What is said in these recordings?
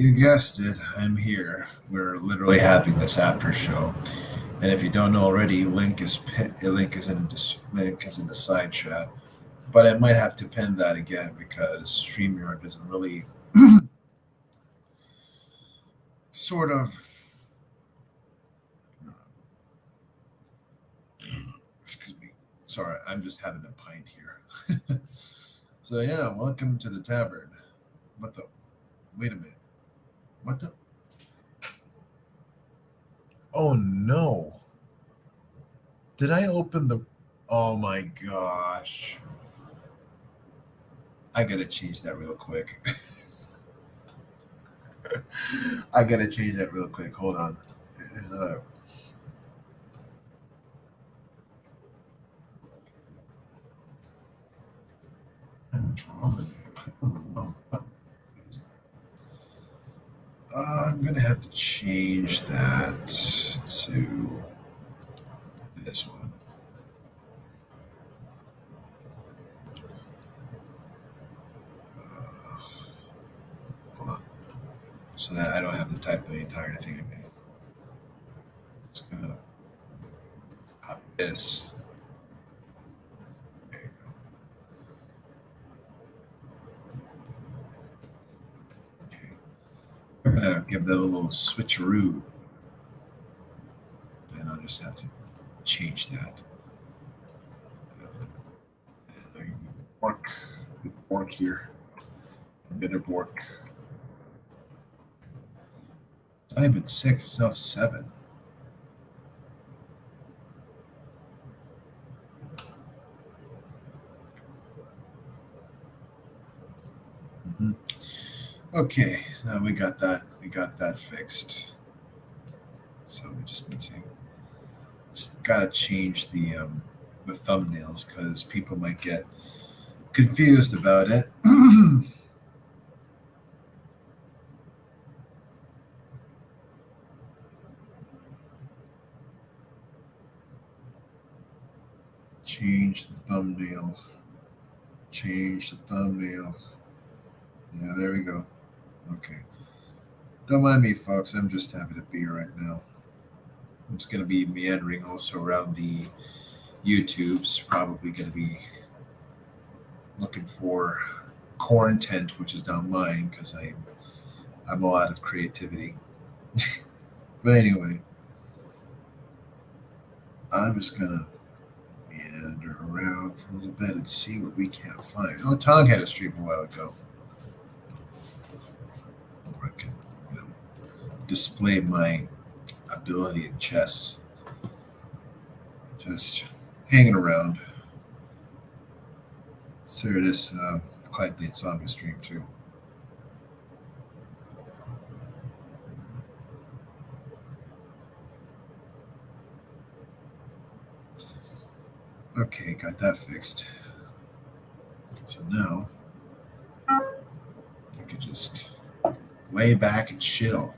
You guessed it. I'm here. We're literally having this after show, and if you don't know already, link is in the side chat. But I might have to pin that again because Streamyard doesn't really sort of. Excuse me. Sorry, I'm just having a pint here. So yeah, welcome to the tavern. What the? Wait a minute. What the? Oh no! Did I open the? Oh my gosh! I gotta change that real quick. I gotta change that real quick. Hold on. Uh, what's wrong with me? I'm gonna have to change that to this one. Hold on, so that I don't have to type the entire thing again. It's gonna copy this. There you go. Okay, we're gonna give that a little switcheroo, and I'll just have to change that. Work, work here. Bitter work. It's not even six. It's now seven. Mhm. Okay, now we got that. We got that fixed. So we just need to just gotta change the thumbnails because people might get confused about it. Change the thumbnail. Change the thumbnail. Yeah, there we go. Okay. Don't mind me, folks. I'm just having a beer right now. I'm just gonna be meandering also around the YouTube's. Probably gonna be looking for corn tent, which is not mine because I'm all out of creativity. But anyway, I'm just gonna meander around for a little bit and see what we can't find. Oh, Tong had a stream a while ago. Where I can, you know, display my ability in chess. Just hanging around. So it is quite late zombie stream too. Okay, got that fixed. So now I could just lay back and chill.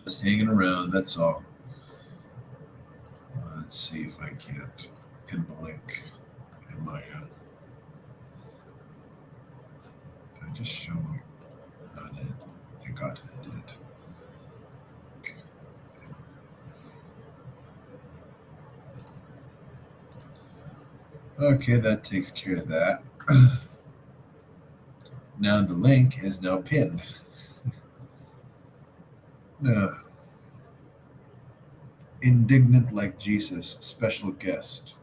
Just hanging around, that's all. Let's see if I can't pin the link in my. I just show me. No, I didn't. Thank God I did it. Okay, that takes care of that. Now the link is now pinned. Uh, Indignant like Jesus, special guest.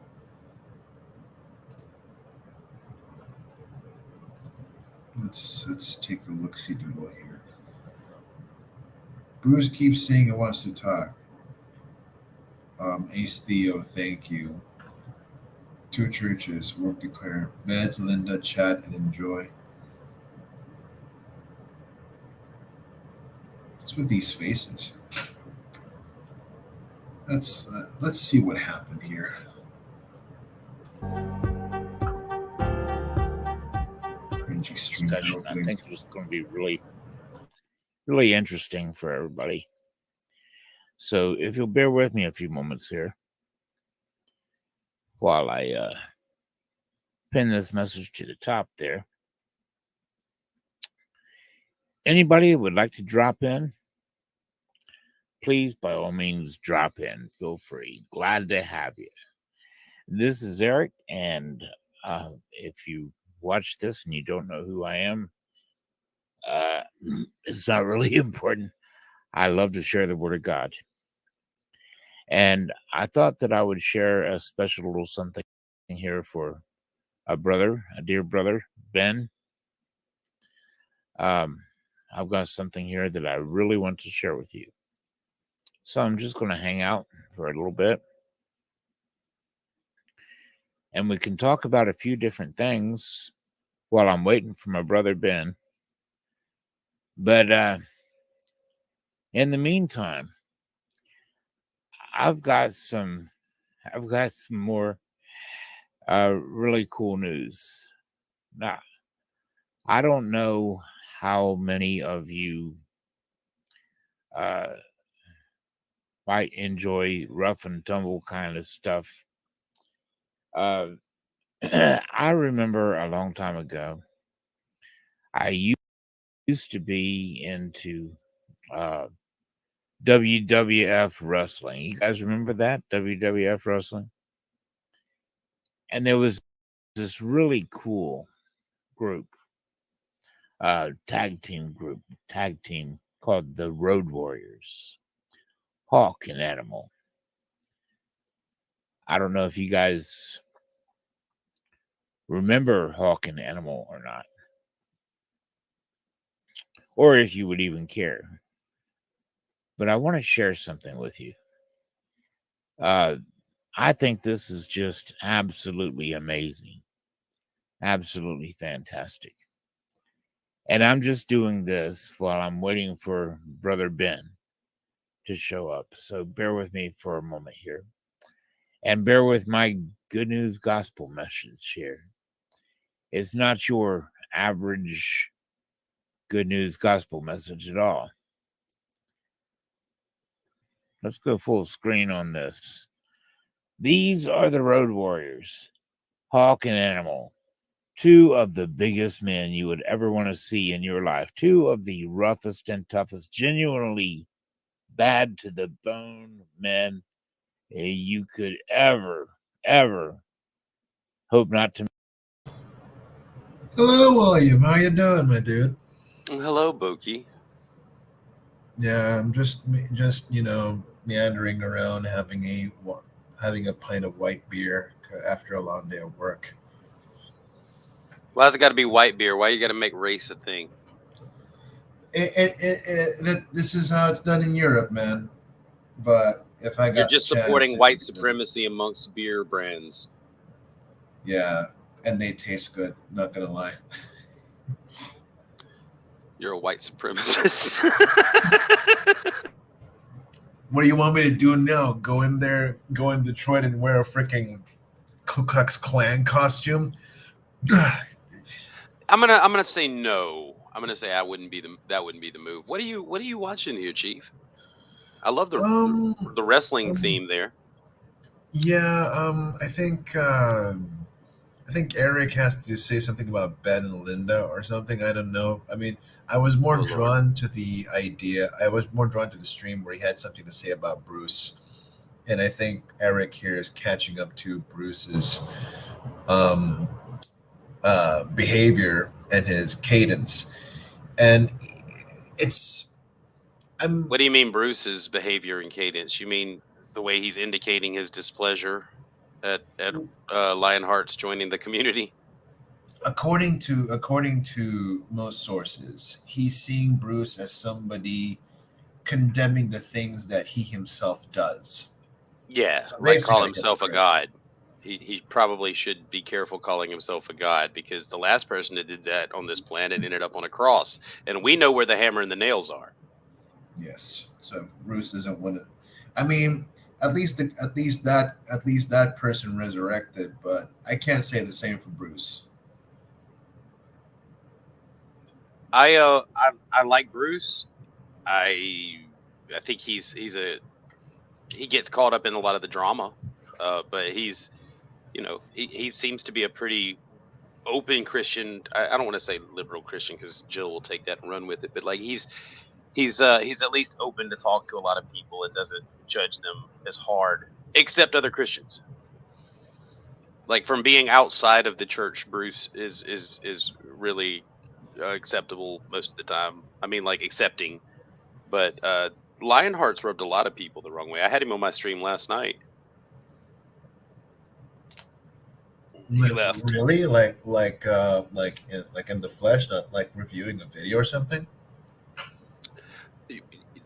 Let's take a look see doodle here. Bruce keeps saying he wants to talk. Ace Theo, thank you. Two churches, work declare. Bed, Linda, chat, and enjoy. What's with these faces? Let's see what happened here. extreme discussion. I opening. think it's going to be really, really interesting for everybody. So if you'll bear with me a few moments here while I pin this message to the top there. Anybody would like to drop in, please, by all means, drop in. Feel free. Glad to have you. This is Eric, and if you watch this and you don't know who I am, it's not really important. I love to share the Word of God. And I thought that I would share a special little something here for a dear brother, Ben. I've got something here that I really want to share with you. So I'm just going to hang out for a little bit. And we can talk about a few different things while I'm waiting for my brother Ben. But in the meantime, I've got some more really cool news. Now, I don't know how many of you might enjoy rough and tumble kind of stuff. I remember a long time ago, I used to be into WWF wrestling. You guys remember that? WWF wrestling? And there was this really cool group, tag team called the Road Warriors, Hawk and Animal. I don't know if you guys remember Hawk and Animal or not, or if you would even care. But I want to share something with you. I think this is just absolutely amazing, absolutely fantastic. And I'm just doing this while I'm waiting for Brother Ben to show up. So bear with me for a moment here. And bear with my good news gospel message here. It's not your average good news gospel message at all. Let's go full screen on this. These are the Road Warriors, Hawk and Animal. Two of the biggest men you would ever want to see in your life. Two of the roughest and toughest, genuinely bad to the bone men you could ever hope not to. Hello, William. How you doing, my dude? Hello, Boki. Yeah, I'm just meandering around, having a pint of white beer after a long day of work. Why's it got to be white beer? Why you got to make race a thing? This is how it's done in Europe, man. But if I You're got the just chance, supporting it white would be done. supremacy amongst beer brands. Yeah, and they taste good. Not gonna lie. You're a white supremacist. What do you want me to do now? Go in there, go in Detroit, and wear a freaking Ku Klux Klan costume? I'm gonna say no. I'm gonna say that wouldn't be the move. What are you watching here, Chief? I love the wrestling um theme there. yeah, I think Eric has to say something about Ben and Linda or something. I don't know. I mean, I was more Oh Lord. drawn to the idea. I was more drawn to the stream where he had something to say about Bruce, and I think Eric here is catching up to Bruce's um, behavior and his cadence, and it's I'm What do you mean Bruce's behavior and cadence? You mean the way he's indicating his displeasure at Lionheart's joining the community? according to most sources, he's seeing Bruce as somebody condemning the things that he himself does. Yeah, So like call basically, himself a hypocrite. god. He probably should be careful calling himself a god because the last person that did that on this planet ended up on a cross, and we know where the hammer and the nails are. Yes. So Bruce doesn't want to. I mean, at least that person resurrected, but I can't say the same for Bruce. I like Bruce. I think he gets caught up in a lot of the drama, but he seems to be a pretty open Christian. I don't want to say liberal Christian because Jill will take that and run with it, but like he's at least open to talk to a lot of people and doesn't judge them as hard, except other Christians. Like from being outside of the church, Bruce is really acceptable most of the time. I mean, like accepting, but Lionheart's rubbed a lot of people the wrong way. I had him on my stream last night. He left. Really? Like in the flesh, not like reviewing a video or something?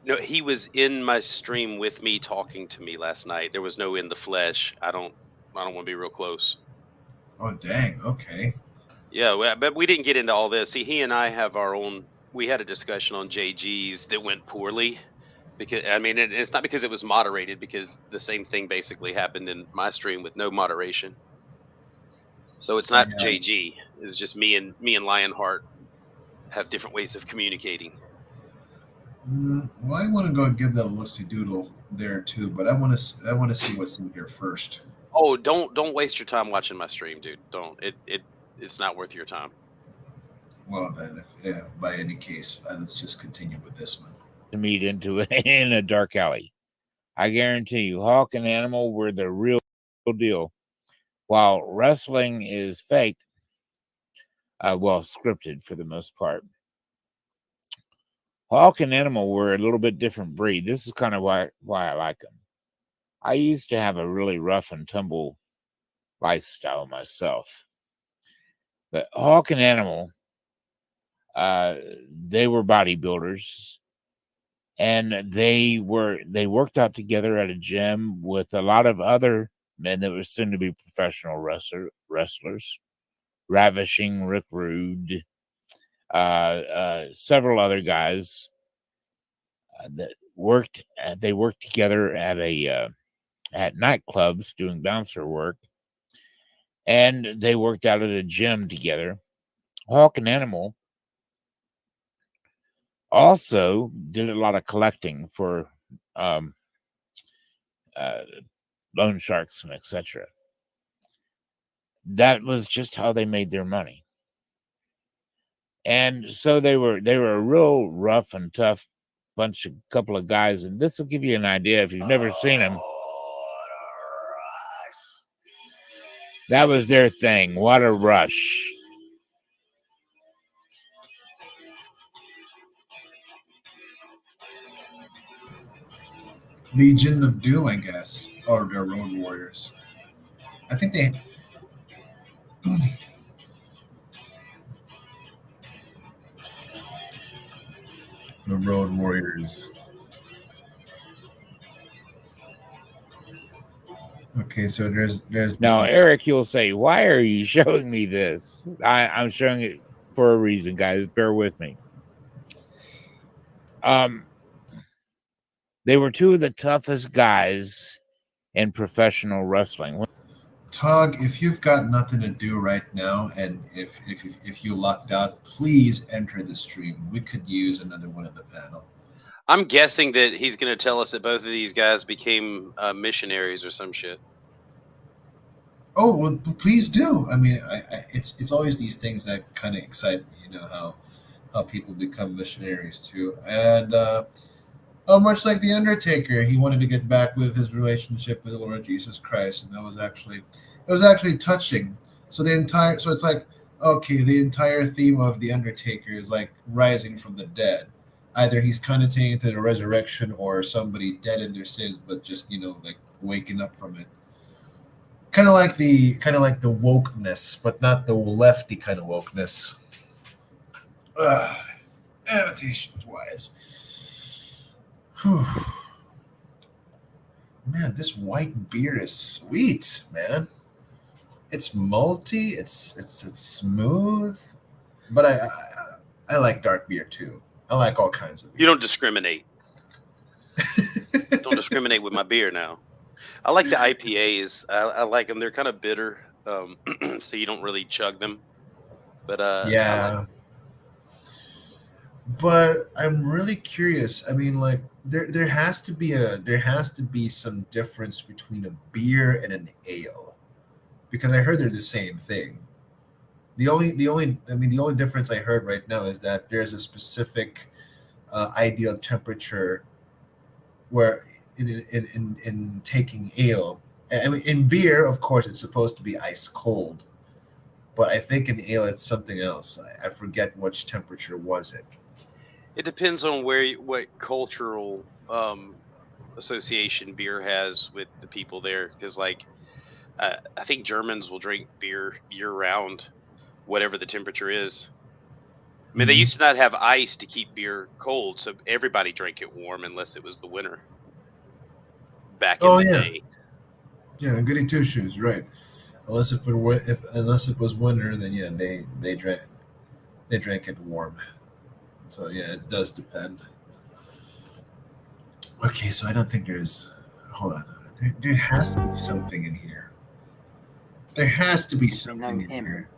No, he was in my stream with me talking to me last night. There was no in the flesh. I don't want to be real close. Oh dang, okay. Yeah, but we didn't get into all this. See, he and I have our own. We had a discussion on JG's that went poorly because I mean it's not because it was moderated, because the same thing basically happened in my stream with no moderation. So it's not Yeah. JG. It's just me and Lionheart have different ways of communicating. Well, I want to go give that a look-see doodle there too, but I want to see what's in here first. Oh, don't waste your time watching my stream, dude. Don't. It's not worth your time. Well, then, by any case, let's just continue with this one. To meet into in a dark alley. I guarantee you, Hawk and Animal were the real deal. While wrestling is faked, scripted for the most part. Hawk and Animal were a little bit different breed. This is kind of why I like them. I used to have a really rough and tumble lifestyle myself. But Hawk and Animal, they were bodybuilders, and they worked out together at a gym with a lot of other men that were soon to be professional wrestlers. Ravishing Rick Rude, several other guys that worked. They worked together at at nightclubs doing bouncer work, and they worked out at a gym together. Hawk and Animal also did a lot of collecting for loan sharks and etc. That was just how they made their money. And so they were a real rough and tough couple of guys. And this will give you an idea if you've never seen them. That was their thing. What a rush. Legion of Doom, I guess, or the Road Warriors. I think they. The Road Warriors. Okay, so there's now, Eric, you'll say, why are you showing me this? I'm showing it for a reason, guys. Bear with me. They were two of the toughest guys in professional wrestling. Tug, if you've got nothing to do right now, and if you lucked out, please enter the stream. We could use another one of the panel. I'm guessing that he's going to tell us that both of these guys became missionaries or some shit. Oh well, please do. I mean, it's always these things that kind of excite me. You know how people become missionaries too, and much like the Undertaker, he wanted to get back with his relationship with the Lord Jesus Christ, and that was actually touching. So it's like, okay, the entire theme of the Undertaker is like rising from the dead. Either he's connotating to the resurrection or somebody dead in their sins, but just like waking up from it. Kind of like the wokeness, but not the lefty kind of wokeness. Annotations wise. Whew. Man, this white beer is sweet, man. It's malty, it's smooth, but I like dark beer too. I like all kinds of beer. You don't discriminate. Don't discriminate with my beer now. I like the IPAs. I like them. They're kind of bitter, so you don't really chug them. But yeah. But I'm really curious. I mean, like there has to be some difference between a beer and an ale because I heard they're the same thing. The only difference I heard right now is that there's a specific ideal temperature where in taking ale. I mean, in beer, of course, it's supposed to be ice cold, but I think in ale it's something else. I forget which temperature was it. It depends on what cultural association beer has with the people there. Because like I think Germans will drink beer year round, whatever the temperature is. I mean, they Mhm. used to not have ice to keep beer cold, so everybody drank it warm unless it was the winter back in Oh the yeah, day. yeah, goody two shoes, right? Unless it was winter, then yeah, they drank it warm. So yeah, it does depend. Okay, so I don't think there's. Hold on, there has to be something in here. There has to be We know something in him here.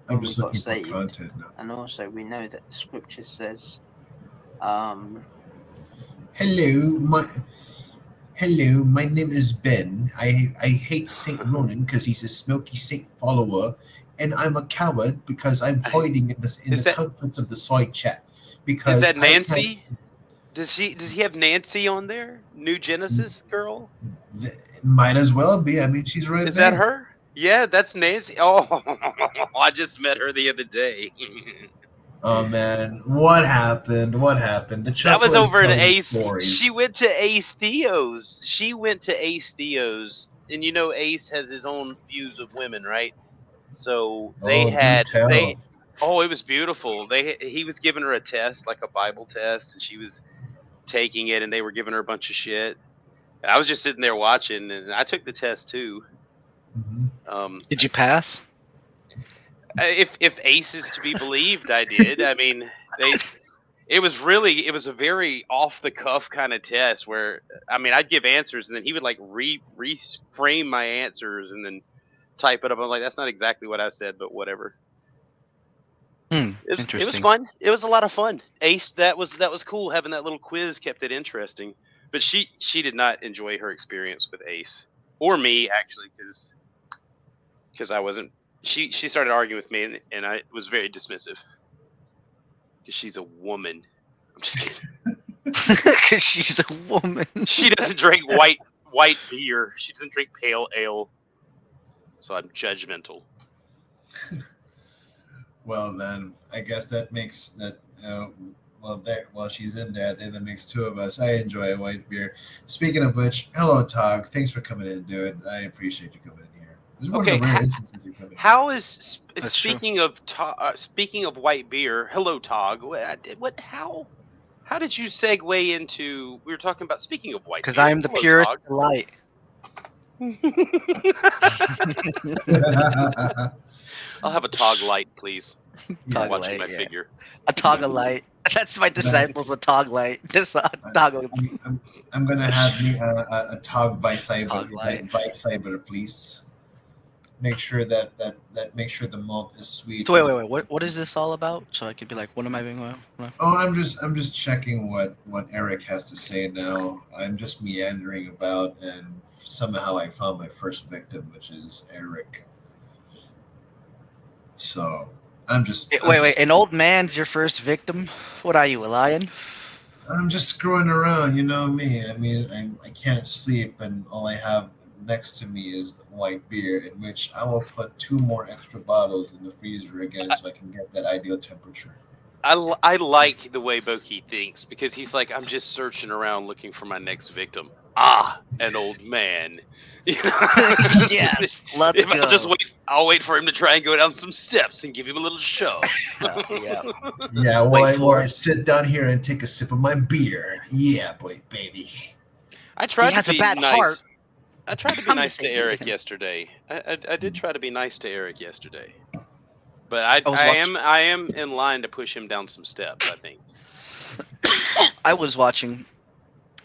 I'm when we just got looking for saved, content now. and also we know that the scripture says, Hello, my name is Ben. I hate Saint Ronin because he's a smoky saint follower, and I'm a coward because I'm hiding in Is the that comforts of the side chat is because that I can't. Nancy? Does he have Nancy on there? New Genesis girl? Might as well be. I mean, she's right Is that there. her? Yeah, that's Nancy. Oh, I just met her the other day. Oh man, what happened? What happened? The That was chuckle is over at telling Ace. She stories. went to Ace Theo's. She went to Ace Theo's, and you know Ace has his own views of women, right? So they Oh, do had they. tell. Oh, it was beautiful. He was giving her a test, like a Bible test, and she was taking it, and they were giving her a bunch of shit. And I was just sitting there watching, and I took the test too. Mhm. Did you pass? If Ace is to be believed, I did. I mean, they it was a very off the cuff kind of test where I mean I'd give answers and then he would like reframe my answers and then type it up. I'm like, that's not exactly what I said, but whatever. It was Interesting. fun. It was a lot of fun. Ace, that was cool. Having that little quiz kept it interesting. But she did not enjoy her experience with Ace or me actually because I wasn't. She started arguing with me and I was very dismissive because she's a woman. I'm just kidding. Because she's a woman. She doesn't drink white beer. She doesn't drink pale ale. So I'm judgmental. Well, then I guess that makes that. Well, there. Well, she's in there. Then that makes two of us. I enjoy a white beer. Speaking of which, hello, Tog. Thanks for coming in, dude. I appreciate you coming in here. This is one of Okay, the rare instances you come in. how is That's true. speaking of white beer? Hello, Tog. What how did you segue into? We were talking about speaking of white Because beer. I'm the Hello, purest Tog. light. I'll have a Tog light, please. Tog I'm watching light, my yeah. figure. A toggle light. That's my disciples, a tog light. This toggle. I'm gonna have me a Tog vice cyber, Tog light. vice cyber, please. Make sure that make sure the malt is sweet. So wait. What is this all about? So I could be like, what am I being? Oh, I'm just checking what Eric has to say now. I'm just meandering about, and somehow I found my first victim, which is Eric. So Wait. An old man's your first victim? What are you, a lion? I'm just screwing around. You know me. I mean, I can't sleep, and all I have next to me is white beer, in which I will put two more extra bottles in the freezer again, so I can get that ideal temperature. I like the way Boki thinks because he's like, I'm just searching around looking for my next victim. Ah, an old man. You know? Yes, let's If I'll just go. wait, I'll wait for him to try and go down some steps and give him a little shove. Yeah. Yeah, Wait for I it. sit down here and take a sip of my beer. Yeah, boy, baby. I He tried to has a be bad nice. heart. I tried to be I'm nice just to saying Eric him. yesterday. I did try to be nice to Eric yesterday, but I was watching. I am in line to push him down some steps. I think. I was watching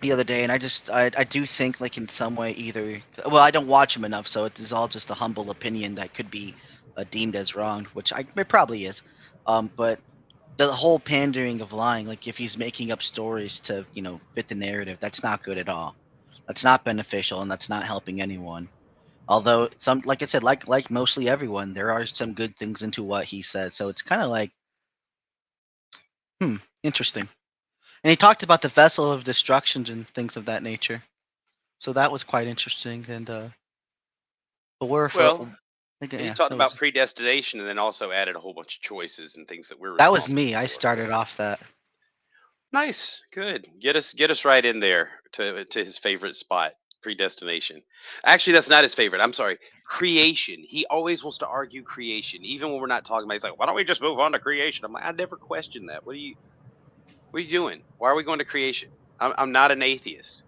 the other day, and I do think like in some way either. Well, I don't watch him enough, so it is all just a humble opinion that could be deemed as wrong, which it probably is. But the whole pandering of lying, like if he's making up stories to, fit the narrative, that's not good at all. That's not beneficial, and that's not helping anyone. Although like I said, like mostly everyone, there are some good things into what he said. So it's kind of like, interesting. And he talked about the vessel of destructions and things of that nature. So that was quite interesting. And but we're for Well, he yeah, talked about predestination and then also added a whole bunch of choices and things that we're that was responsible me. I for. started off that. Nice, good. Get us right in there to his favorite spot, predestination. Actually, that's not his favorite. I'm sorry, creation. He always wants to argue creation, even when we're not talking about. He's like, "Why don't we just move on to creation?" I'm like, I never questioned that. What are you doing? Why are we going to creation? I'm not an atheist.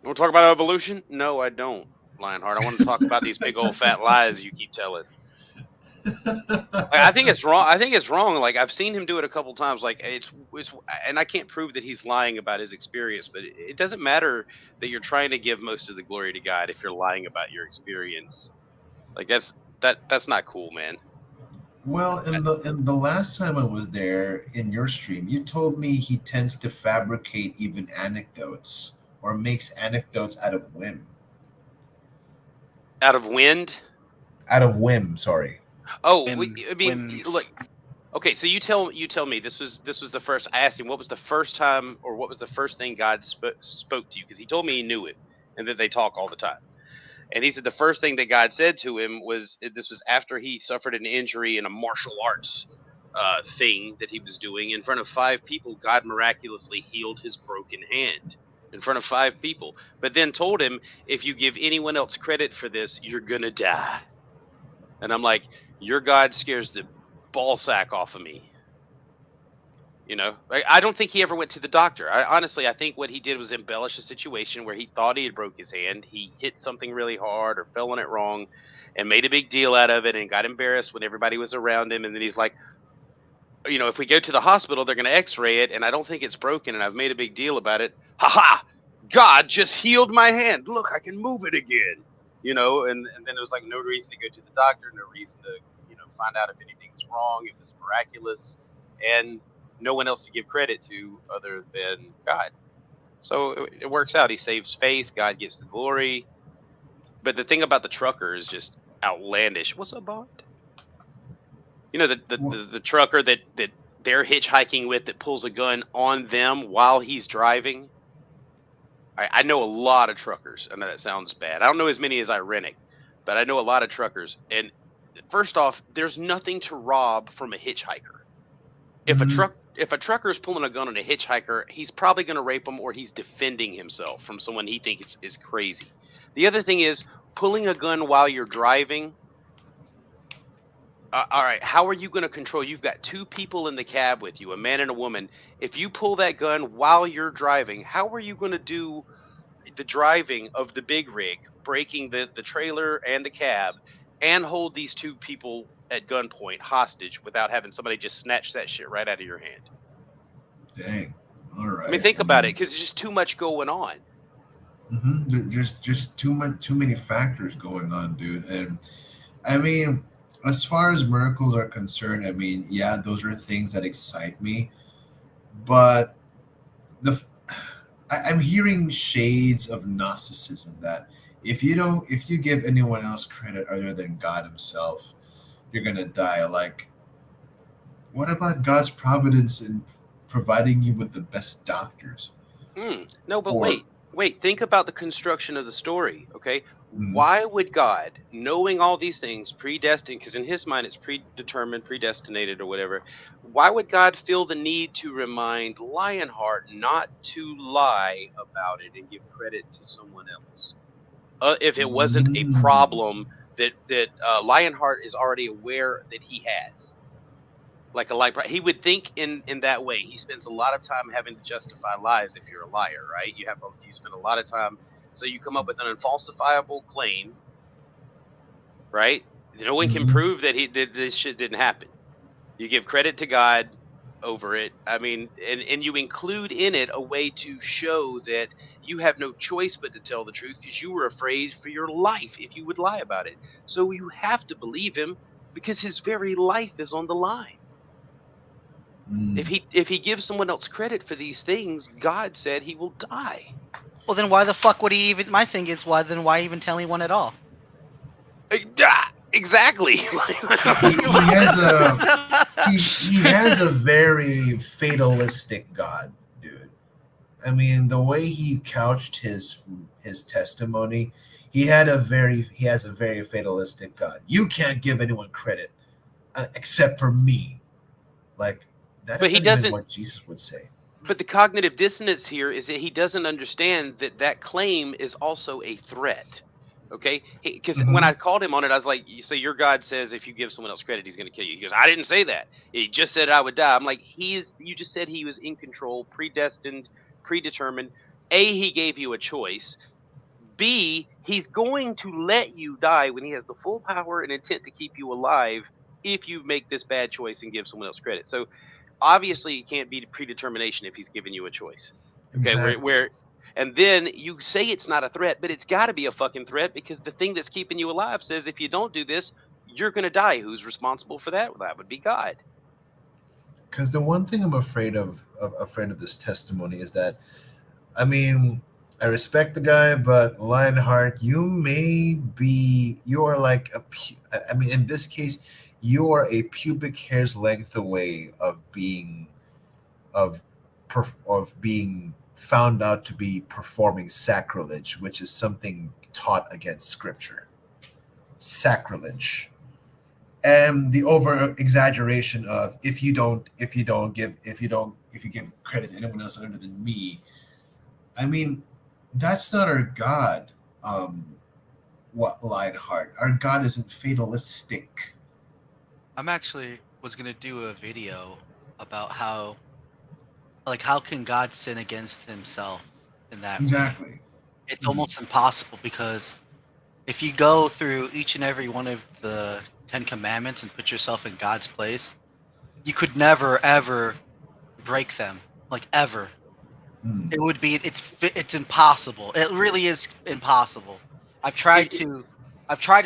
You want to talk about evolution? No, I don't, Lionheart. I want to talk about these big old fat lies you keep telling. Like, I think it's wrong. I think it's wrong. Like, I've seen him do it a couple times. Like, it's, and I can't prove that he's lying about his experience, but it doesn't matter that you're trying to give most of the glory to God if you're lying about your experience. Like, that's not cool, man. Well, in the last time I was there in your stream, you told me he tends to fabricate even anecdotes or makes anecdotes out of whim. Out of wind. Out of whim, sorry. Oh, Whim, I mean, whims. look. Okay, so you tell me this was the first. I asked him what was the first time or what was the first thing God spoke to you, because he told me he knew it and that they talk all the time. And he said the first thing that God said to him was, this was after he suffered an injury in a martial arts thing that he was doing in front of 5 people. God miraculously healed his broken hand in front of 5 people, but then told him, if you give anyone else credit for this, you're gonna die. And I'm like, your God scares the ball sack off of me. I don't think he ever went to the doctor. I think what he did was embellish a situation where he thought he had broke his hand. He hit something really hard or fell on it wrong and made a big deal out of it and got embarrassed when everybody was around him. And then he's like, if we go to the hospital, they're going to x-ray it, and I don't think it's broken, and I've made a big deal about it. Ha ha! God just healed my hand. Look, I can move it again. And then it was like no reason to go to the doctor, no reason to, find out if anything's wrong, if it's miraculous, and no one else to give credit to other than God. So it works out. He saves face. God gets the glory. But the thing about the trucker is just outlandish. What's up, Bond? The trucker that they're hitchhiking with that pulls a gun on them while he's driving. I know a lot of truckers. I know that sounds bad. I don't know as many as Irenic, but I know a lot of truckers. And first off, there's nothing to rob from a hitchhiker. If a trucker is pulling a gun on a hitchhiker, he's probably going to rape him, or he's defending himself from someone he thinks is crazy. The other thing is pulling a gun while you're driving. All right, how are you going to control? You've got 2 people in the cab with you, a man and a woman. If you pull that gun while you're driving, how are you going to do the driving of the big rig, breaking the trailer and the cab, and hold these 2 people at gunpoint hostage without having somebody just snatch that shit right out of your hand? Dang. All right. I mean, think about it, because there's just too much going on. Just too many factors going on, dude. And I mean, as far as miracles are concerned, I mean, yeah, those are things that excite me. But I'm hearing shades of Gnosticism that if you give anyone else credit other than God Himself, you're gonna die. Like, what about God's providence in providing you with the best doctors? No, but wait. Think about the construction of the story, okay? Why would God, knowing all these things, predestined, because in his mind it's predetermined, predestinated, or whatever, why would God feel the need to remind Lionheart not to lie about it and give credit to someone else? If it wasn't a problem that Lionheart is already aware that he has. Like he would think in that way. He spends a lot of time having to justify lies. If you're a liar, right? You spend a lot of time, so you come up with an unfalsifiable claim, right? No one can prove that this shit didn't happen. You give credit to God over it. I mean, and you include in it a way to show that you have no choice but to tell the truth, because you were afraid for your life if you would lie about it. So you have to believe him because his very life is on the line. If he gives someone else credit for these things, God said he will die. Well, then why the fuck would he even? My thing is, why even tell anyone at all? Exactly. he has a very fatalistic God, dude. I mean, the way he couched his testimony, he has a very fatalistic God. You can't give anyone credit except for me. Like that But he isn't even doesn't. what Jesus would say. But the cognitive dissonance here is that he doesn't understand that that claim is also a threat. Okay? Because when I called him on it, I was like, so your God says if you give someone else credit, he's going to kill you. He goes, I didn't say that. He just said I would die. I'm like, you just said he was in control, predestined, predetermined. A, he gave you a choice. B, he's going to let you die when he has the full power and intent to keep you alive if you make this bad choice and give someone else credit. So obviously it can't be predetermination if he's giving you a choice. Okay, Exactly. and then you say it's not a threat, but it's got to be a fucking threat because the thing that's keeping you alive says if you don't do this, you're going to die. Who's responsible for that? Well, that would be God. Because the one thing I'm afraid of this testimony is that, I mean, I respect the guy, but Lionheart, you are like I mean, in this case, you are a pubic hair's length away of being found out to be performing sacrilege, which is something taught against Scripture. Sacrilege. And the over exaggeration of if you give credit to anyone else other than me, I mean, that's not our God. Lionheart, our God isn't fatalistic. I'm actually was gonna do a video about how can God sin against himself in that way? Exactly. It's almost impossible because if you go through each and every one of the 10 commandments and put yourself in God's place, you could never ever break them, like ever. It would be it's impossible. It really is impossible. I've tried to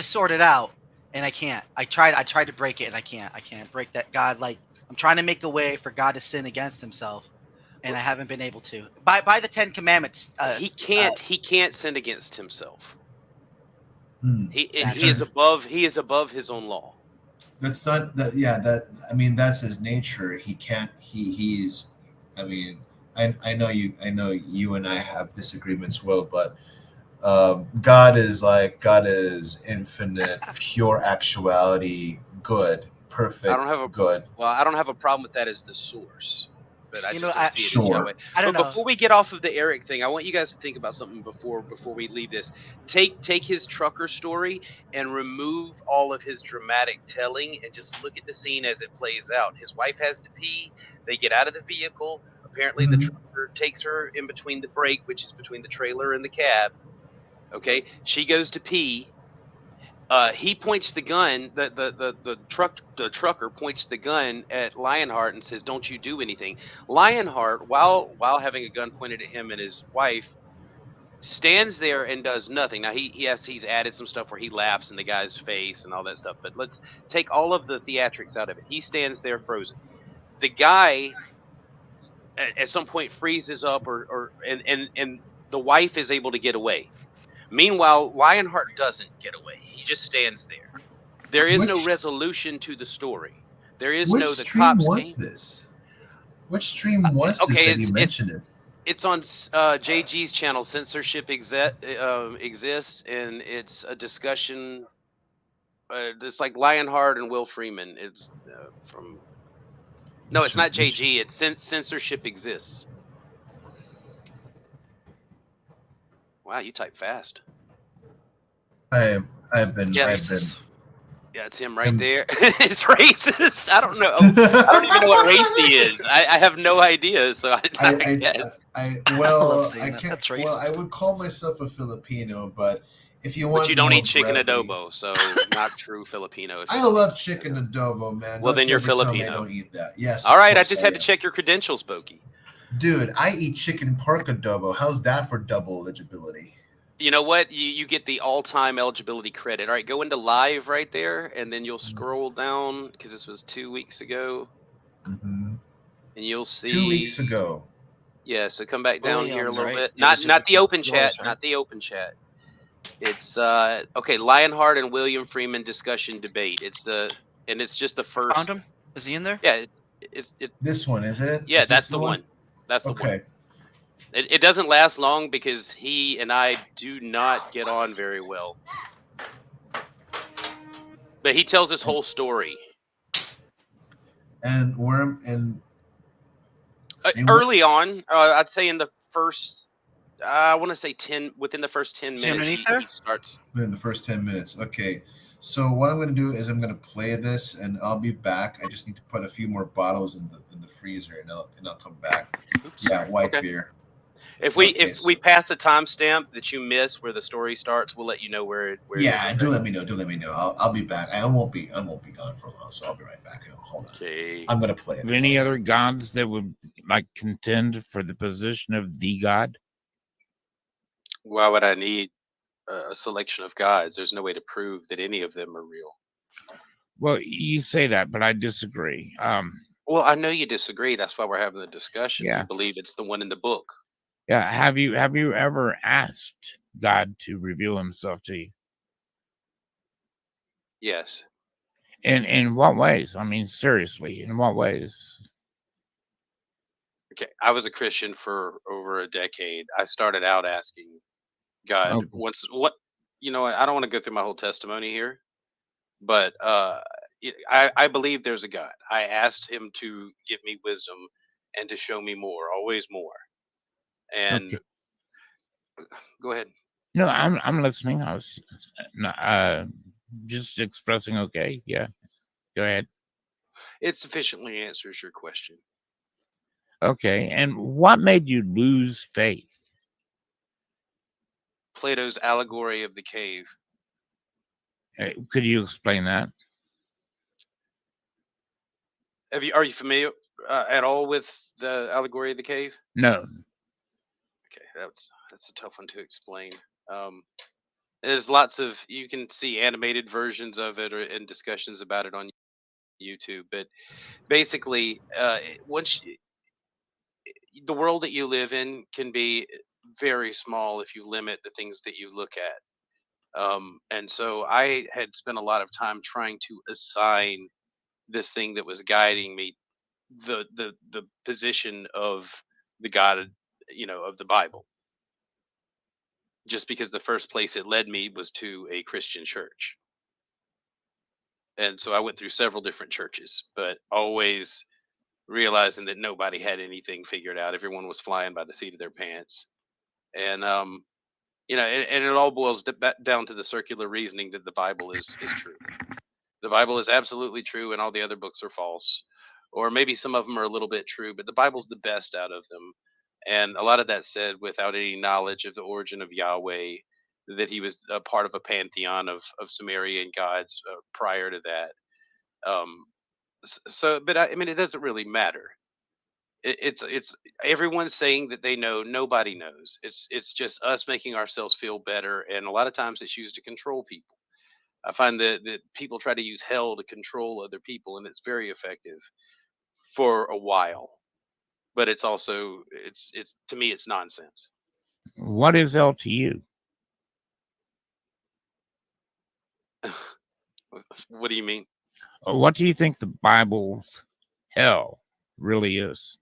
sort it out and I can't. I tried to break it and I can't break that God. Like I'm trying to make a way for God to sin against himself and I haven't been able to. By the 10 commandments, He can't sin against himself. He Exactly. is above his own law. That's not that. Yeah, that. I mean, that's his nature. He can't. He's. I mean, I know you. I know you and I have disagreements, Will, but God is infinite, pure actuality, good, perfect, good. Well, I don't have a problem with that as the source. But I just see it as Yahweh. I don't but know. Before we get off of the Eric thing, I want you guys to think about something before we leave this. Take his trucker story and remove all of his dramatic telling and just look at the scene as it plays out. His wife has to pee. They get out of the vehicle. Apparently, the trucker takes her in between the break, which is between the trailer and the cab. Okay, she goes to pee. He points the gun. The trucker points the gun at Lionheart and says, "Don't you do anything." Lionheart, while having a gun pointed at him and his wife, stands there and does nothing. Now he's added some stuff where he laughs in the guy's face and all that stuff. But let's take all of the theatrics out of it. He stands there frozen. The guy at some point freezes up, and the wife is able to get away. Meanwhile, Lionheart doesn't get away. He just stands there. There is no resolution to the story. There is no the cops. Which stream was this that you mentioned it? It's on JG's channel. Censorship exists, and it's a discussion. It's like Lionheart and Will Freeman. It's from. No, it's not JG. It's Censorship Exists. Wow, you type fast. I've been. Yeah, it's him right there. It's racist. I don't know. I don't even know what race he is. I have no idea. So I guess. I can't. Well, I would call myself a Filipino, but if you want, but you don't eat chicken adobo, so not true Filipino. I love chicken adobo, man. Well, then you're Filipino. I don't eat that. Yes. All right, I just had to check your credentials, Pokey. Dude, I eat chicken pork adobo. How's that for double eligibility? You know what? You get the all-time eligibility credit. All right, go into live right there, and then you'll scroll down because this was 2 weeks ago. and you'll see 2 weeks ago. Yeah, so come back down here a William, little right? bit. It was Not the open yours, chat, right? not the open chat. It's okay, Lionheart and William Freeman discussion debate. It's just the first. Found him? Is he in there? Yeah, it's This one, isn't it? yeah, Is this that's the one. That's the one. Okay. It doesn't last long because he and I do not get on very well. But he tells his whole story. And Worm and Early on, I'd say in the first, I want to say within the first 10 Is he minutes, underneath there? he starts. in the first 10 minutes. Okay. So what I'm going to do is I'm going to play this, and I'll be back. I just need to put a few more bottles in the freezer, and I'll come back. Oops. Yeah, white Okay. beer. If we Okay, if we pass a timestamp that you miss where the story starts, we'll let you know where. Yeah, do let me know. Do let me know. I'll be back. I won't be gone for long, so I'll be right back. Hold on. Okay. I'm going to play it. Any other gods that would like contend for the position of the god? Why would I need a selection of gods? There's no way to prove that any of them are real. Well, you say that, but I disagree. Well, I know you disagree. That's why we're having the discussion. Yeah. You believe it's the one in the book. Yeah, have you ever asked God to reveal himself to you? Yes. In what ways? I mean, seriously, in what ways? Okay. I was a Christian for over a decade. I started out asking God Okay. once. What you know? I don't want to go through my whole testimony here, but I believe there's a God. I asked him to give me wisdom and to show me more, always more. And Okay. go ahead. No, I'm listening. I was just expressing. Okay, yeah, go ahead. It sufficiently answers your question. Okay, and what made you lose faith? Plato's allegory of the cave. Could you explain that? Are you familiar at all with the allegory of the cave? No. Okay, that's a tough one to explain. There's lots of you can see animated versions of it and discussions about it on YouTube. But basically, the world that you live in can be very small if you limit the things that you look at. And so I had spent a lot of time trying to assign this thing that was guiding me the position of the God, of the Bible. Just because the first place it led me was to a Christian church. And so I went through several different churches, but always realizing that nobody had anything figured out. Everyone was flying by the seat of their pants. And and it all boils down to the circular reasoning that the Bible is true. The Bible is absolutely true, and all the other books are false. Or maybe some of them are a little bit true, but the Bible's the best out of them. And a lot of that said without any knowledge of the origin of Yahweh, that he was a part of a pantheon of Sumerian gods prior to that. But I mean, it doesn't really matter. It's everyone's saying that they know. Nobody knows. It's just us making ourselves feel better, and a lot of times it's used to control people. I find that people try to use hell to control other people, and it's very effective for a while. But it's also it's to me it's nonsense. What is hell to you? What do you mean? What do you think the Bible's hell really is?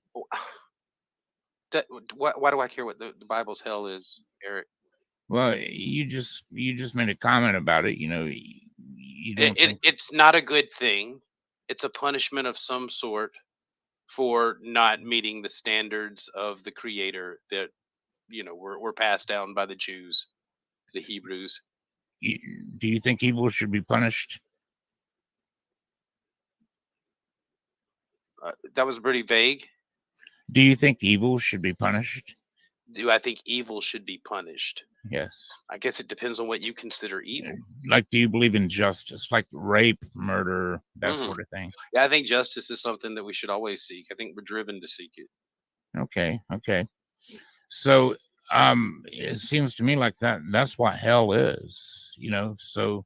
Why do I care what the Bible's hell is, Eric? Well, you just made a comment about it. You know, you don't think It's not a good thing. It's a punishment of some sort for not meeting the standards of the Creator that were passed down by the Jews, the Hebrews. Do you think evil should be punished? That was pretty vague. Do you think evil should be punished? Do I think evil should be punished? Yes. I guess it depends on what you consider evil. Like, do you believe in justice, like rape, murder, that sort of thing? Yeah, I think justice is something that we should always seek. I think we're driven to seek it. Okay. So, it seems to me like that's what hell is, So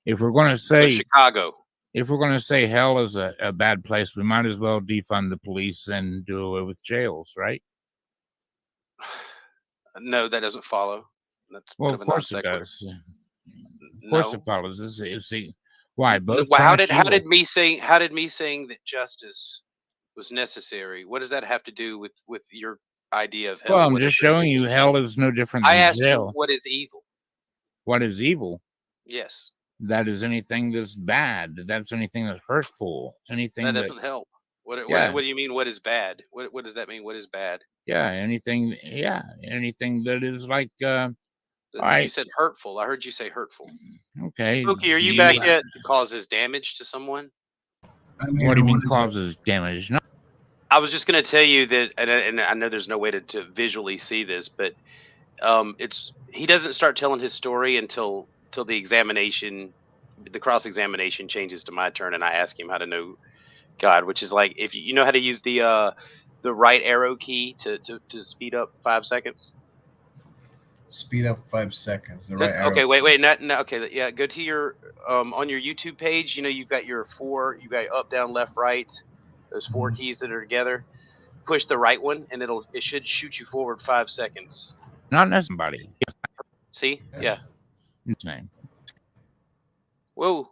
if we're going to say Chicago. if we're going to say hell is a bad place, we might as well defund the police and do away with jails, right? No, that doesn't follow. That's a Well, bit of of a course it non-sequitur. does. Of course No. it follows. Is the why both? Well, how punish did evil. me saying that justice was necessary? What does that have to do with your idea of hell? Well, I'm What just is it? showing you hell is no different I than asked you, jail. what is evil? What is evil? Yes, That is anything that's bad. That's anything that's hurtful. Anything that that doesn't help. Yeah. What do you mean? What is bad? What does that mean? What is bad? anything that is like all You right, said hurtful. I heard you say hurtful. okay. Pookie, are do you back yet? Causes damage to someone? I'm What do you here. mean What is it? causes damage? No, I was just going to tell you that, and I know there's no way to visually see this, but he doesn't start telling his story until the examination, the cross examination changes to my turn, and I ask him how to know God, which is like if you know how to use the right arrow key to speed up 5 seconds. Speed up 5 seconds. The right arrow. Okay, wait, no, okay, yeah. Go to your on your YouTube page. You know you've got your you got up, down, left, right. Those 4 keys that are together. Push the right one, and it should shoot you forward 5 seconds. not necessarily. See? Yes. Yeah. His name. Whoa.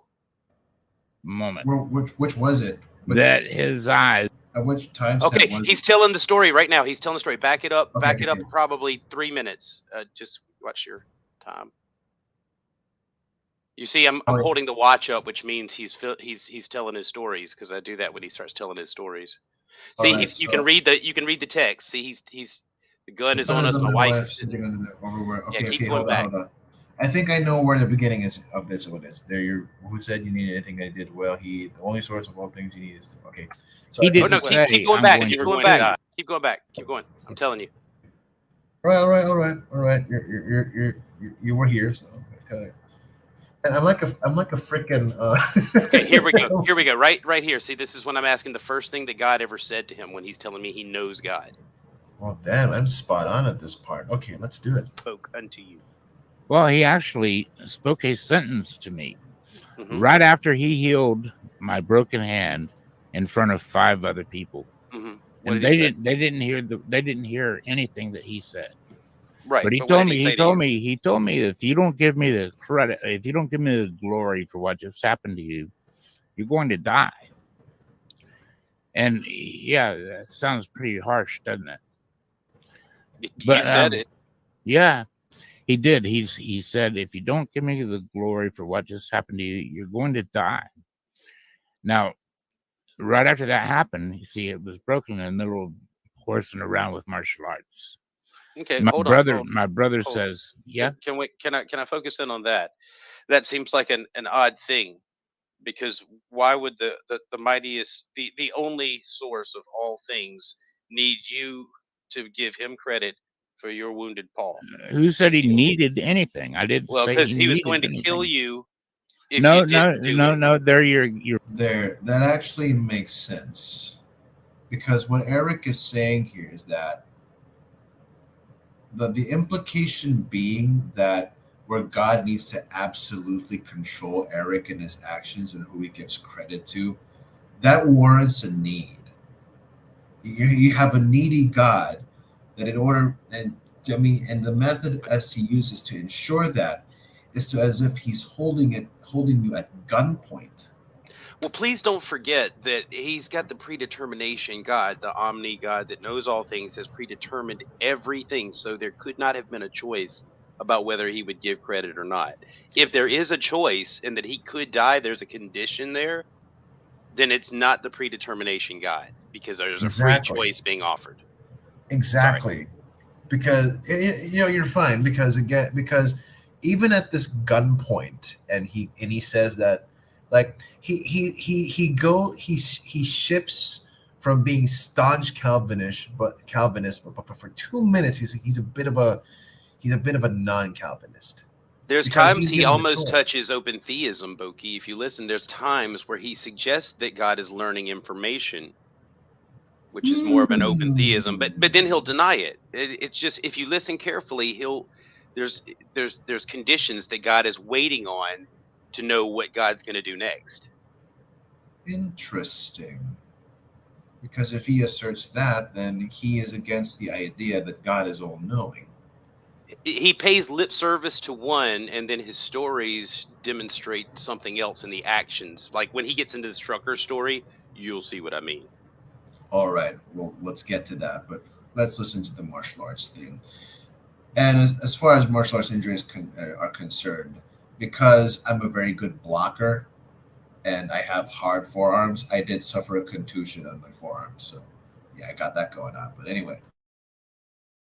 Moment. Well, which was it? That his eyes. At which timestamp Okay, was he's it? telling the story right now. He's telling the story. Back it up. Okay, Back it up. okay. Probably 3 minutes. Just watch your time. You see, I'm holding the watch up, which means he's telling his stories because I do that when he starts telling his stories. See, Right, you can read the text. See, he's the gun is on us. My wife is sitting on the overwear. Okay, keep okay, going back. hold on. I think I know where the beginning is of this one is. There, who said you need anything I did well? The only source of all things you need is okay. So He I didn't think Oh no, it's- say, keep going I'm back. going Keep to going die. back. Keep going back. Keep going. I'm telling you. all right. You were here, so okay. And I'm like a freaking. Okay, here we go. Here we go. Right here. See, this is when I'm asking the first thing that God ever said to him when he's telling me he knows God. Well, damn, I'm spot on at this part. Okay, let's do it. Spoke unto you. Well, he actually spoke a sentence to me Mhm. right after he healed my broken hand in front of 5 other people. Mhm. And What did they he say? they didn't hear anything that he said. Right. But he what told did me, say to you? he told me if you don't give me the credit, if you don't give me the glory for what just happened to you, you're going to die. And yeah, that sounds pretty harsh, doesn't it? You But said it. yeah, he did. He said, if you don't give me the glory for what just happened to you, you're going to die. Now, right after that happened, you see, it was broken in the middle of horsing around with martial arts. Okay, My hold brother, on. my brother Hold says, yeah. Can I focus in on that? That seems like an odd thing, because why would the mightiest, the only source of all things, need you to give him credit for your wounded paw? Who said he needed anything? I didn't Well, say because he he was needed going to anything. kill you if No, you didn't do it. no. There, you're There, that actually makes sense, because what Eric is saying here is that the implication being that where God needs to absolutely control Eric and his actions and who he gives credit to, that warrants a need. You have a needy God that in order, and I mean, and the method as he uses to ensure that is to as if he's holding you at gunpoint. Well, please don't forget that he's got the predetermination God, the omni God that knows all things, has predetermined everything. So there could not have been a choice about whether he would give credit or not. If there is a choice and that he could die, there's a condition there, then it's not the predetermination God, because there's a Exactly. free choice being offered. Exactly. Because you're fine, because even at this gunpoint, and he says that, like, he shifts from being staunch Calvinist, but for 2 minutes he's a bit of a non-Calvinist. There's Because times he's he given the almost choice. touches open theism, Boki. If you listen, there's times where he suggests that God is learning information, which is more of an open theism, but then he'll deny it. It's just, if you listen carefully, there's conditions that God is waiting on to know what God's going to do next. Interesting. Because if he asserts that, then he is against the idea that God is all knowing. He pays lip service to one, and then his stories demonstrate something else in the actions. Like when he gets into the trucker story, you'll see what I mean. All right, well, let's get to that, but let's listen to the martial arts thing. And as far as martial arts injuries are concerned, because I'm a very good blocker and I have hard forearms, I did suffer a contusion on my forearms. So, yeah, I got that going on. But anyway,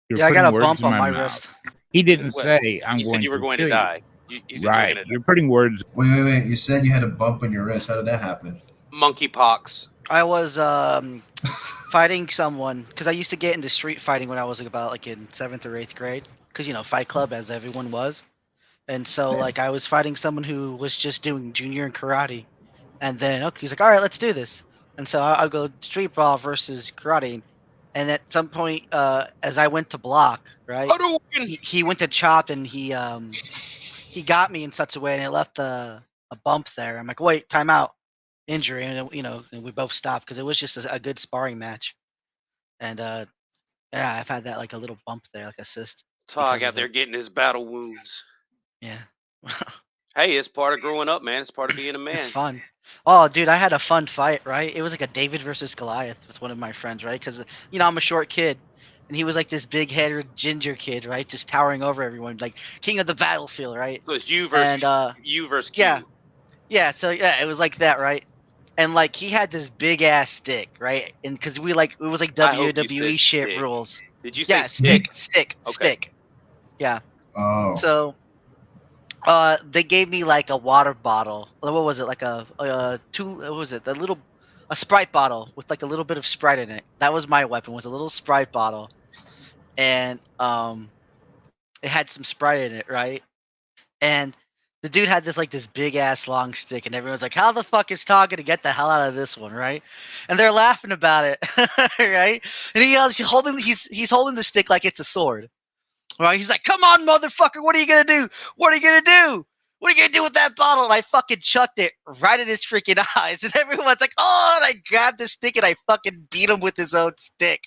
You're Yeah, I got putting a words bump in on my my mouth. wist. He didn't What? say I'm You said going you were to going kill to you. die. You said you were Right. going to You're die. putting words. wait. You said you had a bump on your wrist. How did that happen? Monkeypox. I was fighting someone because I used to get into street fighting when I was about like in 7th or 8th grade. Because Fight Club, as everyone was, and so like I was fighting someone who was just doing junior and karate, and then okay, he's like, all right, let's do this, and so I'll go street brawl versus karate, and at some point, as I went to block, right, Hadouken! he went to chop and he got me in such a way and it left a bump there. I'm like, wait, timeout, injury, and and we both stopped because it was just a good sparring match, and yeah, I've had that like a little bump there, like a cyst. Tog because out of there it. getting his battle wounds. Yeah. Hey, it's part of growing up, man. It's part of being a It's man. fun. Oh, dude, I had a fun fight, right? It was like a David versus Goliath with one of my friends, right? Because I'm a short kid, and he was like this big-headed ginger kid, right? Just towering over everyone, like king of the battlefield, right? So it's you versus And you versus yeah, Q. yeah. So yeah, it was like that, right? And like he had this big ass stick, right? And because it was like I hope you WWE said shit stick. rules. Did you say Yeah, stick? stick. Okay. Yeah. Oh, So they gave me like a water bottle. What was it? Like what was it? A Sprite bottle with like a little bit of Sprite in it. That was my weapon. Was a little Sprite bottle, and it had some Sprite in it, right? And the dude had this big ass long stick, and everyone's like, "How the fuck is Todd gonna get the hell out of this one, right?" And they're laughing about it, right? And he's holding the stick like it's a sword. Right? He's like, "Come on, motherfucker! What are you gonna do? What are you gonna do? What are you gonna do with that bottle?" And I fucking chucked it right in his freaking eyes, and everyone's like, "Oh!" And I grabbed the stick and I fucking beat him with his own stick.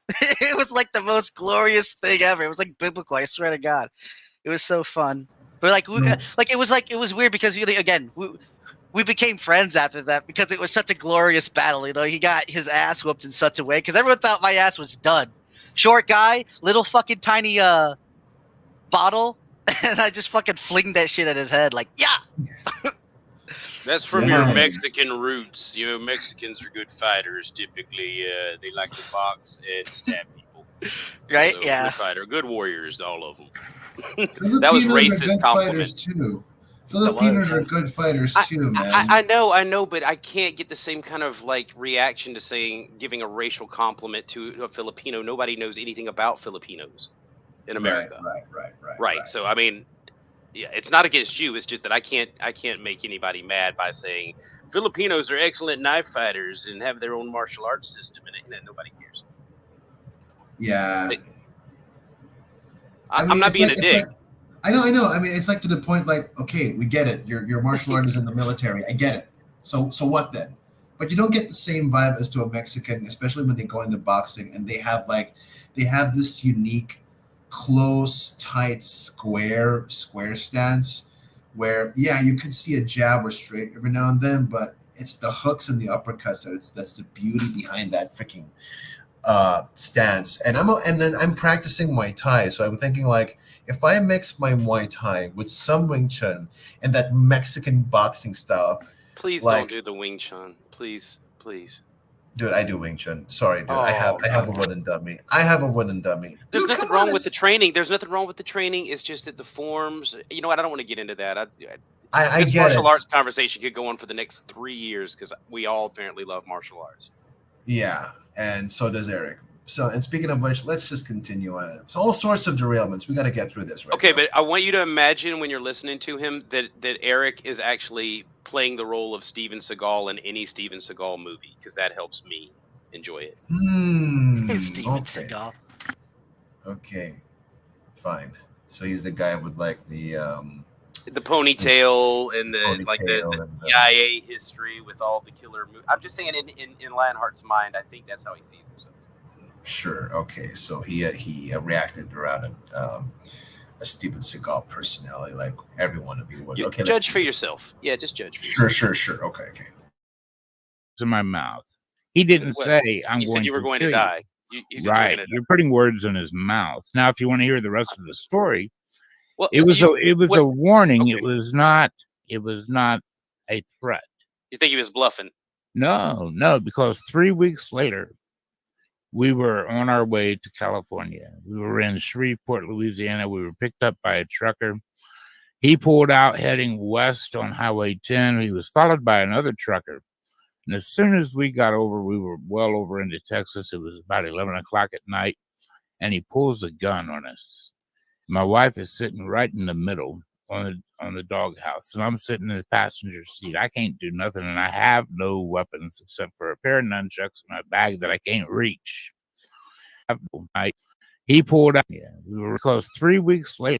It was like the most glorious thing ever. It was like biblical. I swear to God, it was so fun. But no. it was weird because really again we became friends after that because it was such a glorious battle. He got his ass whooped in such a way because everyone thought my ass was done. Short guy, little fucking tiny bottle, and I just fucking fling that shit at his head like, yeah. That's from your Dang. Mexican roots. Mexicans are good fighters. Typically, they like to box and stab people. Right? So, Yeah. Good fighter, good warriors, all of them. Filipinos That was are racist good compliment. fighters too. Filipinos yeah. are good fighters too, man. I know, but I can't get the same kind of like reaction to giving a racial compliment to a Filipino. Nobody knows anything about Filipinos in America. Right. So I mean, yeah, it's not against you. It's just that I can't make anybody mad by saying Filipinos are excellent knife fighters and have their own martial arts system, and nobody cares. Yeah. I'm not being a dick. I know. I mean, it's like to the point, like, okay, we get it. Your martial art is in the military. I get it. So what then? But you don't get the same vibe as to a Mexican, especially when they go into boxing and they have this unique, close, tight, square stance where you could see a jab or straight every now and then, but it's the hooks and the uppercuts that's the beauty behind that freaking stance. And then I'm practicing Muay Thai, so I'm thinking like if I mix my Muay Thai with some Wing Chun and that Mexican boxing style, Please like, don't do the Wing Chun. Please. dude, I do Wing Chun. Sorry, dude, I have Oh. a wooden dummy. I have a wooden dummy. There's Dude, nothing come on, wrong with the training. There's nothing wrong with the training. It's just that the forms. You know what? I don't want to get into that. I This get martial it. arts conversation could go on for the next 3 years because we all apparently love martial arts. Yeah, and so does Eric. So, and speaking of which, let's just continue on. It's all sorts of derailments. We got to get through this, right? Okay, now. but I want you to imagine when you're listening to him that Eric is actually playing the role of Steven Seagal in any Steven Seagal movie because that helps me enjoy it. Steven Okay. Seagal. Okay, fine. So he's the guy with like the The ponytail and the Ponytail and CIA history with all the killer movies. I'm just saying, in Lionheart's mind, I think that's how he sees himself. Sure. Okay. So he reacted around a Steven Seagal personality, like everyone would be. Okay. Judge for yourself. Yeah, just judge for yourself. Sure. Okay. In my mouth. He didn't say I'm You going said you were going kill to die. You said you were right. gonna You're putting words in his mouth. Now, if you want to hear the rest of the story, Well, it was a warning. Okay. It was not a threat. You think he was bluffing? No, because 3 weeks later, we were on our way to California. We were in Shreveport, Louisiana. We were picked up by a trucker. He pulled out heading west on Highway 10. He was followed by another trucker. And as soon as we got over, we were well over into Texas. It was about 11 o'clock at night. And he pulls a gun on us. My wife is sitting right in the middle on the doghouse, and I'm sitting in the passenger seat. I can't do nothing, and I have no weapons except for a pair of nunchucks in my bag that I can't reach. He pulled out. Yeah, because 3 weeks later,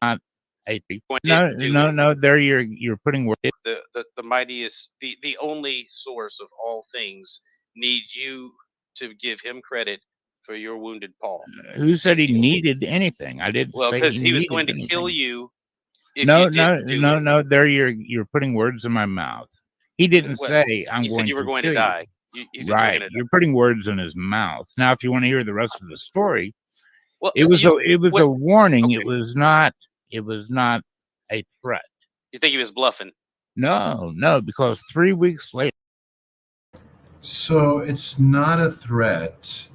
no. There you're putting words. The mightiest, the only source of all things, needs you to give him credit for your wounded paw. Who said he needed anything? I didn't. Well, say because he was going to kill you. If you no. There you're putting words in my mouth. He didn't say I'm going. You were going to die. Right. You're putting words in his mouth. Now, if you want to hear the rest of the story, well, it was a warning. Okay. It was not a threat. You think he was bluffing? No, because 3 weeks later. So it's not a threat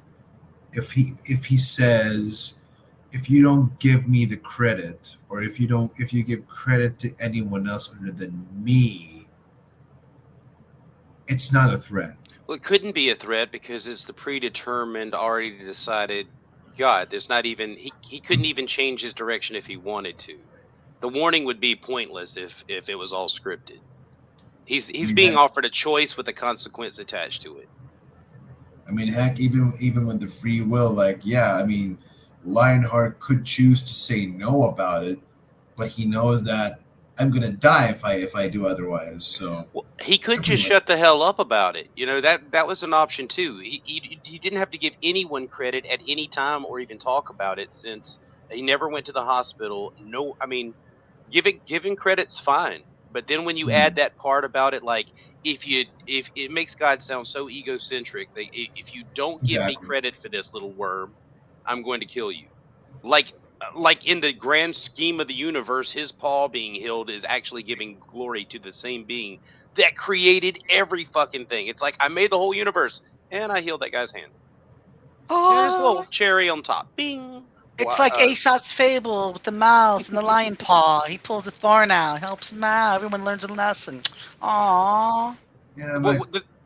if he says, if you don't give me the credit, or if you give credit to anyone else other than me, it's not a threat. Well, it couldn't be a threat because it's the predetermined, already decided God. There's not even he couldn't even change his direction if he wanted to. The warning would be pointless if it was all scripted. He's being offered a choice with a consequence attached to it. I mean, heck, even with the free will, like, yeah, I mean, Lionheart could choose to say no about it, but he knows that I'm gonna die if I do otherwise. So he could just shut the hell up about it. You know, that was an option too. He didn't have to give anyone credit at any time or even talk about it, since he never went to the hospital. No, I mean, giving credit's fine, but then when you add that part about it, like, if it makes God sound so egocentric that if you don't give me credit for this little worm, I'm going to kill you. Like in the grand scheme of the universe, his paw being healed is actually giving glory to the same being that created every fucking thing. It's like, I made the whole universe and I healed that guy's hand. There's a little cherry on top. Bing. It's like Aesop's fable with the mouse and the lion paw. He pulls the thorn out, helps him out. Everyone learns a lesson. Aww. Yeah,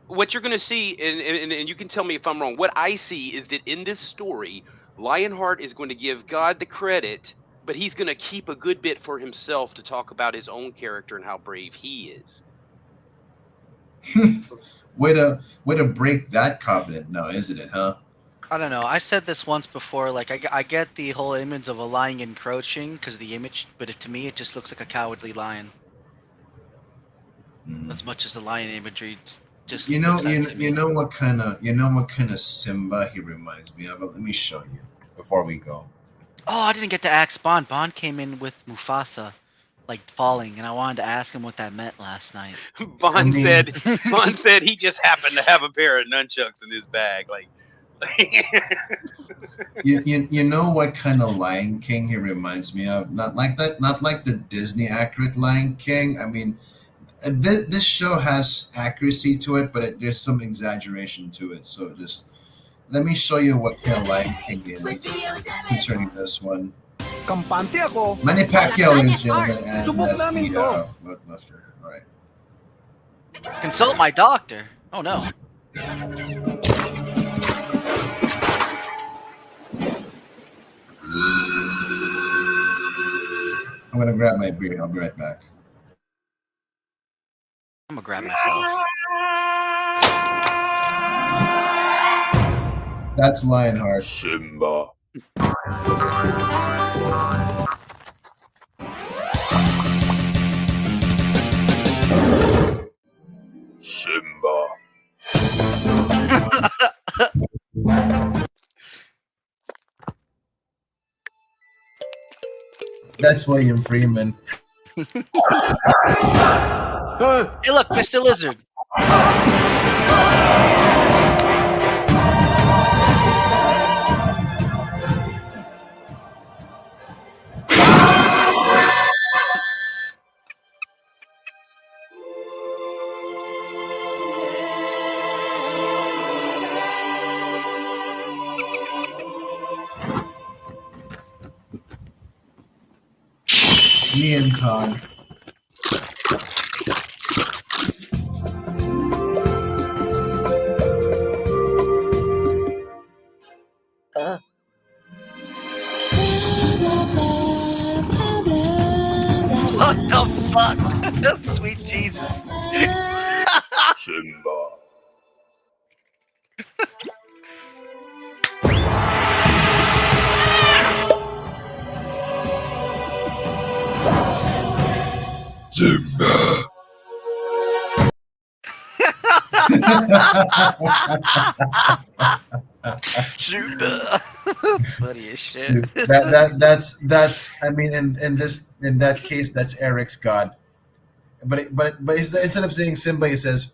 what you're going to see, and you can tell me if I'm wrong, what I see is that in this story, Lionheart is going to give God the credit, but he's going to keep a good bit for himself to talk about his own character and how brave he is. Way to break that covenant now, isn't it, huh? I don't know. I said this once before. Like, I get the whole image of a lion encroaching because of the image, but to me, it just looks like a cowardly lion. As much as the lion imagery, just you know what kind of Simba he reminds me of. Let me show you before we go. Oh, I didn't get to ask Bond. Bond came in with Mufasa, like, falling, and I wanted to ask him what that meant last night. Bond said he just happened to have a pair of nunchucks in his bag, like. you know what kind of Lion King he reminds me of? Not like the Disney accurate Lion King. I mean, this show has accuracy to it, but there's some exaggeration to it. So just let me show you what kind of Lion King is concerning this one. Manny Pacquiao, ladies and gentlemen, and that's the weightlifter. All right. Consult my doctor. Oh no. I'm gonna grab my beer. I'll be right back. I'm gonna grab myself. That's Lionheart. Simba. That's William Freeman. Hey, look, Mr. Lizard. Me and Todd. What the fuck? Sweet Jesus. Simba. Simba. Super. Funny as shit. That's I mean in that case that's Eric's god. But instead of saying Simba he says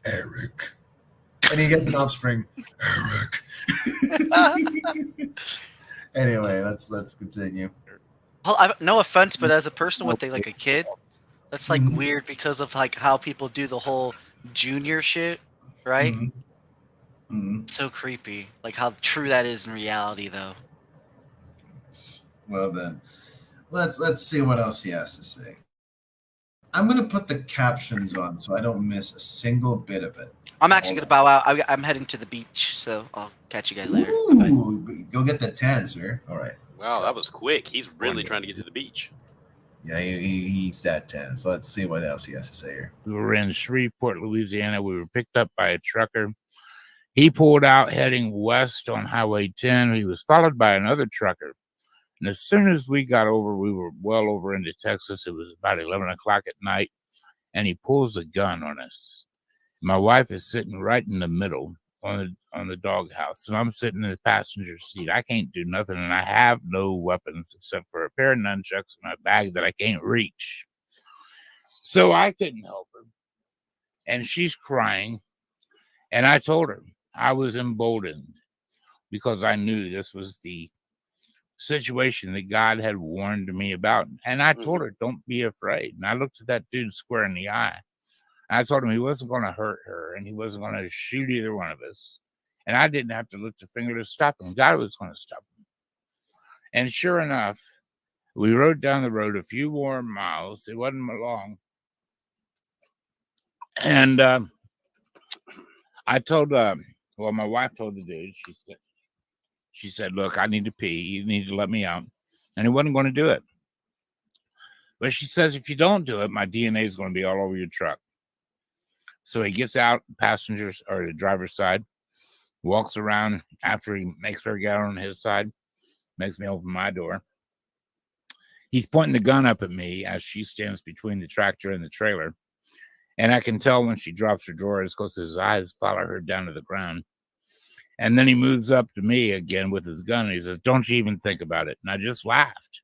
Eric. And he gets an offspring. Eric. Anyway, let's continue. Well, no offense, but as a person with a kid, that's like Mhm. weird because of like how people do the whole junior shit, right? Mhm. Mhm. So creepy. Like how true that is in reality, though. Well then, let's see what else he has to say. I'm gonna put the captions on so I don't miss a single bit of it. I'm actually gonna bow out. I'm heading to the beach, so I'll catch you guys later. Bye. Ooh, go get the tan, sir. All right. Wow, that was quick. He's really trying to get to the beach. Yeah, he eats that tan. So let's see what else he has to say here. We were in Shreveport, Louisiana. We were picked up by a trucker. He pulled out heading west on Highway 10. He was followed by another trucker. And as soon as we got over, we were well over into Texas. It was about 11 o'clock at night. And he pulls a gun on us. My wife is sitting right in the middle on the doghouse. And I'm sitting in the passenger seat. I can't do nothing. And I have no weapons except for a pair of nunchucks in my bag that I can't reach. So I couldn't help her. And she's crying. And I told her I was emboldened because I knew this was the situation that God had warned me about. And I told her, don't be afraid. And I looked at that dude square in the eye. I told him he wasn't going to hurt her and he wasn't going to shoot either one of us. And I didn't have to lift a finger to stop him. God was going to stop him. And sure enough, we rode down the road a few more miles. It wasn't long. And I told, my wife told the dude, she said, look, I need to pee. You need to let me out. And he wasn't going to do it. But she says, if you don't do it, my DNA is going to be all over your truck. So he gets out, passengers or the driver's side, walks around after he makes her get on his side, makes me open my door. He's pointing the gun up at me as she stands between the tractor and the trailer. And I can tell when she drops her drawers because his eyes follow her down to the ground. And then he moves up to me again with his gun and he says, don't you even think about it. And I just laughed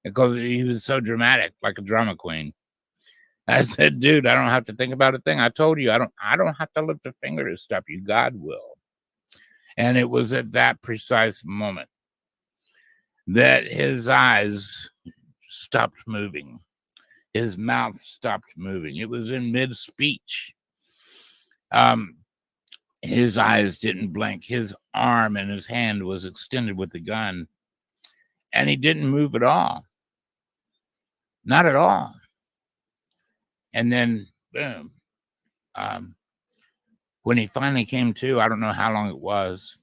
because he was so dramatic, like a drama queen. I said, dude, I don't have to think about a thing. I told you, I don't have to lift a finger to stop you. God will. And it was at that precise moment that his eyes stopped moving. His mouth stopped moving. It was in mid-speech. His eyes didn't blink. His arm and his hand was extended with the gun. And he didn't move at all. Not at all. And then, boom. When he finally came to, I don't know how long it was,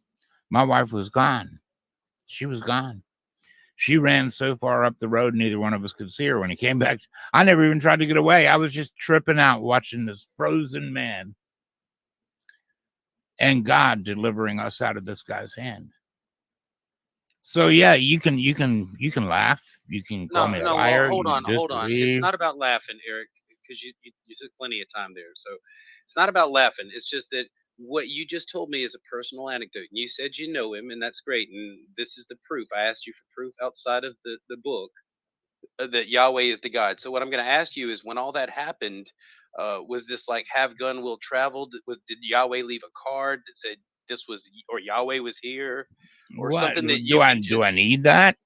my wife was gone. She was gone. She ran so far up the road, neither one of us could see her. When he came back, I never even tried to get away. I was just tripping out watching this frozen man and God delivering us out of this guy's hand. So yeah, you can laugh. You can call me a liar. Hold on. Disbelieve. It's not about laughing, Eric, because you took plenty of time there. So it's not about laughing. It's just that what you just told me is a personal anecdote. And you said you know him, and that's great. And this is the proof. I asked you for proof outside of the book that Yahweh is the God. So what I'm going to ask you is, when all that happened, was this like have gun will travel? Did Yahweh leave a card that said this was, or Yahweh was here, or What something that do you I can do? just, I need that?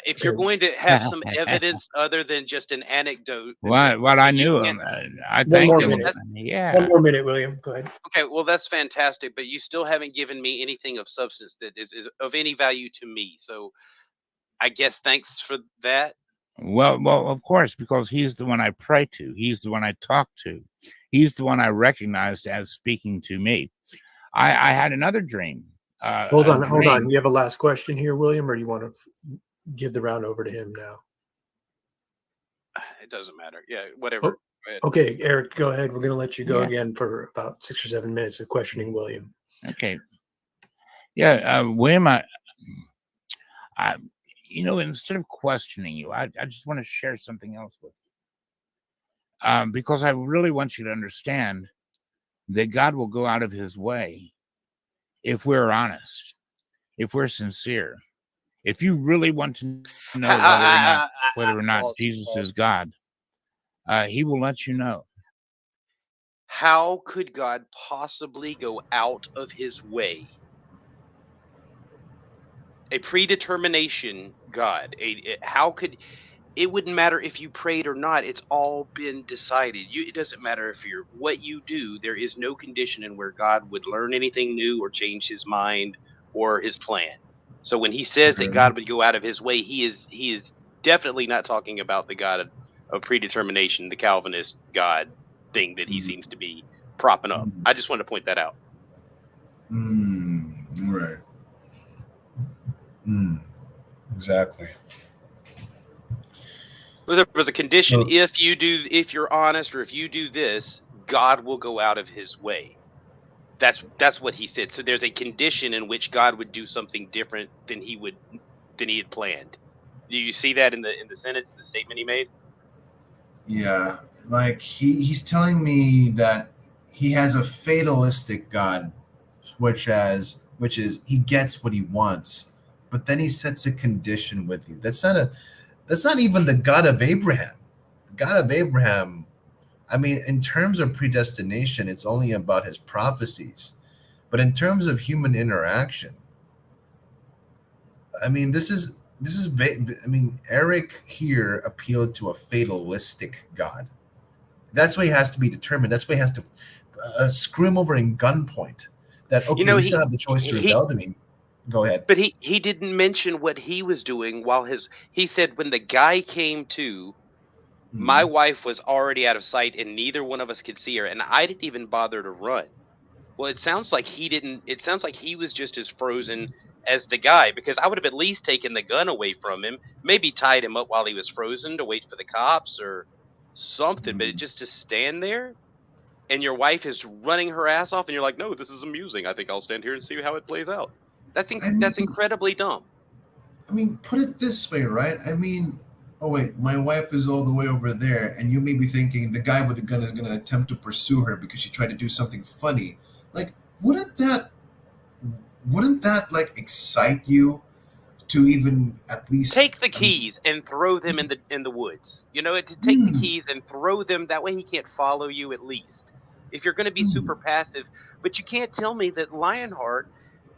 if you're going to have some evidence other than just an anecdote, What I you knew can't. him. I One thanked more him. minute. Yeah. One more minute, William. Go ahead. Okay, well that's fantastic, but you still haven't given me anything of substance that is of any value to me. So I guess thanks for that. Well, of course, because he's the one I pray to. He's the one I talk to. He's the one I recognized as speaking to me. I had another dream. Hold on. You have a last question here, William, or you want to give the round over to him now? It doesn't matter. Yeah, whatever. Okay, Eric, go ahead. We're going to let you go Yeah. again for about 6 or 7 minutes of questioning William. Okay. Yeah, William, I instead of questioning you, I just want to share something else with you. Because I really want you to understand that God will go out of his way if we're honest, if we're sincere. If you really want to know whether or not Jesus is God, he will let you know. How could God possibly go out of his way? A predetermination God. How could it wouldn't matter if you prayed or not. It's all been decided. It doesn't matter if you're what you do. There is no condition in where God would learn anything new or change his mind or his plan. So when he says that God would go out of his way, he is definitely not talking about the God of predetermination, the Calvinist God thing that he seems to be propping up. I just wanted to point that out. Right. Exactly. Well, there was a condition: So- if you're honest, or if you do this, God will go out of his way. That's what he said. So there's a condition in which God would do something different than he had planned. Do you see that in the sentence, the statement he made? Yeah, like he's telling me that he has a fatalistic God, which is he gets what he wants, but then he sets a condition with you. That's not even the God of Abraham. The God of Abraham, I mean, in terms of predestination, it's only about his prophecies. But in terms of human interaction, I mean, Eric here appealed to a fatalistic God. That's why he has to be determined. That's why he has to screw him over in gunpoint. That, okay, you still have the choice to rebel to me. Go ahead. But he didn't mention what he was doing while he said when the guy came to, my wife was already out of sight and neither one of us could see her, and I didn't even bother to run. Well, it sounds like he didn't. It sounds like he was just as frozen as the guy, because I would have at least taken the gun away from him, maybe tied him up while he was frozen to wait for the cops or something. But just to stand there, and your wife is running her ass off, and you're like, "No, this is amusing. I think I'll stand here and see how it plays out." That's incredibly dumb. I mean, put it this way, right? I mean, oh wait, my wife is all the way over there, and you may be thinking the guy with the gun is going to attempt to pursue her because she tried to do something funny. Like, wouldn't that like excite you to even at least take the keys and throw them in the woods? To take the keys and throw them. That way he can't follow you at least. If you're going to be super passive, but you can't tell me that Lionheart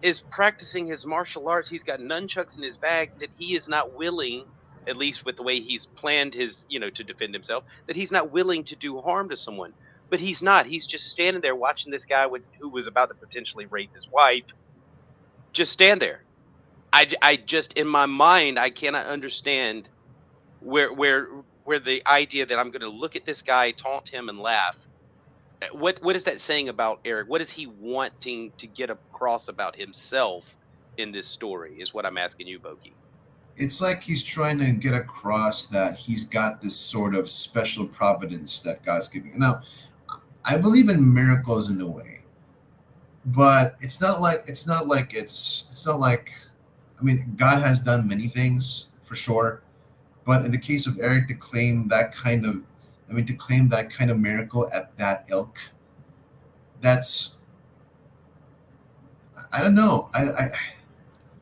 is practicing his martial arts. He's got nunchucks in his bag, that he is not willing, at least with the way he's planned his, to defend himself, that he's not willing to do harm to someone. But he's not. He's just standing there watching this guy who was about to potentially rape his wife. Just stand there. I just, in my mind, I cannot understand where the idea that I'm going to look at this guy, taunt him, and laugh. What is that saying about Eric? What is he wanting to get across about himself in this story, is what I'm asking you, Boki. It's like he's trying to get across that he's got this sort of special providence that God's giving. Now, I believe in miracles in a way, but it's not like I mean, God has done many things for sure, but in the case of Eric, to claim that kind of miracle at that ilk, that's I don't know.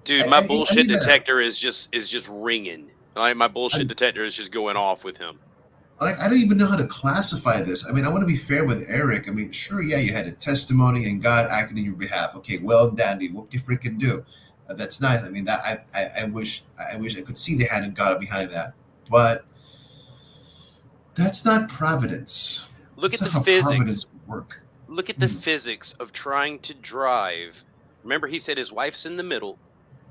Dude, I my I bullshit even detector is just ringing. Like my bullshit detector is just going off with him. like I don't even know how to classify this. I mean, I want to be fair with Eric. I mean, sure, yeah, you had a testimony and God acted in your behalf. Okay, well, dandy, what do you freaking do? That's nice. I mean, that I wish I could see the hand of God behind that, but that's not providence. Look That's at not the how physics. providence would work. Look at the Mm. physics of trying to drive. Remember, he said his wife's in the middle,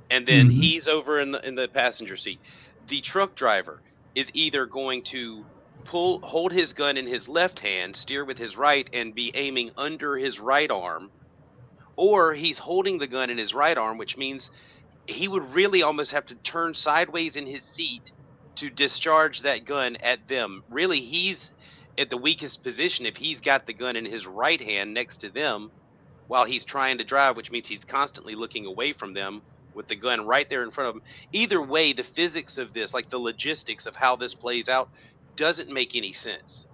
and then Mhm. he's over in the passenger seat. The truck driver is either going to hold his gun in his left hand, steer with his right, and be aiming under his right arm, or he's holding the gun in his right arm, which means he would really almost have to turn sideways in his seat to discharge that gun at them. Really, he's at the weakest position if he's got the gun in his right hand next to them while he's trying to drive, which means he's constantly looking away from them with the gun right there in front of him. Either way, the physics of this, like the logistics of how this plays out, doesn't make any sense.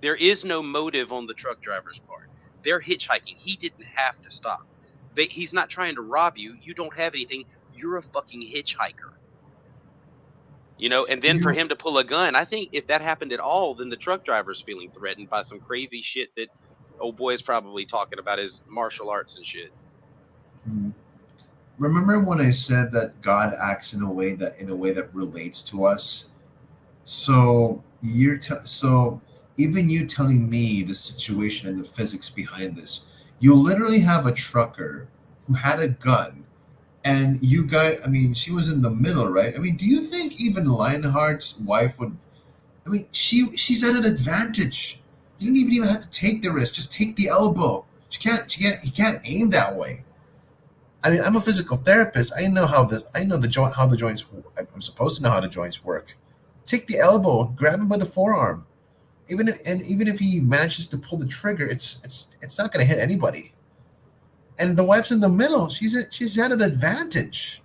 There is no motive on the truck driver's part. They're hitchhiking. He didn't have to stop. He's not trying to rob you. You don't have anything. You're a fucking hitchhiker. And then You for know, him to pull a gun, I think if that happened at all, then the truck driver's feeling threatened by some crazy shit that old boy is probably talking about his martial arts and shit. mm, remember when I said that God acts in a way that relates to us? So so even you telling me the situation and the physics behind this, you literally have a trucker who had a gun, and you guys. I mean, she was in the middle, right? I mean, do you think even Lionheart's wife would? I mean, she's at an advantage. You don't even have to take the risk. Just take the elbow. She can't. She can't. He can't aim that way. I mean, I'm a physical therapist. I know how this. I know the joint. How the joints. I'm supposed to know how the joints work. Take the elbow. Grab him by the forearm. Even if he manages to pull the trigger, it's not going to hit anybody. And the wife's in the middle. She's at an advantage.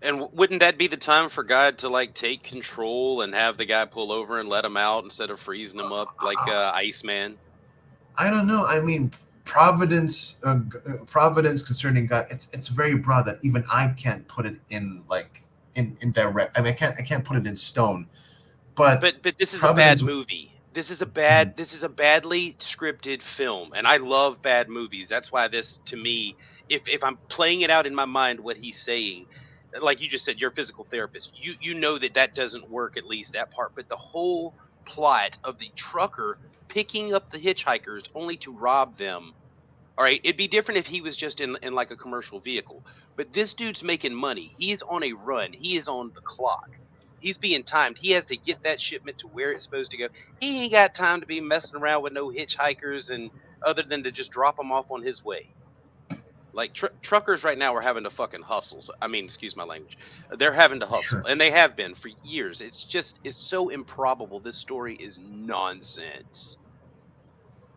And wouldn't that be the time for God to like take control and have the guy pull over and let him out instead of freezing him up like Iceman? I don't know. I mean, providence concerning God. It's very broad that even I can't put it in like in direct. I mean, I can't put it in stone. But But this is a providence. bad movie. This is a Mhm. badly scripted film, and I love bad movies. That's why this, to me, if I'm playing it out in my mind, what he's saying, like you just said, you're a physical therapist. You know that doesn't work, at least that part. But the whole plot of the trucker picking up the hitchhikers only to rob them. All right, it'd be different if he was just in like a commercial vehicle. But this dude's making money. He is on a run. He is on the clock. He's being timed. He has to get that shipment to where it's supposed to go. He ain't got time to be messing around with no hitchhikers and other than to just drop them off on his way. Like truckers right now are having to fucking hustle. I mean, excuse my language. They're having to hustle, Sure. and they have been for years. It's so improbable. This story is nonsense.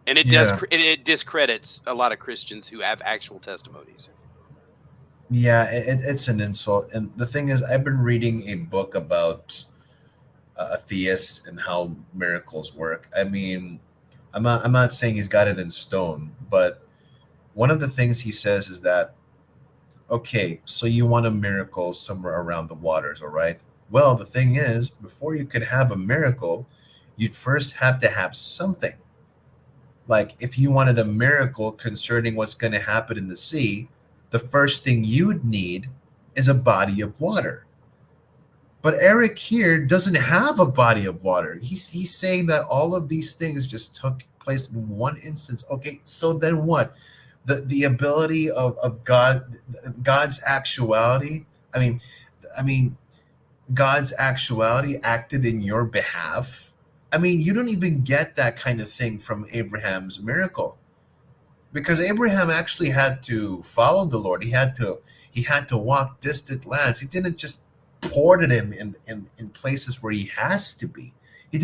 And Yeah. it discredits a lot of Christians who have actual testimonies. Yeah, it's an insult. And the thing is, I've been reading a book about a theist and how miracles work. I mean, I'm not saying he's got it in stone, but one of the things he says is that, okay, so you want a miracle somewhere around the waters, all right? Well, the thing is, before you could have a miracle, you'd first have to have something. Like if you wanted a miracle concerning what's going to happen in the sea, the first thing you'd need is a body of water. But Eric here doesn't have a body of water. He's saying that all of these things just took place in one instance. Okay, so then what? The ability of God's actuality. I mean God's actuality acted in your behalf. I mean, you don't even get that kind of thing from Abraham's miracle, because Abraham actually had to follow the Lord. He had to walk distant lands. He didn't just port him in places where he has to be. He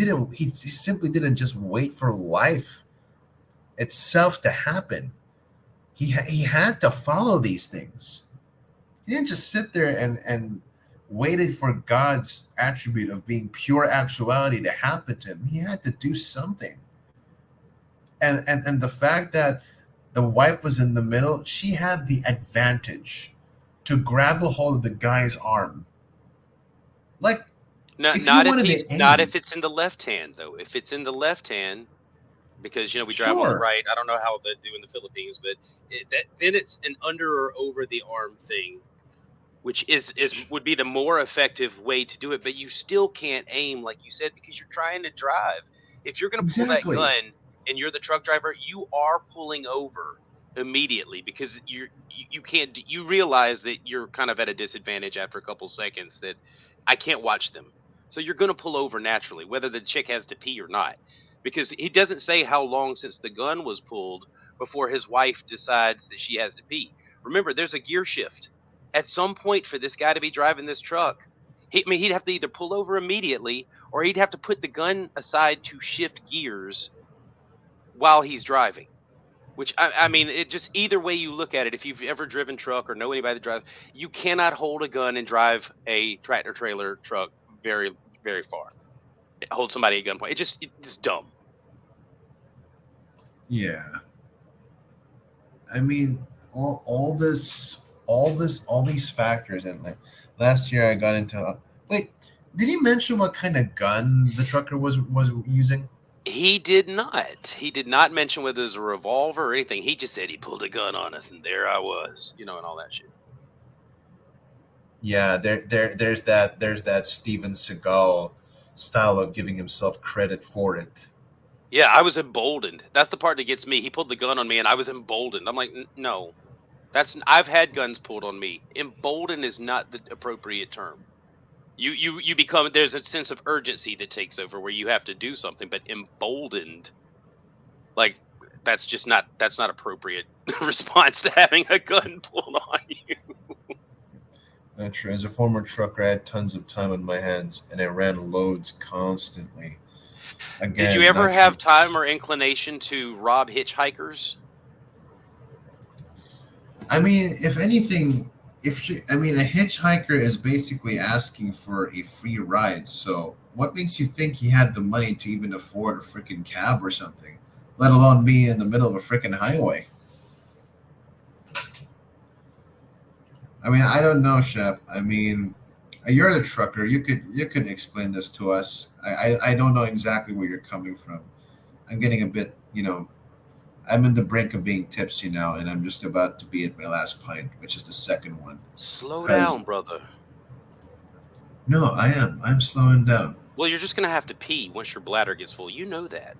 simply didn't just wait for life itself to happen. He had to follow these things. He didn't just sit there and waited for God's attribute of being pure actuality to happen to him. He had to do something. And the fact that the wife was in the middle, she had the advantage to grab a hold of the guy's arm. Like, Not if you not if wanted he's to not aim, if it's in the left hand though. If it's in the left hand, because we drive on the sure, right. I don't know how they do in the Philippines, but then it's an under or over the arm thing, which would be the more effective way to do it. But you still can't aim like you said because you're trying to drive. If you're going to pull that exactly. gun and you're the truck driver, you are pulling over immediately because you can't. You realize that you're kind of at a disadvantage after a couple seconds. That I can't watch them, so you're going to pull over naturally, whether the chick has to pee or not. Because he doesn't say how long since the gun was pulled before his wife decides that she has to pee. Remember, there's a gear shift at some point for this guy to be driving this truck. He'd have to either pull over immediately or he'd have to put the gun aside to shift gears while he's driving. Which I mean, it just either way you look at it. If you've ever driven truck or know anybody that drives, you cannot hold a gun and drive a tractor trailer truck very very far. Hold somebody at gunpoint. It's just dumb. Yeah. I mean, all these factors, and like last year I got into. Wait, did he mention what kind of gun the trucker was using? He did not. He did not mention whether it was a revolver or anything. He just said he pulled a gun on us, and there I was, and all that shit. Yeah, there's that Steven Seagal style of giving himself credit for it. Yeah, I was emboldened. That's the part that gets me. He pulled the gun on me, and I was emboldened. I'm like, no, I've had guns pulled on me. Emboldened is not the appropriate term. You become, there's a sense of urgency that takes over where you have to do something, but emboldened, like that's not appropriate response to having a gun pulled on you. That's true. As a former trucker, I had tons of time on my hands, and I ran loads constantly. Again, Did you ever not have true. time or inclination to rob hitchhikers? I mean, if anything, I mean, a hitchhiker is basically asking for a free ride. So, what makes you think he had the money to even afford a freaking cab or something, let alone be in the middle of a freaking highway? I mean, I don't know, Shep. I mean, you're the trucker. You could explain this to us. I don't know exactly where you're coming from. I'm getting a bit, I'm in the brink of being tipsy now, and I'm just about to be at my last pint, which is the second one. Slow 'Cause- down, brother. No, I am. I'm slowing down. Well, you're just gonna have to pee once your bladder gets full. You know that.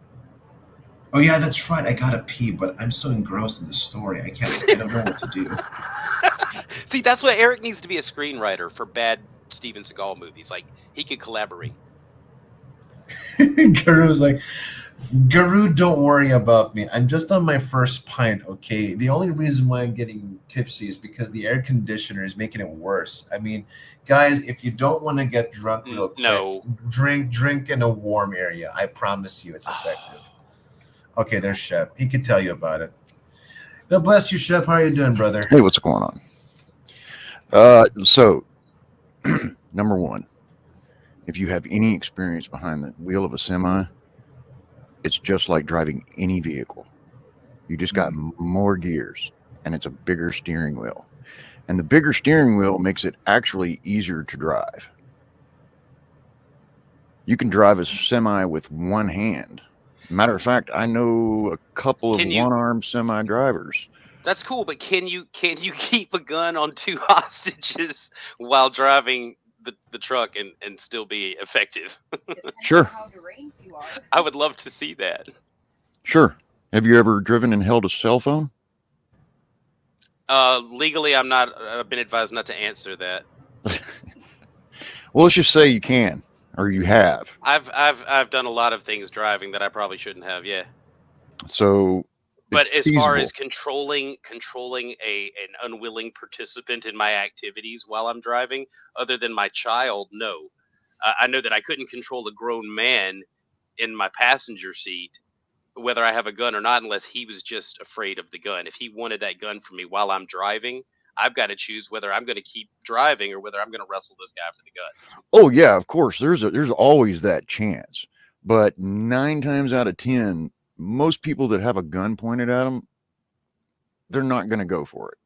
Oh yeah, that's right. I gotta pee, but I'm so engrossed in the story. I don't know what to do. See, that's what Eric needs to be, a screenwriter for bad Steven Seagal movies. Like, he could collaborate. Garu's like, Garu, don't worry about me. I'm just on my first pint, okay? The only reason why I'm getting tipsy is because the air conditioner is making it worse. I mean, guys, if you don't want to get drunk real quick, No. drink in a warm area. I promise you it's effective. Okay, there's Shep. He could tell you about it. God bless you, Shep. How are you doing, brother? Hey, what's going on? So, number one, if you have any experience behind the wheel of a semi, it's just like driving any vehicle. You just got more gears, and it's a bigger steering wheel. And the bigger steering wheel makes it actually easier to drive. You can drive a semi with one hand. Matter of fact, I know a couple of one-armed semi drivers. That's cool, but can you keep a gun on two hostages while driving the truck and still be effective? Sure. I would love to see that. Sure. Have you ever driven and held a cell phone? Legally, I've been advised not to answer that. Well, let's just say you can, or you have. I've done a lot of things driving that I probably shouldn't have. Yeah. So, but as feasible. far as controlling an unwilling participant in my activities while I'm driving, other than my child, no. I know that I couldn't control a grown man in my passenger seat, whether I have a gun or not, unless he was just afraid of the gun. If he wanted that gun from me while I'm driving, I've got to choose whether I'm going to keep driving or whether I'm going to wrestle this guy for the gun. Oh yeah, of course. There's always that chance, but 9 times out of 10, most people that have a gun pointed at them they're not going to go for it.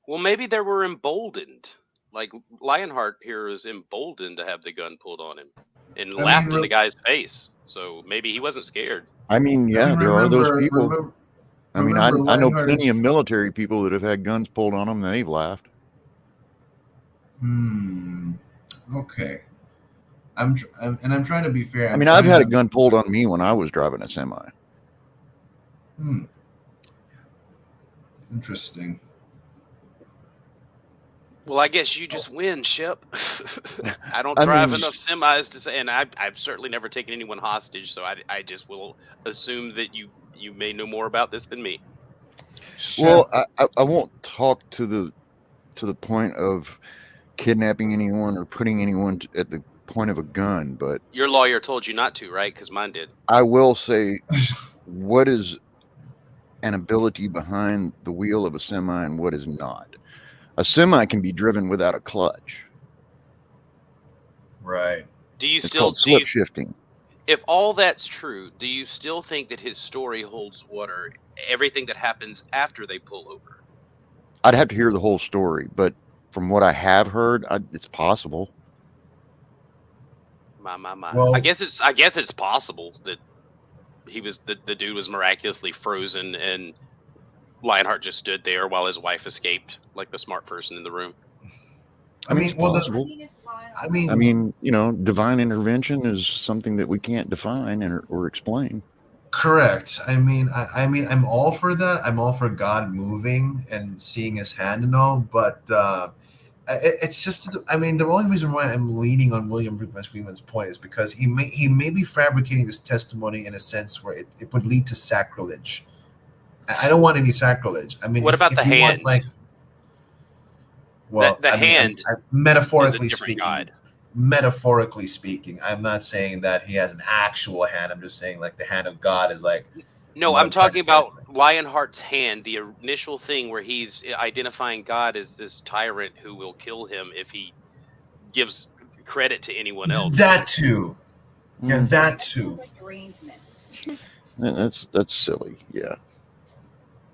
Well, maybe they were emboldened. Like Lionheart here is emboldened to have the gun pulled on him and laughed in the guy's face. So maybe he wasn't scared. I mean, yeah, there are those people. I mean, I know Lionheart plenty is- of military people that have had guns pulled on them and they've laughed. Okay. I'm trying to be fair. I mean, I've had a gun pulled on me when I was driving a semi. Interesting. Well, I guess you just win, Shep. I don't I drive mean- enough semis to say, and I've certainly never taken anyone hostage, so I just will assume that you may know more about this than me. Well, I won't talk to the point of kidnapping anyone or putting anyone at the point of a gun, but Your lawyer told you not to, right? Because mine did. I will say, what is an ability behind the wheel of a semi and what is not? A semi can be driven without a clutch. Right. Do you It's still called slip shifting. If all that's true, do you still think that his story holds water? Everything that happens after they pull over. I'd have to hear the whole story, but from what I have heard, it's possible. My. Well- I guess it's possible that the dude was miraculously frozen and Lionheart just stood there while his wife escaped, like the smart person in the room. I mean, it's possible. I mean, divine intervention is something that we can't define or explain. correct. I mean, I'm all for that. I'm all for God moving and seeing His hand and all, but it's just. I mean, the only reason why I'm leaning on William Freeman's point is because he may be fabricating this testimony in a sense where it would lead to sacrilege. I don't want any sacrilege. I mean, What about the you hand? Want, well, the I mean, hand metaphorically is a different speaking. God. Metaphorically speaking, I'm not saying that he has an actual hand. I'm just saying like the hand of God is like. No, what I'm talking trying to say about Lionheart's hand, the initial thing where he's identifying God as this tyrant who will kill him if he gives credit to anyone else. That too. Yeah, that too. That's silly. Yeah.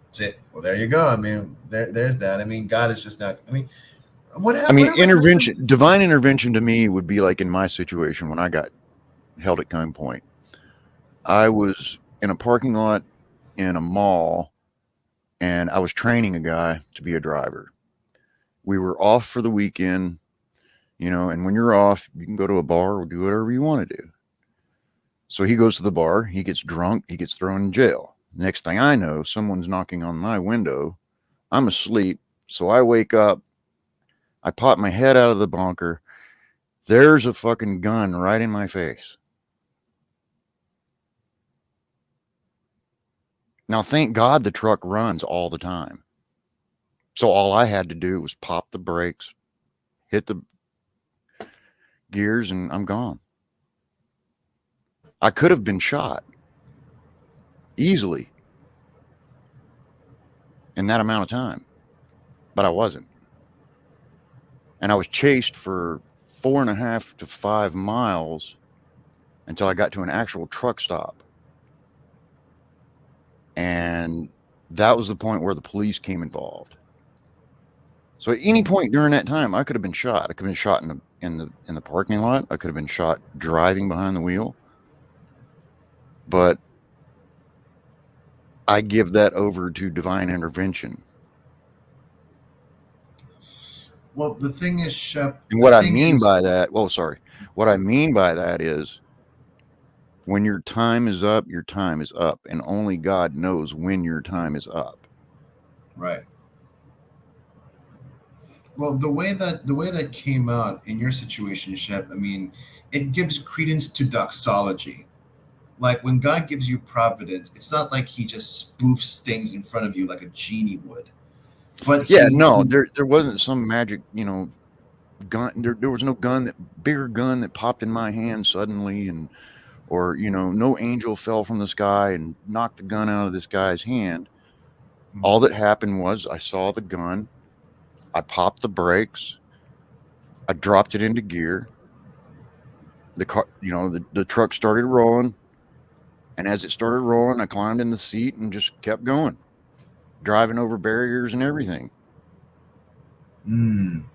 That's it. Well, there you go. I mean, there's that. I mean, God is just not. I mean, Intervention, divine intervention to me would be like in my situation when I got held at gunpoint. I was in a parking lot in a mall and I was training a guy to be a driver. We were off for the weekend, and when you're off, you can go to a bar or do whatever you want to do. So he goes to the bar, he gets drunk, he gets thrown in jail. Next thing I know, someone's knocking on my window. I'm asleep. So I wake up. I pop my head out of the bunker. There's a fucking gun right in my face. Now, thank God the truck runs all the time. So all I had to do was pop the brakes, hit the gears, and I'm gone. I could have been shot easily in that amount of time, but I wasn't. And I was chased for 4.5 to 5 miles until I got to an actual truck stop. And that was the point where the police came involved. So at any point during that time, I could have been shot. I could have been shot in the parking lot. I could have been shot driving behind the wheel. But I give that over to divine intervention. Well, the thing is, Shep. And what I mean by that is when your time is up, your time is up. And only God knows when your time is up. Right. Well, the way that came out in your situation, Shep, I mean, it gives credence to doxology. Like when God gives you providence, it's not like He just spoofs things in front of you like a genie would. But there wasn't some magic, gun. There was no bigger gun that popped in my hand suddenly, or no angel fell from the sky and knocked the gun out of this guy's hand. All that happened was I saw the gun, I popped the brakes, I dropped it into gear. The car, the truck started rolling, and as it started rolling, I climbed in the seat and just kept going. driving over barriers and everything. Mm.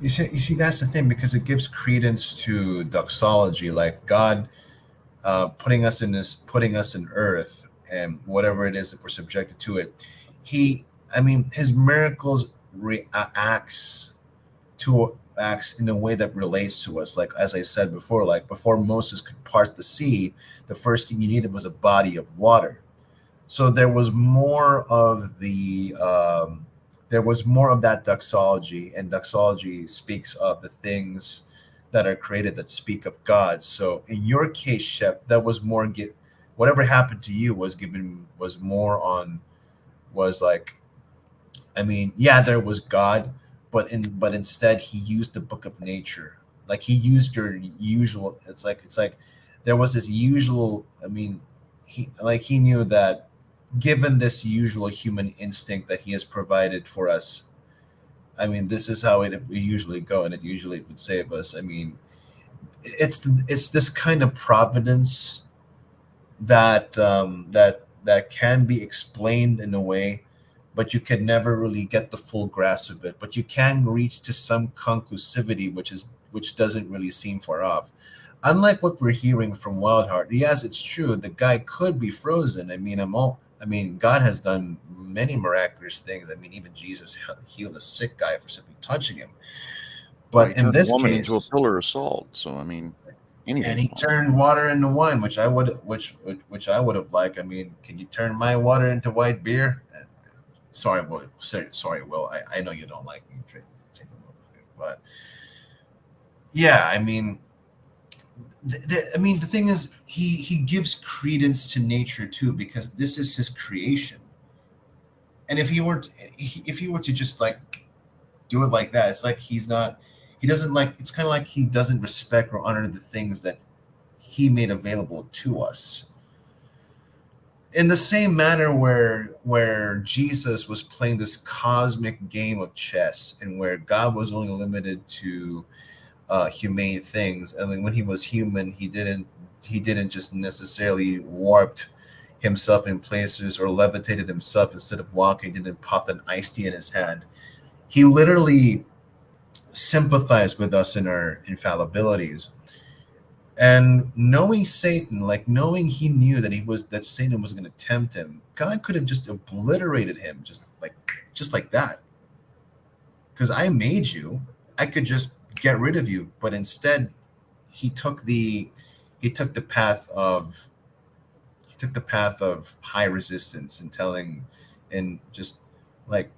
You see, that's the thing, because it gives credence to doxology, like God putting us in Earth, and whatever it is that we're subjected to it. His miracles acts in a way that relates to us. Like, as I said before, like before Moses could part the sea, the first thing you needed was a body of water. So there was more of that doxology, and doxology speaks of the things that are created that speak of God. So in your case, Shep, that was more whatever happened to you was more on was like, yeah, there was God, but instead he used the book of nature. Like, he used your usual. It's like there was this usual. He knew that, given this usual human instinct that he has provided for us. This is how it would usually go, and it usually would save us. It's this kind of providence that can be explained in a way, but you can never really get the full grasp of it. But you can reach to some conclusivity, which doesn't really seem far off. Unlike what we're hearing from Wildheart, yes, it's true. The guy could be frozen. God has done many miraculous things. Even Jesus healed a sick guy for simply touching him. Well, he But in turned a this woman into a case, pillar of salt. So anything. and he turned water into wine, which I would have liked. Can you turn my water into white beer? Sorry, Will. I know you don't like me drinking, but yeah, the thing is, he gives credence to nature too, because this is his creation. And if he were to just like do it like that, it's like he doesn't like. It's kind of like he doesn't respect or honor the things that he made available to us. In the same manner where Jesus was playing this cosmic game of chess, and where God was only limited to humane things. When he was human, he didn't just necessarily warped himself in places or levitated himself instead of walking, didn't pop an iced tea in his hand. He literally sympathized with us in our infallibilities. And knowing Satan, like knowing he knew that Satan was going to tempt him, God could have just obliterated him, just like that. Because I made you, I could just get rid of you. But instead, he took the path of high resistance, and just like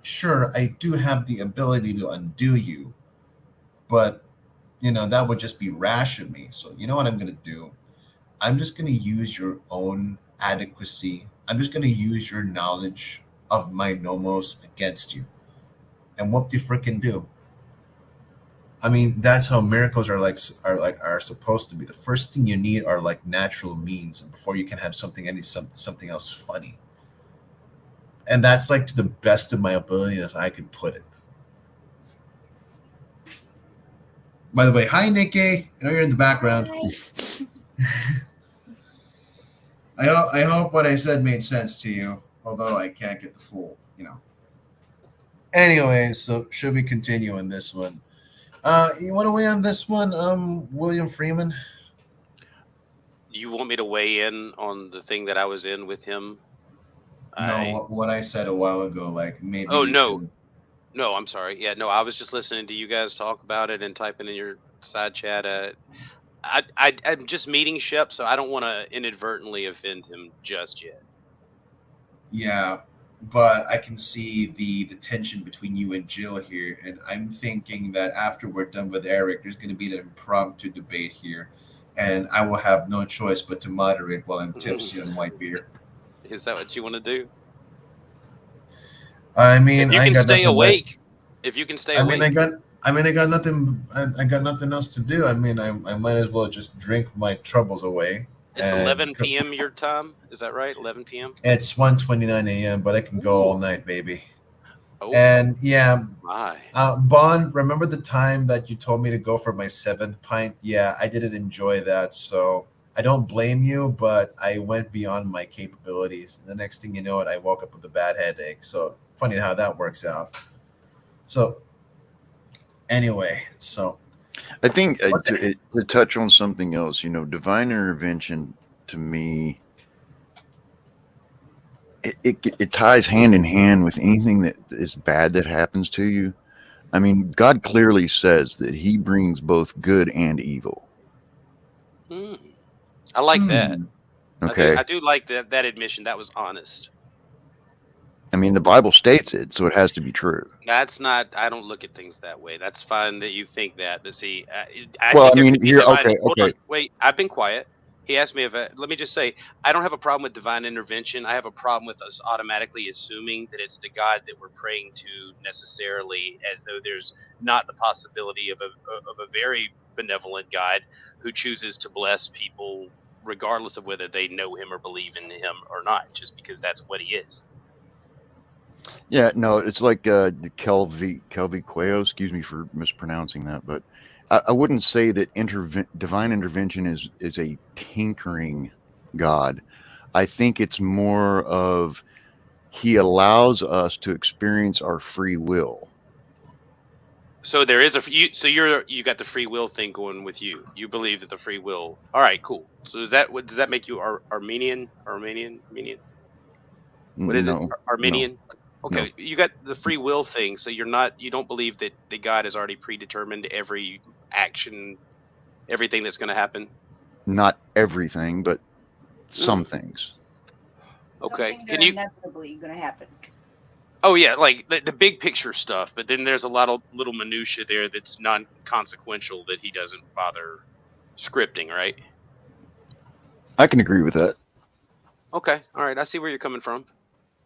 sure, I do have the ability to undo you, but that would just be rash of me. So you know what I'm going to do? I'm just going to use your own adequacy. I'm just going to use your knowledge of my nomos against you. And what do you freaking do? That's how miracles are supposed to be. The first thing you need are like natural means, and before you can have something else funny. And that's like to the best of my ability as I could put it. By the way, hi Nikki. I know you're in the background. I hope what I said made sense to you, although I can't get the full. Anyways, so should we continue on this one? You want to weigh on this one, William Freeman? You want me to weigh in on the thing that I was in with him? No, what I said a while ago, like maybe. Oh no, no, I'm sorry. Yeah, no, I was just listening to you guys talk about it and typing in your side chat. I'm just meeting Shep, so I don't want to inadvertently offend him just yet. Yeah, but I can see the tension between you and Jill here, and I'm thinking that after we're done with Eric, there's going to be an impromptu debate here, and I will have no choice but to moderate while I'm tipsy on white beer. Is that what you want to do? If you I can stay awake. If you can stay awake. I got nothing. I got nothing else to do. I might as well just drink my troubles away. It's 11 p.m. your time. Is that right? 11 p.m. It's 1:29 a.m. But I can go all night, baby. Oh, and yeah, my. Bond. Remember the time that you told me to go for my 7th pint? Yeah, I didn't enjoy that. So I don't blame you, but I went beyond my capabilities. And the next thing you know it, I woke up with a bad headache. So funny how that works out. So anyway, so I think what the- to touch on something else, divine intervention to me, it ties hand in hand with anything that is bad that happens to you. I mean, God clearly says that He brings both good and evil. I like that. Hmm. Okay. I do like that admission. That was honest. I mean, the Bible states it, so it has to be true. That's not. I don't look at things that way. That's fine that you think that. But see, I Well, think I there mean, could be here, divine. okay, Hold on, okay. wait. I've been quiet. He asked me if. Let me just say, I don't have a problem with divine intervention. I have a problem with us automatically assuming that it's the God that we're praying to necessarily, as though there's not the possibility of a very benevolent God who chooses to bless people regardless of whether they know Him or believe in Him or not, just because that's what He is. Yeah, no, it's like the Kelvi Quayo. Excuse me for mispronouncing that, but I wouldn't say that divine intervention is a tinkering God. I think it's more of He allows us to experience our free will. So there is you got the free will thing going with you. You believe that the free will. All right, cool. So does that make you Armenian? Armenian? What is it? No, no, Armenian? no, Okay, you got the free will thing. So you don't believe that the God has already predetermined every action, everything that's going to happen. not everything, but some Mm. things. Okay, Some things can are you? inevitably going to happen. Oh yeah, like the big picture stuff. But then there's a lot of little minutia there that's non-consequential that he doesn't bother scripting, right? I can agree with that. Okay, all right. I see where you're coming from.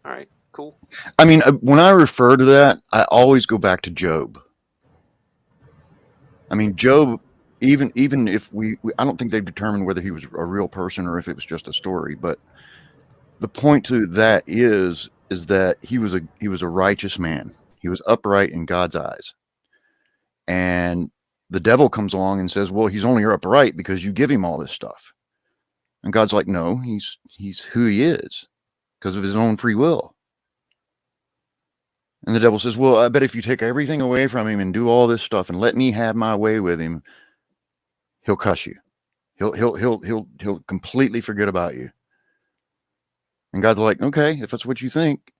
All right, cool. I mean, when I refer to that, I always go back to Job. I mean, Job, even if we I don't think they've determined whether he was a real person or if it was just a story. But the point to that is that he was a righteous man. He was upright in God's eyes, and the devil comes along and says, "Well, he's only upright because you give him all this stuff." And God's like, "No, he's who he is because of his own free will." And the devil says, "Well, I bet if you take everything away from him and do all this stuff and let me have my way with him, he'll cuss you. He'll completely forget about you." And God's like, "Okay, if that's what you think."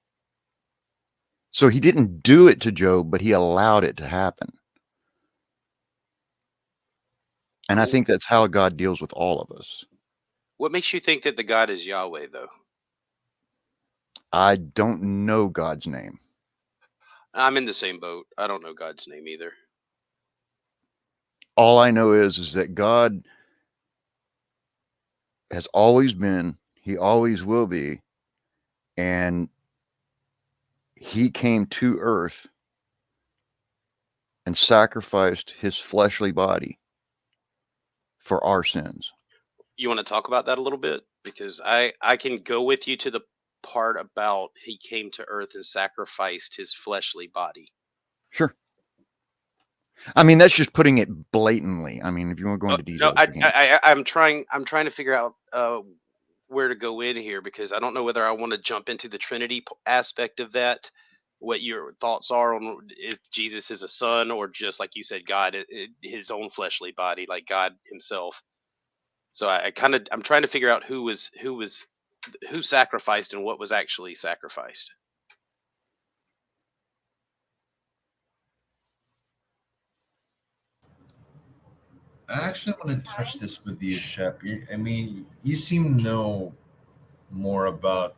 So he didn't do it to Job, but he allowed it to happen. And I think that's how God deals with all of us. What makes you think that the God is Yahweh, though? I don't know God's name. I'm in the same boat. I don't know God's name either. All I know is that God has always been, he always will be, and he came to earth and sacrificed his fleshly body for our sins. You want to talk about that a little bit? Because I can go with you to the part about he came to earth and sacrificed his fleshly body. Sure. I mean, that's just putting it blatantly. I mean, if you want to go into detail, I'm trying to figure out where to go in here, because I don't know whether I want to jump into the Trinity aspect of that. What your thoughts are on if Jesus is a son, or just like you said, God, his own fleshly body, like God himself. So I'm trying to figure out who sacrificed and what was actually sacrificed. I actually want to touch this with you, Shep. I mean, you seem to know more about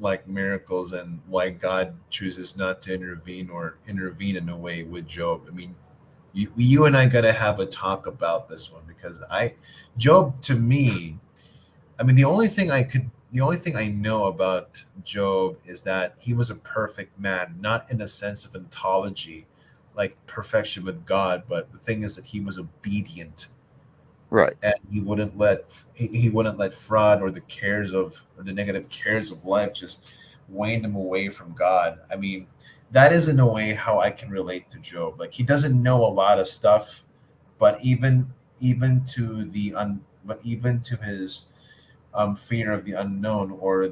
like miracles and why God chooses not to intervene or intervene in a way with Job. I mean, you and I got to have a talk about this one, because Job, to me, I mean, the only thing I know about Job is that he was a perfect man, not in a sense of ontology, like perfection with God, but the thing is that he was obedient, right? and he wouldn't let fraud or the negative cares of life just wane him away from God. I mean, that is in a way how I can relate to Job. Like, he doesn't know a lot of stuff, but even to but even to his fear of the unknown, or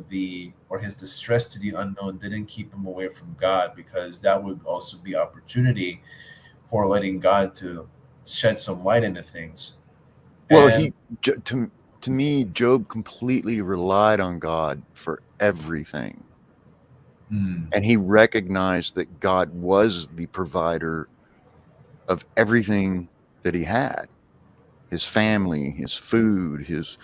his distress to the unknown, didn't keep him away from God, because that would also be opportunity for letting God to shed some light into things. Well, And to me, Job completely relied on God for everything. mm, And he recognized that God was the provider of everything that he had. His family, his food, his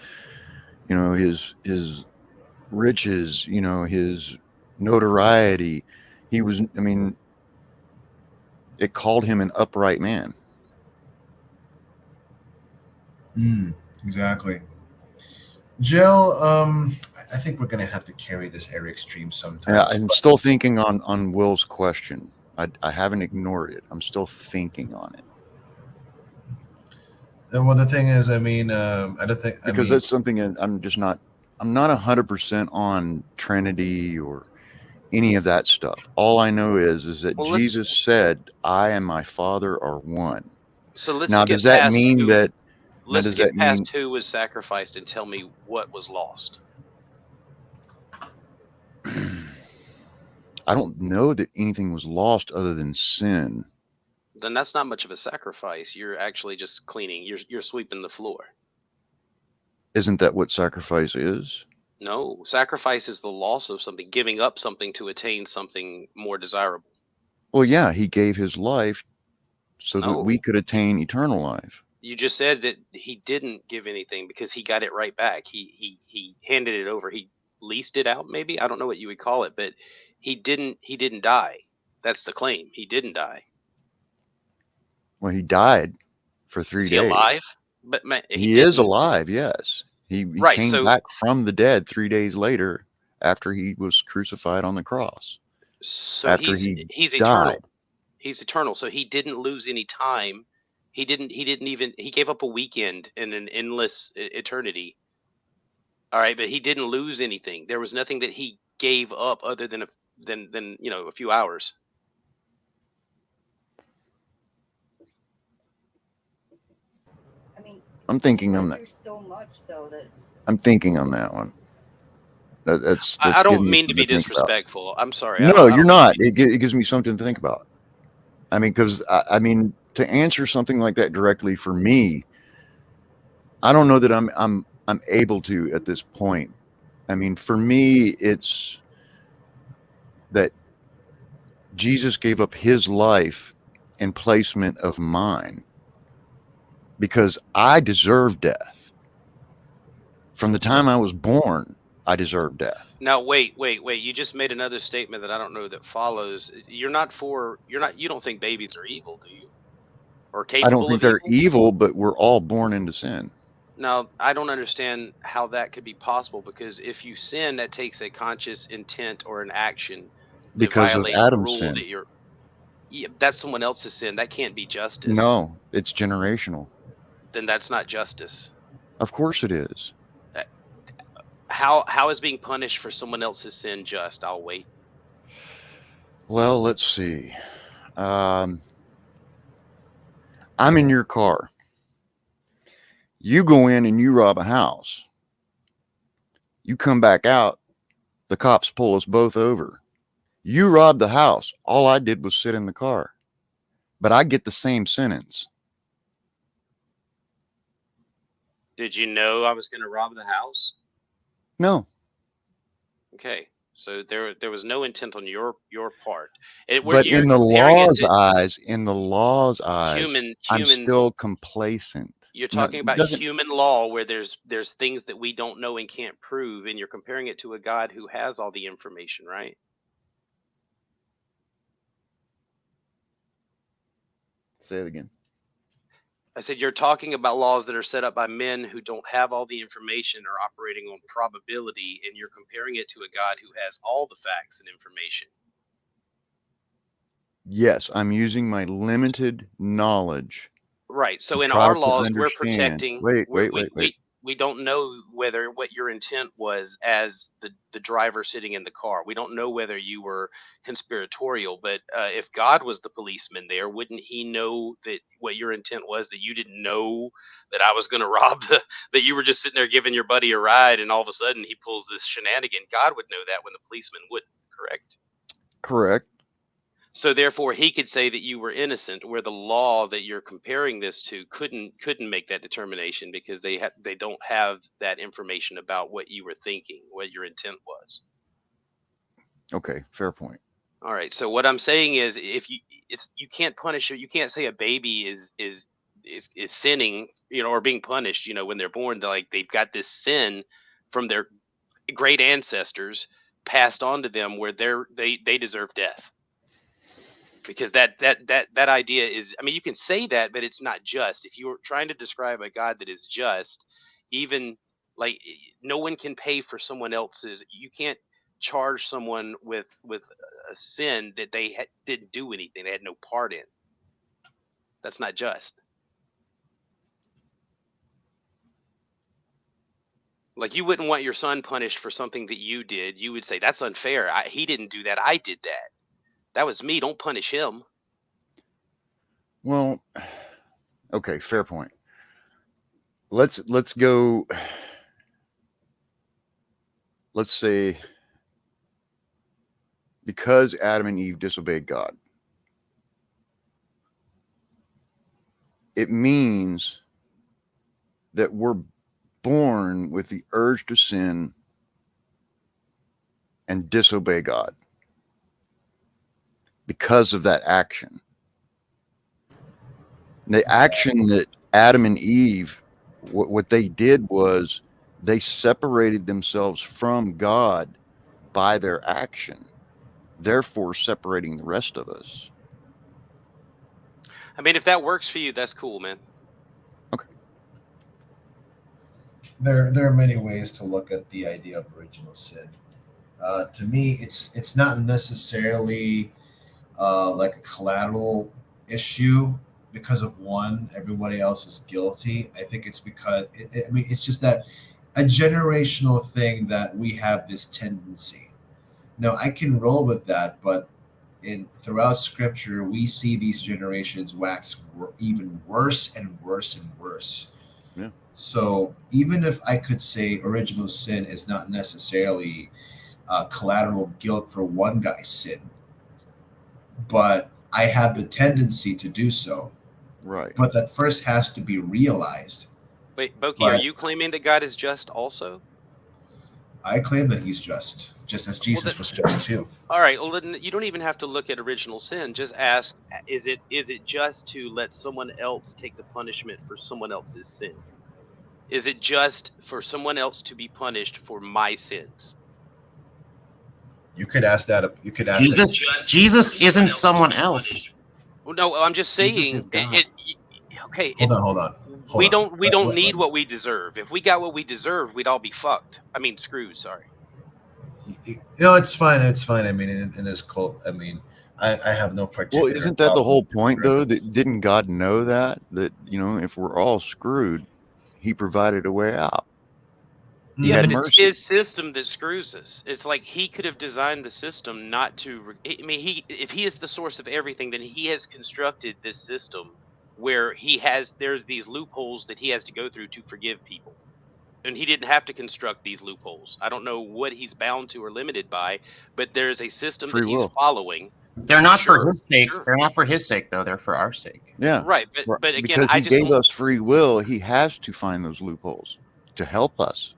riches, his notoriety. It called him an upright man. exactly. Jill, I think we're gonna have to carry this Eric stream sometimes. Yeah, I'm but- still thinking on Will's question. I haven't ignored it. I'm still thinking on it. Well, the thing is, I mean, I don't think Because that's something that I'm not 100% on Trinity or any of that stuff. All I know is that Well, Jesus said, "I and my Father are one." So let's Now, get does that past mean who. that? Now, Let's does get that past mean? who was sacrificed and tell me what was lost. I don't know that anything was lost other than sin. Then that's not much of a sacrifice. You're actually just cleaning. You're sweeping the floor. Isn't that what sacrifice is? No, sacrifice is the loss of something, giving up something to attain something more desirable. Well, yeah, he gave his life so that we No. could attain eternal life. You just said that he didn't give anything because he got it right back. He handed it over. He leased it out, maybe. I don't know what you would call it, but he didn't die. That's the claim. He didn't die. Well, he died for 3 Is he days. alive? But man, He is didn't. alive, yes. He Right, came so back from the dead 3 days later after he was crucified on the cross. so After he's died. eternal. He's eternal. So he didn't lose any time. He didn't even he gave up a weekend and an endless eternity. All right, but he didn't lose anything. There was nothing that he gave up other than a few hours. I mean, I'm thinking on that. there's so much though that I'm thinking on that one. That's I don't giving me mean to be something to think about. disrespectful. I'm sorry. No, I you're don't not. mean to It gives me something to think about. I mean, because to answer something like that directly for me, I don't know that I'm able to at this point. I mean, for me, it's that Jesus gave up his life in placement of mine because I deserve death. From the time I was born, I deserve death. Now wait. You just made another statement that I don't know that follows. You don't think babies are evil, do you? Or I don't capable think of they're evil? evil, but we're all born into sin. Now, I don't understand how that could be possible, because if you sin, that takes a conscious intent or an action that Because of violates the Adam's rule sin. that you're. Yeah, that's someone else's sin. That can't be justice. No, it's generational. Then that's not justice. Of course it is. How is being punished for someone else's sin just? I'll wait. Well, let's see. I'm in your car. You go in and you rob a house. You come back out. The cops pull us both over. You robbed the house. All I did was sit in the car. But I get the same sentence. Did you know I was going to rob the house? No. Okay, so there was no intent on your part. But in the law's eyes, I'm humans. still complacent. You're No, talking about doesn't- human law, where there's things that we don't know and can't prove, and you're comparing it to a God who has all the information, right? Say it again. I said you're talking about laws that are set up by men who don't have all the information or operating on probability, and you're comparing it to a God who has all the facts and information. Yes, I'm using my limited knowledge. Right. So to in try our to laws, we're understand. protecting. Wait. we don't know whether what your intent was as the driver sitting in the car. We don't know whether you were conspiratorial, but if God was the policeman there, wouldn't he know that what your intent was, that you didn't know that I was going to rob that you were just sitting there giving your buddy a ride, and all of a sudden he pulls this shenanigan? God would know that when the policeman wouldn't, correct? Correct. So therefore, he could say that you were innocent, where the law that you're comparing this to couldn't make that determination, because they don't have that information about what you were thinking, what your intent was. Okay, fair point. All right. So what I'm saying is, if you can't punish, you can't say a baby is sinning, or being punished, when they're born. They've got this sin from their great ancestors passed on to them, where they deserve death. Because that idea is, I mean, you can say that, but it's not just. If you're trying to describe a God that is just, even no one can pay for someone else's. You can't charge someone with a sin that they didn't do anything, they had no part in. That's not just. Like, you wouldn't want your son punished for something that you did. You would say, that's unfair. He didn't do that. I did that. That was me. Don't punish him. Well, okay, fair point. Let's go. Let's say, because Adam and Eve disobeyed God, it means that we're born with the urge to sin and disobey God because of that action. The action that Adam and Eve, what they did was they separated themselves from God by their action, therefore separating the rest of us. I mean, if that works for you, that's cool, man. Okay. There are many ways to look at the idea of original sin. To me, it's not necessarily like a collateral issue because of one. Everybody else is guilty. I think it's because it's just that a generational thing that we have this tendency. Now, I can roll with that, but throughout Scripture, we see these generations wax even worse and worse and worse. Yeah. So even if I could say original sin is not necessarily collateral guilt for one guy's sin, but I have the tendency to do so. Right. But that first has to be realized. Wait, Boki, are you claiming that God is just also? I claim that he's just as Jesus was just too. All right, well, then you don't even have to look at original sin. Just ask, is it just to let someone else take the punishment for someone else's sin? Is it just for someone else to be punished for my sins? You could ask that. You could ask Jesus isn't someone else. Well, no, I'm just saying. Okay. Hold on. We don't need what we deserve. If we got what we deserve, we'd all be fucked. I mean, screwed. Sorry. No, it's fine. It's fine. I mean, in this cult, I mean, I have no particular. Well, isn't that the whole point, though? That didn't God know that if we're all screwed, He provided a way out. Yeah, but it's his system that screws us. It's like he could have designed the system not to. I mean, if he is the source of everything, then he has constructed this system where there's these loopholes that he has to go through to forgive people, and he didn't have to construct these loopholes. I don't know what he's bound to or limited by, but there's a system that he's following. They're not for his sake. Sure. They're not for his sake, though. They're for our sake. Yeah, right. But again, because he gave us free will, he has to find those loopholes to help us.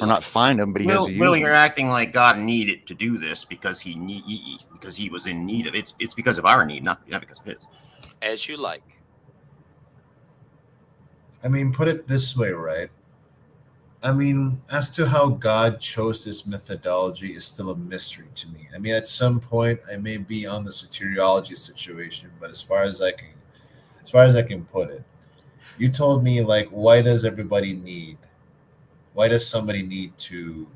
Or not find them, but he has to use them. You're acting like God needed to do this because he was in need of it. It's because of our need, not because of his. As you like. I mean, put it this way, right? I mean, as to how God chose this methodology is still a mystery to me. I mean, at some point, I may be on the soteriology situation, but as far as I can put it, you told me, like, why does everybody need? Why does somebody need to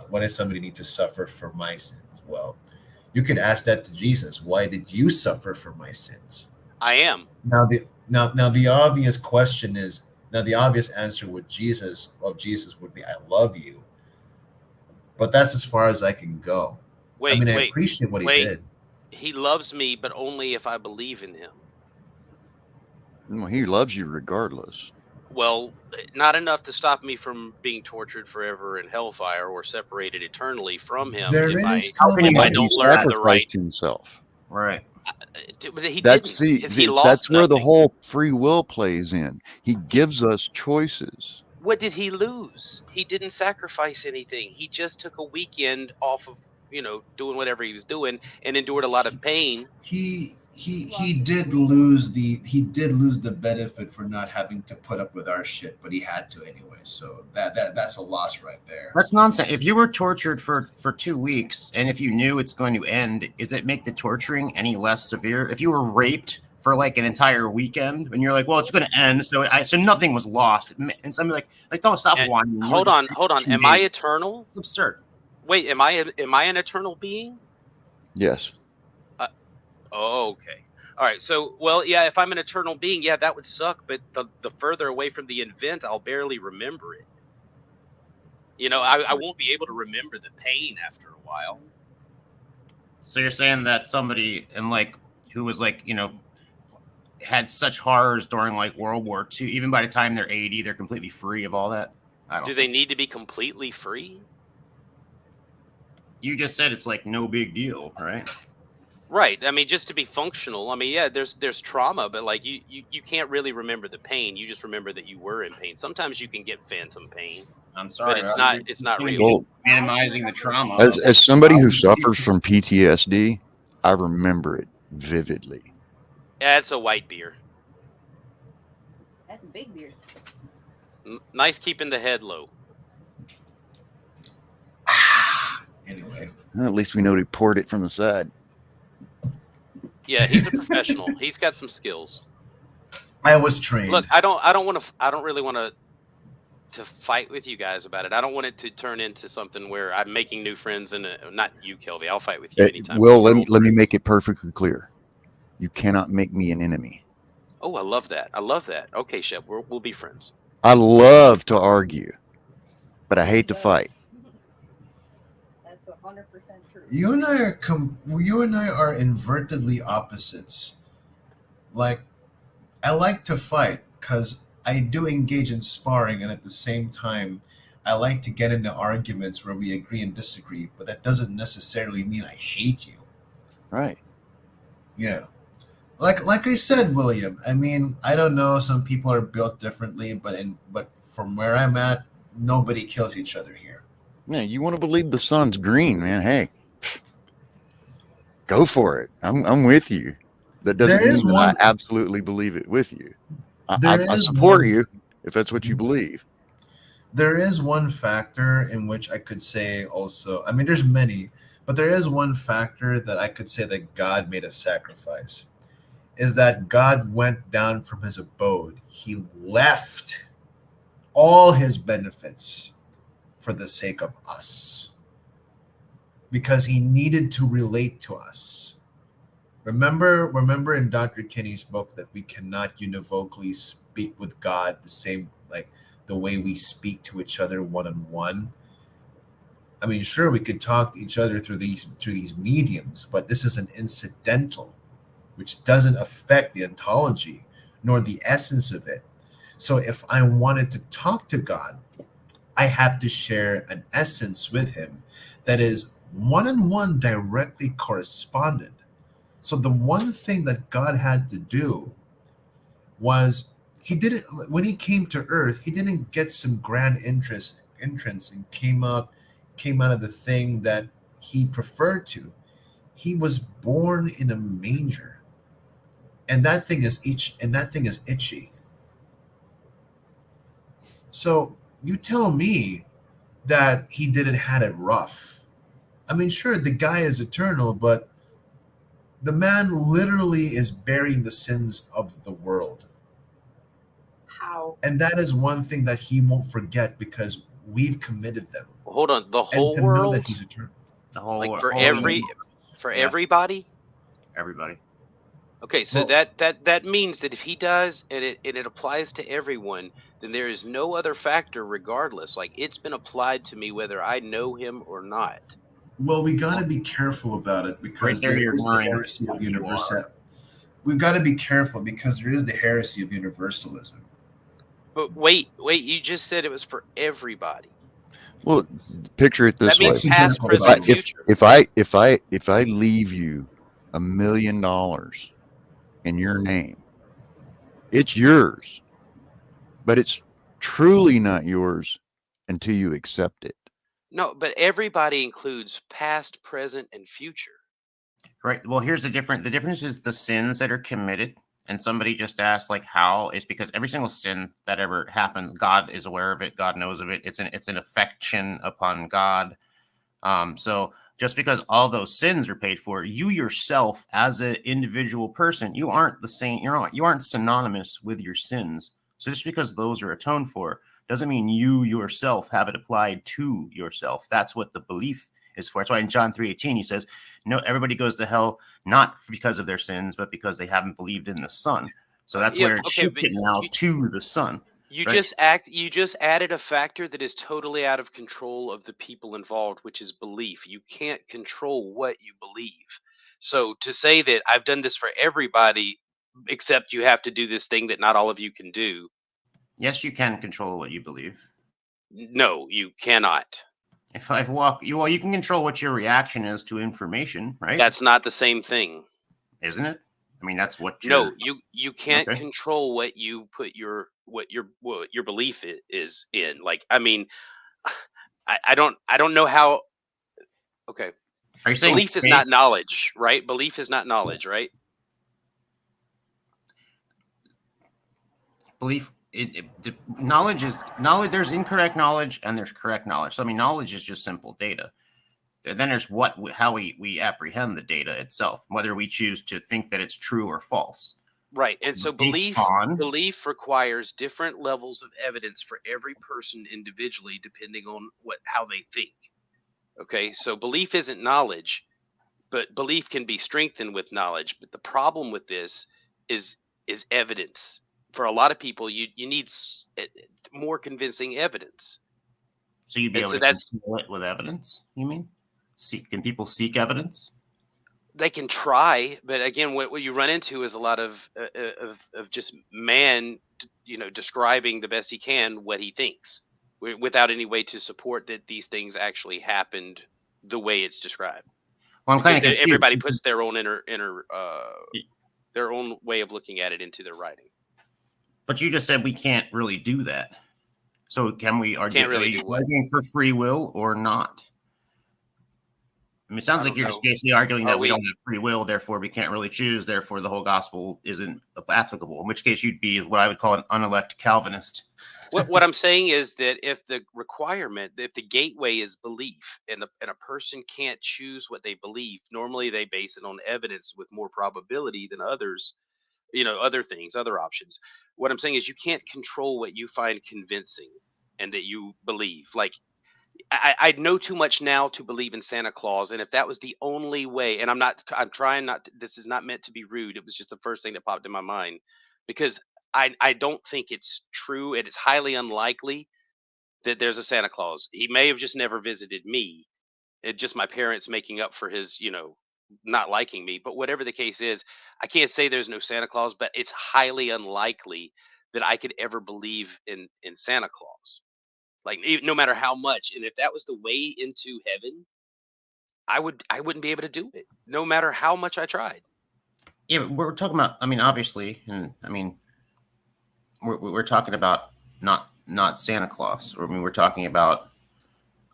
why does somebody need to suffer for my sins? Well, you could ask that to Jesus. Why did you suffer for my sins? I am. Now Now the obvious question is, now the obvious answer would Jesus would be, I love you. But that's as far as I can go. I Wait, mean, I wait, appreciate what he wait. did. He loves me, but only if I believe in him. Well, he loves you regardless. Well, not enough to stop me from being tortured forever in hellfire or separated eternally from him There if is How can you I But say don't he learn the right. sacrificed himself. right? But he That's didn't, because he lost that's where the nothing. whole free will plays in. He gives us choices. What did he lose? He didn't sacrifice anything. He just took a weekend off of, doing whatever he was doing and endured a lot of pain. He did lose the benefit for not having to put up with our shit, but he had to anyway. So that's a loss right there. That's nonsense. If you were tortured for 2 weeks, and if you knew it's going to end, does it make the torturing any less severe? If you were raped for like an entire weekend, and you're like, well, it's going to end, so nothing was lost, and somebody like, don't stop And whining. hold on. Am I eternal? It's absurd. Wait, am I an eternal being? Yes. Oh, okay. All right. So, well, yeah, if I'm an eternal being, yeah, that would suck. But the further away from the event, I'll barely remember it. I won't be able to remember the pain after a while. So you're saying that somebody who was had such horrors during like World War II, even by the time they're 80, they're completely free of all that? I don't. Do they need to be completely free? You just said it's like no big deal, right? Right. I mean, just to be functional. I mean, yeah, there's trauma, but like you can't really remember the pain. You just remember that you were in pain. Sometimes you can get phantom pain. I'm sorry, but it's not real. Well, minimizing the trauma. As somebody who suffers from PTSD, I remember it vividly. Yeah, it's a white beer. That's a big beer. Nice keeping the head low. Anyway, Well, at least we know he poured it from the side. Yeah, he's a professional. He's got some skills. I was trained. Look, I don't really want to fight with you guys about it. I don't want it to turn into something where I'm making new friends and not you, Kelvy. I'll fight with you anytime. Will, let me make it perfectly clear. You cannot make me an enemy. Oh, I love that. Okay, Shep, we'll be friends. I love to argue, but I hate to fight. That's 100% true. You and I are invertedly opposites. Like, I like to fight because I do engage in sparring, and at the same time, I like to get into arguments where we agree and disagree. But that doesn't necessarily mean I hate you. Right. Yeah. Like I said, William. I mean, I don't know. Some people are built differently, but from where I'm at, nobody kills each other here. Yeah, you want to believe the sun's green, man? Hey, go for it. I'm with you. That doesn't mean that I absolutely believe it with you. I support you if that's what you believe. There is one factor in which I could say also. I mean, there's many, but there is one factor that I could say that God made a sacrifice. Is that God went down from his abode. He left all his benefits for the sake of us. Because he needed to relate to us. Remember in Dr. Kinney's book that we cannot univocally speak with God the same, like the way we speak to each other one-on-one. I mean, sure, we could talk to each other through these mediums, but this is an incidental, which doesn't affect the ontology nor the essence of it. So if I wanted to talk to God, I have to share an essence with him that is one-on-one directly correspondent. So the one thing that God had to do was he didn't, when he came to earth, he didn't get some grand entrance and came out of the thing that he preferred to. He was born in a manger. And that thing is itchy. So you tell me that he didn't had it rough. I mean, sure, the guy is eternal, but the man literally is bearing the sins of the world. How? And that is one thing that he won't forget because we've committed them. Well, hold on, the whole and to world. know that he's eternal. The whole Like whole everybody. everybody. Okay, so Well, that means that if he does, and it applies to everyone, then there is no other factor regardless. Like, it's been applied to me whether I know him or not. well, we got to be careful about it because Right there, there you're is the ignoring heresy who of you universal. We've got to be careful because there is the heresy of universalism. But wait, you just said it was for everybody. Well, picture it this That means way: past, example present, about and it. future. if I leave you $1 million in your name, it's yours, but it's truly not yours until you accept it. No, but everybody includes past, present, and future. Right. Well, here's the difference. The difference is the sins that are committed. And somebody just asked, like, how? Is because every single sin that ever happens, God is aware of it. God knows of it. It's an affection upon God. So just because all those sins are paid for, you yourself as an individual person, you aren't the same. You aren't synonymous with your sins. So just because those are atoned for doesn't mean you yourself have it applied to yourself. That's what the belief is for. That's why in John 3:18 he says, no, everybody goes to hell not because of their sins, but because they haven't believed in the Son. So that's where it's shifted now to the Son. You right? just added a factor that is totally out of control of the people involved, which is belief. You can't control what you believe. So to say that I've done this for everybody, except you have to do this thing that not all of you can do. Yes, you can control what you believe. No, you cannot. If I walk you, well, you can control what your reaction is to information, right? That's not the same thing, isn't it? I mean, that's what no, you can't Okay. control what you put your what your belief is in. Like, I mean, I don't know how. Okay, Are you saying belief is not knowledge, right? Belief is not knowledge, right? belief? Knowledge is knowledge. There's incorrect knowledge and there's correct knowledge. So I mean, knowledge is just simple data. Then there's how we apprehend the data itself, whether we choose to think that it's true or false. Right. And so Based belief requires different levels of evidence for every person individually, depending on how they think. Okay, so belief isn't knowledge, but belief can be strengthened with knowledge. But the problem with this is evidence. For a lot of people, you need more convincing evidence. So you'd be able to control it with evidence, you mean? Can people seek evidence? They can try, but again, what you run into is a lot of just man, describing the best he can what he thinks, without any way to support that these things actually happened the way it's described. Well, I'm kind of confused. Everybody puts their own their own way of looking at it into their writing. But you just said we can't really do that. So can we argue? Can't really do what? Arguing for free will or not? I mean, it sounds like you're just basically arguing that we don't have free will, therefore we can't really choose, therefore the whole gospel isn't applicable, in which case you'd be what I would call an unelected Calvinist. What I'm saying is that if the gateway is belief, and a person can't choose what they believe, normally they base it on evidence with more probability than others, other things, other options. What I'm saying is you can't control what you find convincing and that you believe. Like, I know too much now to believe in Santa Claus, and if that was the only way, and I'm trying not to, this is not meant to be rude, it was just the first thing that popped in my mind, because I don't think it's true, and it's highly unlikely that there's a Santa Claus. He may have just never visited me. It's just my parents making up for his, not liking me. But whatever the case is, I can't say there's no Santa Claus, but it's highly unlikely that I could ever believe in Santa Claus. Like, no matter how much, and if that was the way into heaven, I wouldn't be able to do it, no matter how much I tried. Yeah, but we're talking about. I mean, obviously, and I mean, we're talking about not Santa Claus. Or, I mean, we're talking about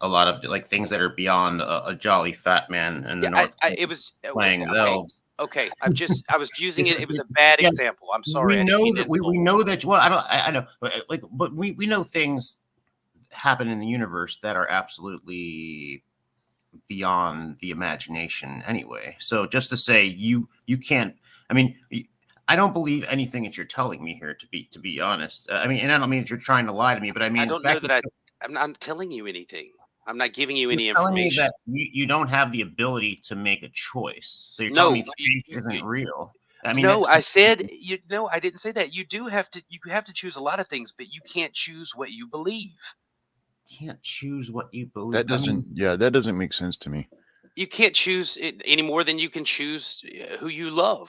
a lot of like things that are beyond a jolly fat man in the north. It was playing elves. Okay, I was using it. It was a bad example. I'm sorry. We know that we know that. Well, I know, but we know things happen in the universe that are absolutely beyond the imagination anyway. So just to say you can't, I mean, I don't believe anything that you're telling me here, to be honest. I mean, and I don't mean that you're trying to lie to me, but I mean, I don't know that I'm not telling you anything. I'm not giving you any telling information. Me that you don't have the ability to make a choice. So you're telling me faith isn't real. I mean, No, that's I said you. No, I didn't say that. You have to choose a lot of things, but you can't choose what you believe. can't choose what you believe. That doesn't. Yeah, that doesn't make sense to me. You can't choose it any more than you can choose who you love.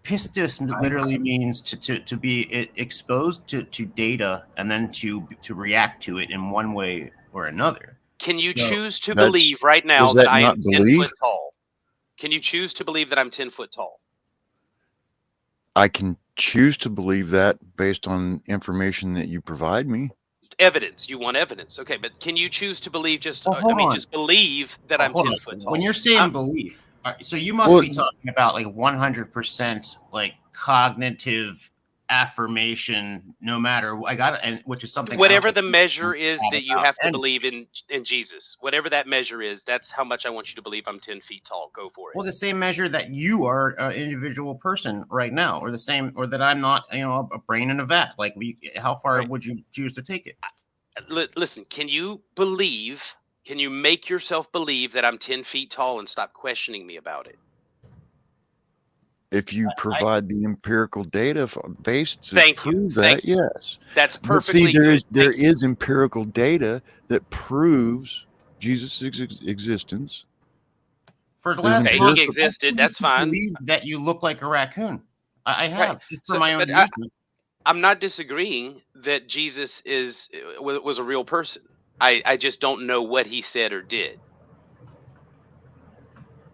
Pistis literally means to be exposed to data and then to react to it in one way or another. Can you So choose to that's- believe right now was that that I am not 10 belief? foot tall? Can you choose to believe that I'm 10 foot tall? I can choose to believe that based on information that you provide me. Evidence. You want evidence. Okay, but can you choose to believe just Well, hold on. just believe that I'm Hold 10 on. foot tall? When you're saying I'm- belief, so you must be talking about like 100% like cognitive affirmation, no matter and which is something. Whatever the measure is have that you about have to any- believe in Jesus, whatever that measure is, that's how much I want you to believe I'm 10 feet tall. Go for it. Well, the same measure that you are an individual person right now, or the same, or that I'm not, a brain in a vat. Like, how far Right. would you choose to take it? Listen, can you make yourself believe that I'm 10 feet tall and stop questioning me about it? If you provide the empirical data based to Thank you. prove that, Thank you. yes. That's But see, perfectly there good. is empirical data that proves Jesus' existence. For the There's last Okay, month, he existed. That's fine. believe that you look like a raccoon. I have, Right. just for my own But amusement. I'm not disagreeing that Jesus was a real person. I just don't know what he said or did.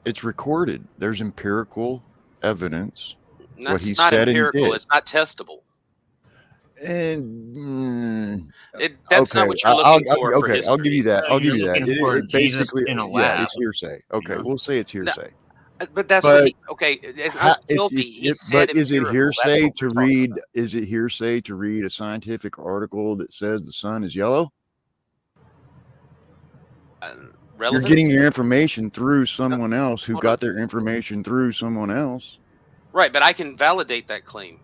It's recorded. There's empirical evidence. And What that's he not said and empirical. did. It's not testable. And That's okay, not what you're looking for. For okay, I'll give you history. that. So I'll give you're you that. looking for It Jesus basically, in a yeah, lab, it's hearsay. Okay, know? we'll say it's hearsay. But that's But what he. Okay, it's not guilty. He said but is it empirical. That's hearsay what to we're talking read? about. Is it hearsay to read a scientific article that says the sun is yellow? You're Relevant? getting your information through someone else who Hold got on. their information through someone else. Right, but I can validate that claim.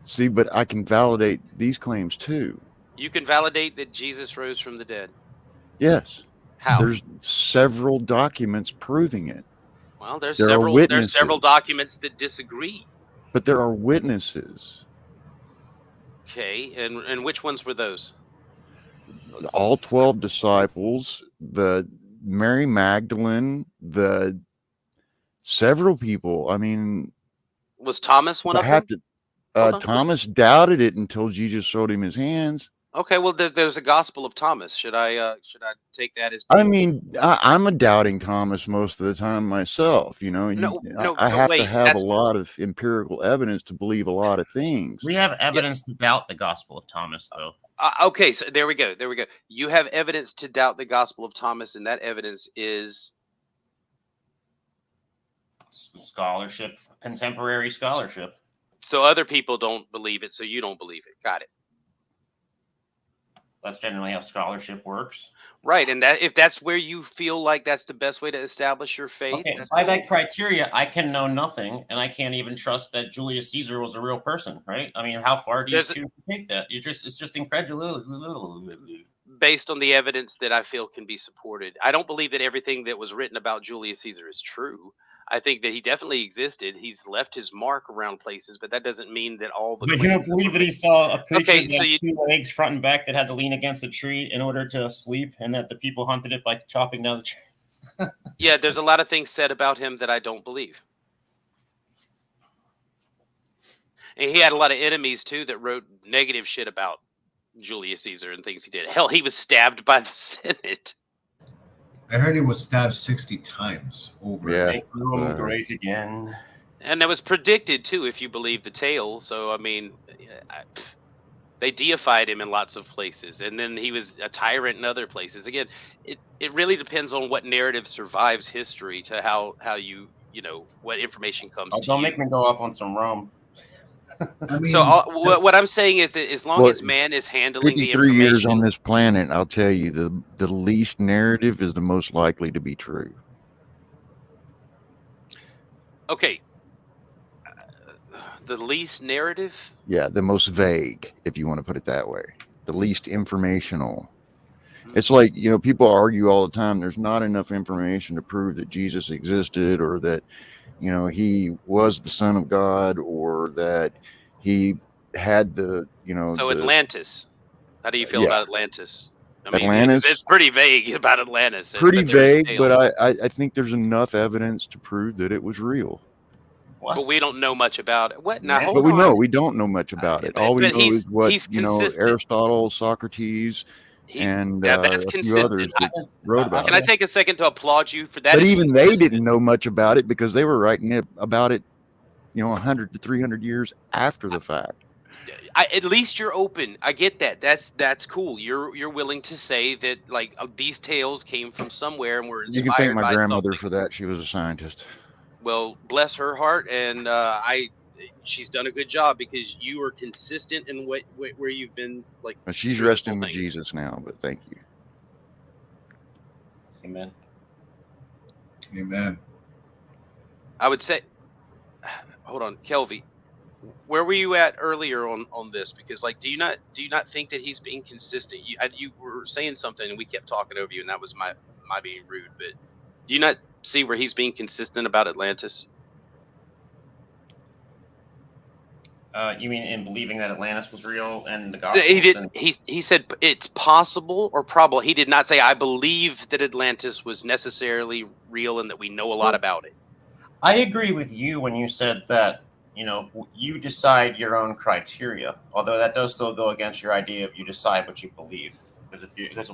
See, but I can validate these claims too. You can validate that Jesus rose from the dead. Yes. How? There's several documents proving it. Well, there's There are several witnesses. documents that disagree. But there are witnesses. Okay, and which ones were those? All 12 disciples, the Mary Magdalene, the several people. I mean, Was Thomas one of them? Hold on. Thomas doubted it until Jesus showed him his hands. Okay, well, there's a Gospel of Thomas. Should I take that as? I mean, I'm a doubting Thomas most of the time myself. You know, I have to have a lot of empirical evidence to believe a lot of things. We have evidence to doubt the Gospel of Thomas, though. Okay, so there we go. You have evidence to doubt the Gospel of Thomas, and that evidence is Scholarship, contemporary scholarship. so other people don't believe it, so you don't believe it. Got it. That's generally how scholarship works. Right, and that if that's where you feel like that's the best way to establish your faith. Okay, by that criteria, I can know nothing, and I can't even trust that Julius Caesar was a real person, right? I mean, how far do you choose to take that? It's just incredulity. Based on the evidence that I feel can be supported. I don't believe that everything that was written about Julius Caesar is true. I think that he definitely existed. He's left his mark around places, but that doesn't mean that all the. But you don't believe that he saw a creature Okay, that so had 2 legs front and back that had to lean against a tree in order to sleep, and that the people hunted it by chopping down the tree? Yeah, there's a lot of things said about him that I don't believe. And he had a lot of enemies too that wrote negative shit about Julius Caesar and things he did. Hell, he was stabbed by the Senate. I heard he was stabbed 60 times over. Yeah. Make Rome great again. And that was predicted too, if you believe the tale. So I mean, they deified him in lots of places, and then he was a tyrant in other places. Again, it really depends on what narrative survives history to how you what information comes. Oh, don't make me go off on some Rome. I mean, So what I'm saying is that as long as man is handling the 53 information, years on this planet, I'll tell you, the least narrative is the most likely to be true. okay, the least narrative. Yeah, the most vague, if you want to put it that way. The least informational. It's like, people argue all the time. There's not enough information to prove that Jesus existed, or that, he was the Son of God, or that he had So Atlantis. How do you feel yeah, about Atlantis? I mean, Atlantis. it's pretty vague about Atlantis. Pretty but there is vague, but tales. I think there's enough evidence to prove that it was real. What? But we don't know much about it. What? Now Yeah. hold But on. we don't know much about it. All we But know is what, he's consistent. Aristotle, Socrates, and that's a few others consistent. that wrote about Can I it. take a second to applaud you for that? But is even they consistent. didn't know much about it, because they were writing about it, 100 to 300 years after the fact. At least you're open. I get that. That's cool. You're willing to say that like these tales came from somewhere and were inspired You can thank my by grandmother something. for that. She was a scientist. Well, bless her heart, and she's done a good job, because you are consistent in where you've been like. But she's through this resting whole with thing. Jesus now. But thank you. Amen. Amen. I would say, hold on, Kelvy, where were you at earlier on this? Because like, do you not think that he's being consistent? You were saying something and we kept talking over you, and that was my being rude. But do you not see where he's being consistent about Atlantis? You mean in believing that Atlantis was real and the gospel? He did. He said it's possible or probable. He did not say I believe that Atlantis was necessarily real and that we know a lot about it. I agree with you when you said that, you decide your own criteria, although that does still go against your idea of you decide what you believe. Because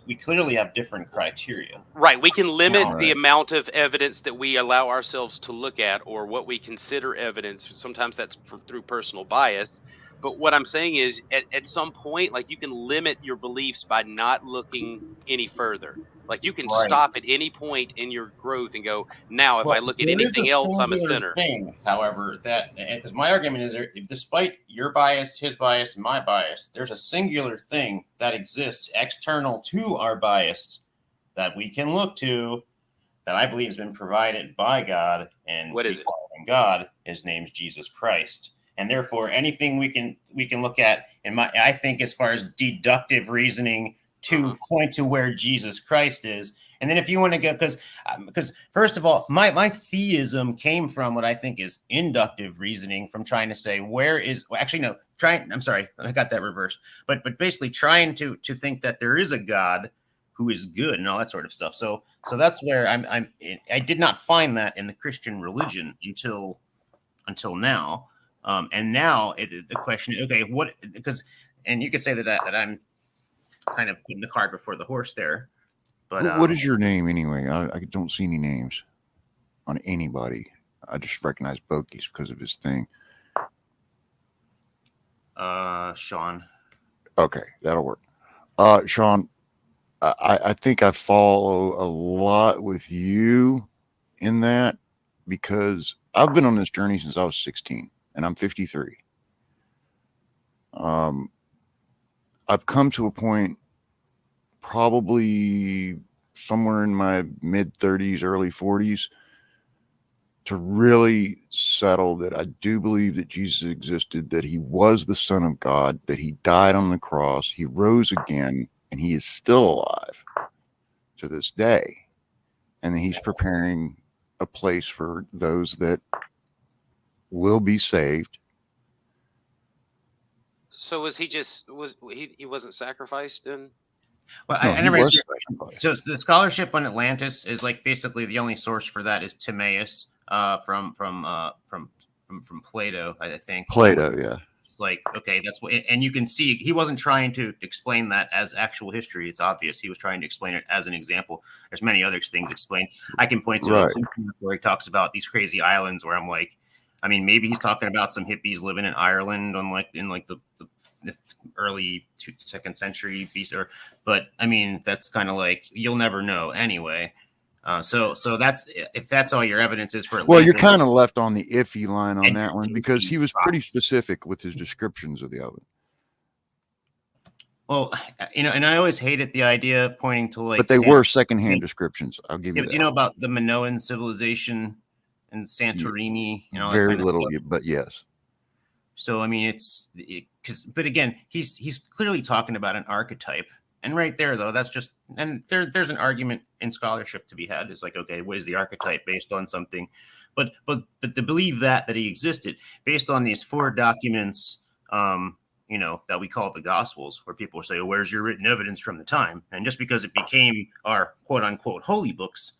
we clearly have different criteria. Right. We can limit All the right. amount of evidence that we allow ourselves to look at, or what we consider evidence. Sometimes that's through personal bias. But what I'm saying is, at some point, like, you can limit your beliefs by not looking any further. Like, you can Right. stop at any point in your growth and go, now, if I look at there is anything else, I'm a singular sinner. thing, however, because my argument is, despite your bias, his bias, and my bias, there's a singular thing that exists external to our bias that we can look to, that I believe has been provided by God, and What is it? following God, his name's Jesus Christ. And therefore, anything we can look at, I think, as far as deductive reasoning, to point to where Jesus Christ is. And then if you want to go, because first of all, my theism came from what I think is inductive reasoning, from trying to say I'm sorry, I got that reversed. But basically trying to think that there is a God who is good and all that sort of stuff. So that's where I did not find that in the Christian religion until now. And now the question, okay, and you could say that I'm kind of putting the cart before the horse there. But What is your name anyway? I don't see any names on anybody. I just recognize Bokies because of his thing. Sean. Okay, that'll work. Sean, I think I follow a lot with you in that, because I've been on this journey since I was 16 and I'm 53. I've come to a point, probably somewhere in my mid 30s, early 40s, to really settle that I do believe that Jesus existed, that he was the Son of God, that he died on the cross, he rose again, and he is still alive to this day. And that he's preparing a place for those that will be saved. So was he wasn't sacrificed then? Well, No, I he never was answered your question. So the scholarship on Atlantis is like basically the only source for that is Timaeus from Plato, I think. Plato, yeah. It's like, okay, that's what, and you can see he wasn't trying to explain that as actual history. It's obvious he was trying to explain it as an example. There's many other things explained. I can point to Right. where he talks about these crazy islands where I'm like, I mean, maybe he's talking about some hippies living in Ireland on the early second century BC, but I mean, that's kind of like, you'll never know anyway. So that's, if that's all your evidence is for Atlantis. Well, you're kind of left on the iffy line on And that one, you because see he was rocks. pretty specific with his descriptions of the oven. Well, and I always hated the idea pointing to like, But they were secondhand descriptions. I'll give you that. Do you know about the Minoan civilization and Santorini and all that Very kind of little, stuff? but yes. So I mean, but again, he's clearly talking about an archetype, And right there, though, that's just, and there's an argument in scholarship to be had. It's like, okay, what is the archetype based on something? But to believe that he existed based on these 4 documents, that we call the Gospels, where people say, well, where's your written evidence from the time? And just because it became our quote unquote holy books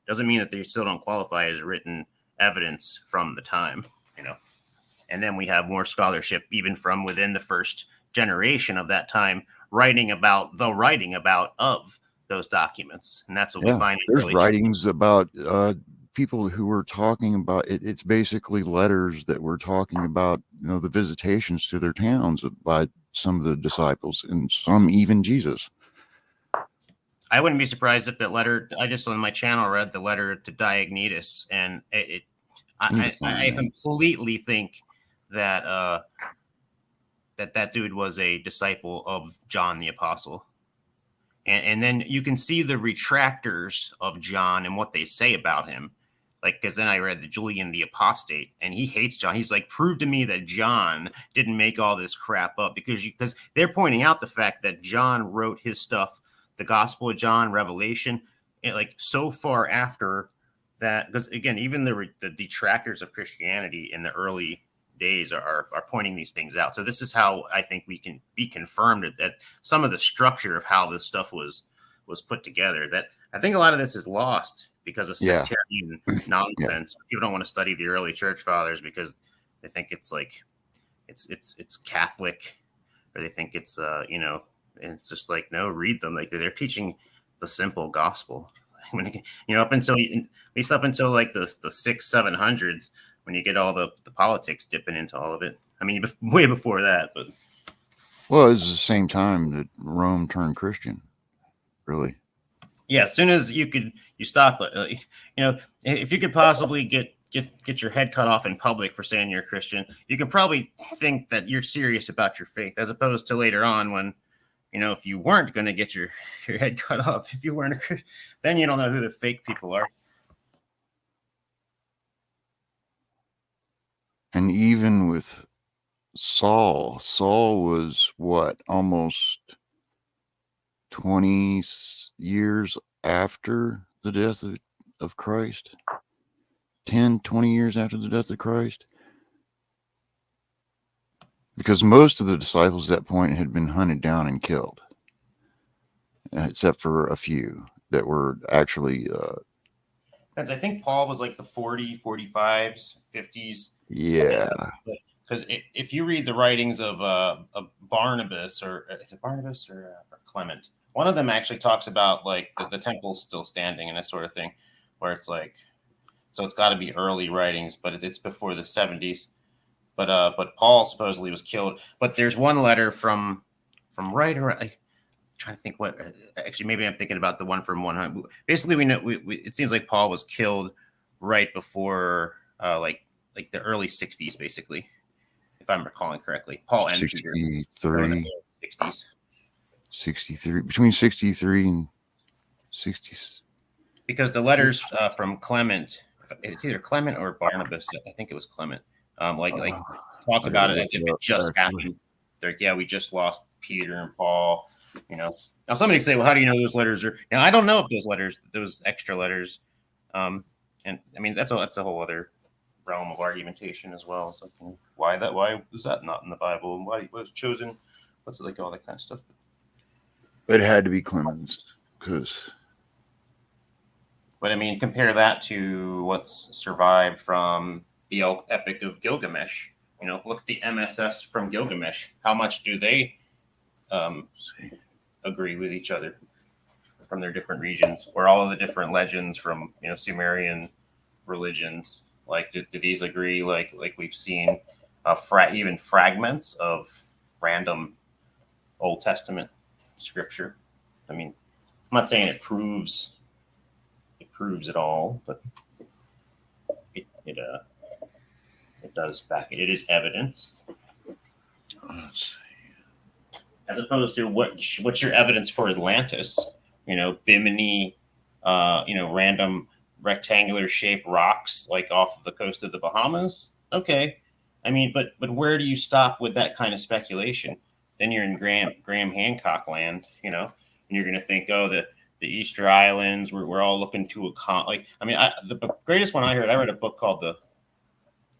doesn't mean that they still don't qualify as written evidence from the time, And then we have more scholarship even from within the first generation of that time writing about of those documents. And that's what we find. There's writings about people who were talking about it. It's basically letters that were talking about, the visitations to their towns by some of the disciples and some even Jesus. I wouldn't be surprised if that letter, I just on my channel read the letter to Diognetus, and I completely think that that dude was a disciple of John the Apostle. And then you can see the retractors of John and what they say about him. Like, because then I read the Julian the Apostate, and he hates John. He's like, prove to me that John didn't make all this crap up, because they're pointing out the fact that John wrote his stuff, the Gospel of John, Revelation, like so far after that. Because again, even the detractors of Christianity in the early days are pointing these things out. So this is how I think we can be confirmed that some of the structure of how this stuff was put together, that I think a lot of this is lost because of sectarian nonsense. People don't want to study the early church fathers because they think it's like it's Catholic, or they think it's it's just like, no, read them. Like they're teaching the simple gospel. Up until like the 600-700s, when you get all the politics dipping into all of it. I mean, way before that, but. Well, it was the same time that Rome turned Christian, really. Yeah, as soon as you stop, if you could possibly get your head cut off in public for saying you're a Christian, you can probably think that you're serious about your faith, as opposed to later on when, if you weren't going to get your head cut off, if you weren't a Christian, then you don't know who the fake people are. And even with Saul was what, almost 20 years after the death of Christ? 10, 20 years after the death of Christ? Because most of the disciples at that point had been hunted down and killed, except for a few that were actually... I think Paul was like the 40, 45s, 50s. Yeah. Because if you read the writings of Barnabas, or is it Barnabas or Clement, one of them actually talks about like the temple's still standing and that sort of thing, where it's like, so it's got to be early writings, but it's before the 70s. But Paul supposedly was killed. But there's one letter from right around. Trying to think what, actually maybe I'm thinking about the one from 100. Basically, we know it seems like Paul was killed right before like the early 60s, basically, if I'm recalling correctly. Paul and 63 60s. 63, between 63 and 60s. Because the letters from Clement, it's either Clement or Barnabas, I think it was Clement, talk about it as if it just happened. They're like, yeah, we just lost Peter and Paul. Now somebody could say, well, how do you know those letters are? Now I don't know if those extra letters, and I mean that's a whole other realm of argumentation as well. So why was that not in the Bible, and why was chosen? What's it like, all that kind of stuff. It had to be Clemens, but I mean, compare that to what's survived from the Epic of Gilgamesh. Look at the MSS from Gilgamesh. How much do they agree with each other from their different regions, or all of the different legends from Sumerian religions? Like, do these agree? Like we've seen even fragments of random Old Testament scripture. I mean, I'm not saying it proves it all, but it does back it. It is evidence. Let's see. As opposed to what's your evidence for Atlantis? Bimini, random rectangular shaped rocks like off of the coast of the Bahamas. Okay, I mean, but where do you stop with that kind of speculation? Then you're in Graham Hancock land. and you're going to think, oh, the Easter Islands, we're all looking to the greatest one I read a book called the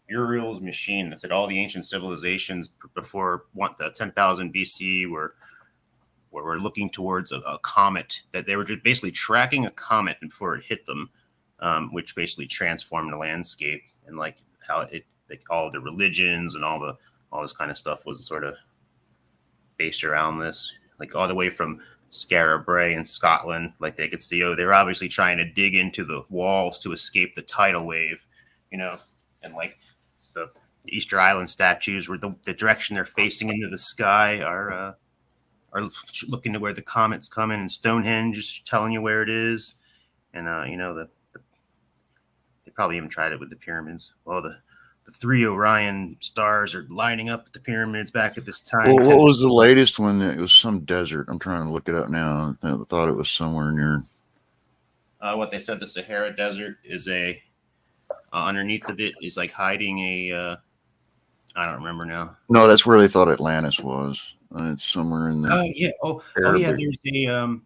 Uriel's Machine that said all the ancient civilizations before the 10,000 BC were looking towards a comet, that they were just basically tracking a comet before it hit them, which basically transformed the landscape, and like how it like all the religions and all this kind of stuff was sort of based around this, like all the way from Skara Brae in Scotland, like they could see, oh, they're obviously trying to dig into the walls to escape the tidal wave, and like the Easter Island statues where the direction they're facing into the sky are looking to where the comet's coming, and Stonehenge is telling you where it is, and they probably even tried it with the pyramids. Well, the 3 Orion stars are lining up at the pyramids back at this time. Well, what was the latest one? It was some desert. I'm trying to look it up now. I thought it was somewhere near. What they said, the Sahara Desert is underneath of it is like hiding a. I don't remember now. No, that's where they thought Atlantis was. It's somewhere in there. Oh yeah. Oh yeah. There's a.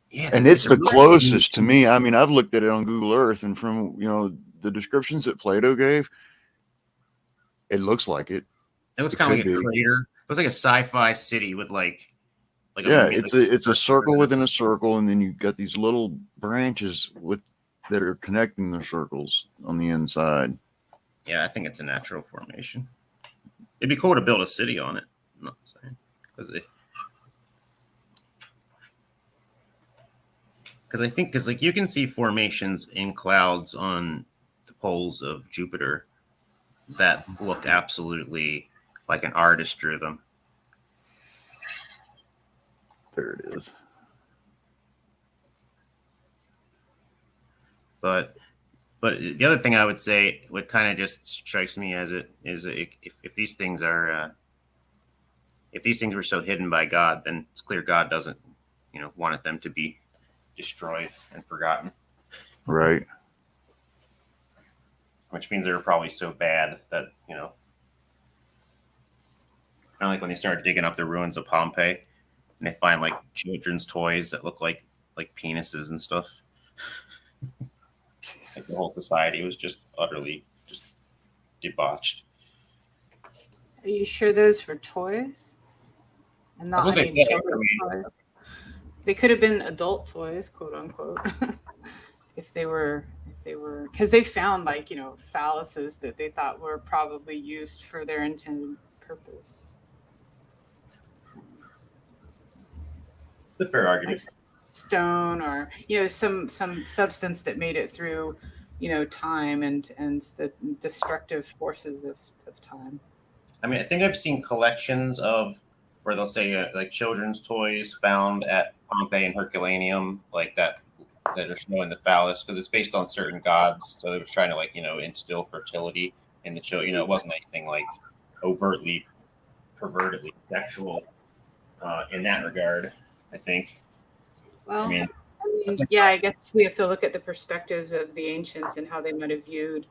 Yeah, and it's the closest to me. I mean, I've looked at it on Google Earth, and from the descriptions that Plato gave, it looks like it. It looks kind of like a crater. It looks like a sci-fi city with like it's a circle within a circle, and then you've got these little branches that are connecting the circles on the inside. Yeah, I think it's a natural formation. It'd be cool to build a city on it. I'm not saying because you can see formations in clouds on the poles of Jupiter that look absolutely like an artist drew them. There it is. But the other thing I would say, what kind of just strikes me as it is, if these things are, if these things were so hidden by God, then it's clear God doesn't, wanted them to be destroyed and forgotten. Right. Which means they were probably so bad that, kind of like when they started digging up the ruins of Pompeii and they find like children's toys that look like penises and stuff. Like the whole society was just utterly just debauched. Are you sure those were toys? And not children's toys? They could have been adult toys, quote unquote. if they were, because they found phalluses that they thought were probably used for their intended purpose. The fair argument. Like stone, or some substance that made it through, time and the destructive forces of time. I mean, I think I've seen collections of where they'll say like children's toys found at Pompeii and Herculaneum, like that are showing the phallus, because it's based on certain gods. So they were trying to instill fertility in the children. It wasn't anything like overtly, pervertedly sexual in that regard, I think. Well, I guess we have to look at the perspectives of the ancients and how they might have viewed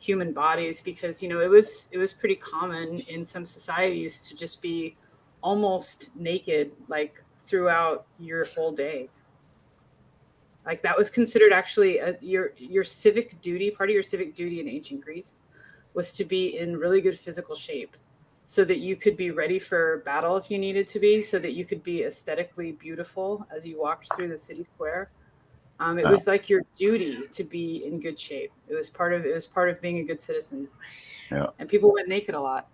human bodies, because it was pretty common in some societies to just be almost naked like throughout your whole day. Like that was considered actually your civic duty. Part of your civic duty in ancient Greece was to be in really good physical shape, so that you could be ready for battle if you needed to be, so that you could be aesthetically beautiful as you walked through the city square. It was like your duty to be in good shape. It was part of being a good citizen. Yeah. And people went naked a lot.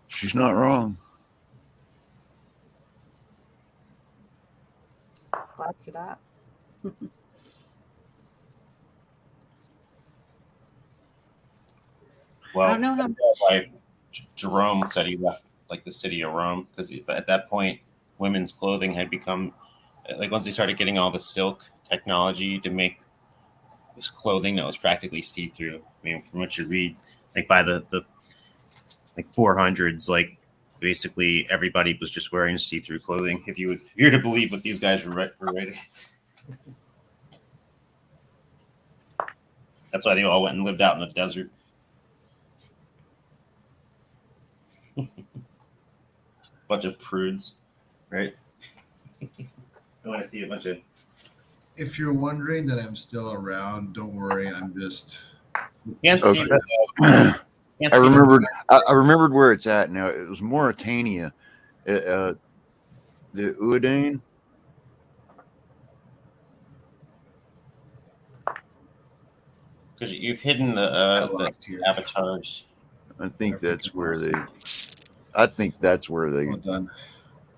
She's not wrong. Glad for that. Well, I don't know how why Jerome said he left like the city of Rome, because at that point, women's clothing had become like, once they started getting all the silk technology to make this clothing that was practically see-through. I mean, from what you read, like by the 400s, like basically everybody was just wearing see-through clothing. If you're to believe what these guys were writing. That's why they all went and lived out in the desert. Bunch of prudes, right? I want to see a bunch of. If you're wondering that I'm still around, don't worry. I'm just. You can't see Okay. the. Can't I see remembered. I remembered where it's at now. It was Mauritania, the Uadane. because you've hidden the lost here. avatars. I think that's freaking where lost they. I think that's where they Well done.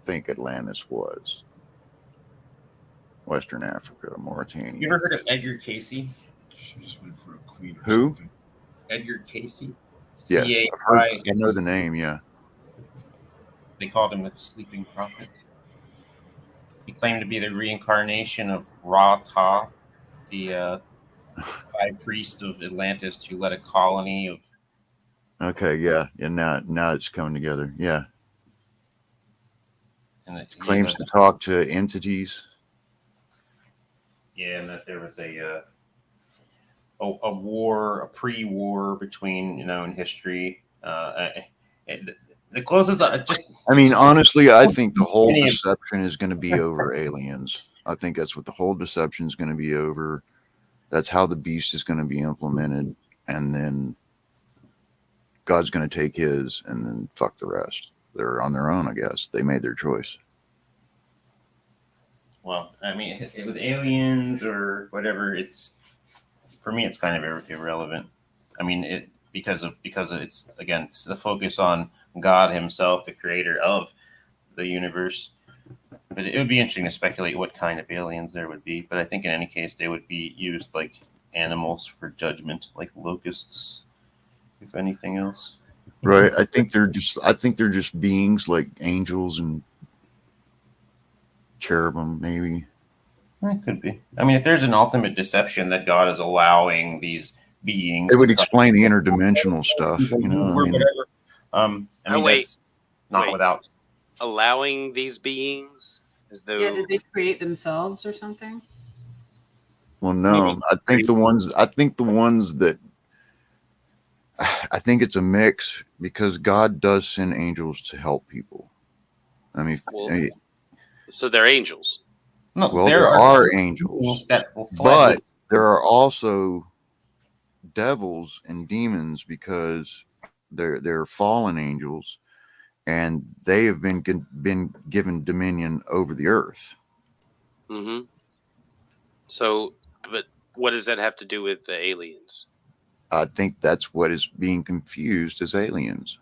think Atlantis was. Western Africa, You Mauritania. ever heard of Edgar Casey? She just went for a queen. Or Who? something. Edgar Casey. Yeah, C-A-I. I've heard, I know the name. Yeah. They called him the sleeping prophet. He claimed to be the reincarnation of Ra-Ta, the high priest of Atlantis, who led a colony of. Okay. Yeah. Yeah. Now it's coming together. Yeah. And it Claims to talk to entities. Yeah, and that there was a war, a pre-war between in history. The closest just. I mean, honestly, I think the whole Any of- deception is going to be over aliens. I think that's what the whole deception is going to be over. That's how the beast is going to be implemented, and then God's going to take his, and then fuck the rest. They're on their own, I guess. They made their choice. Well, I mean, with aliens or whatever, for me, it's kind of irrelevant. I mean, because it's again it's the focus on God Himself, the Creator of the universe. But it would be interesting to speculate what kind of aliens there would be. But I think in any case, they would be used like animals for judgment, like locusts, if anything else. Right. I think they're just beings like angels and cherubim, maybe. It could be. I mean, if there's an ultimate deception that God is allowing these beings, It would explain the interdimensional stuff, you know. or I mean, whatever. I mean, that's not wait. without. Allowing these beings as though. Yeah, did they create themselves or something? well, no. I think the ones that I think it's a mix because God does send angels to help people. I mean, Well, so they're angels. No, well, there are angels, that will but there are also devils and demons because they're fallen angels, and they have been given dominion over the earth. Mm-hmm. So, but what does that have to do with the aliens? I think that's what is being confused as aliens.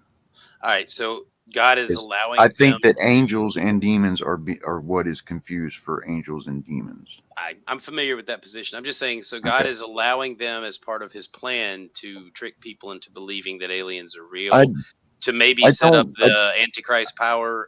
All right, so God is allowing. I think them that angels and demons are what is confused for angels and demons. I'm familiar with that position. I'm just saying, so God is allowing them as part of His plan to trick people into believing that aliens are real, to maybe set up the Antichrist power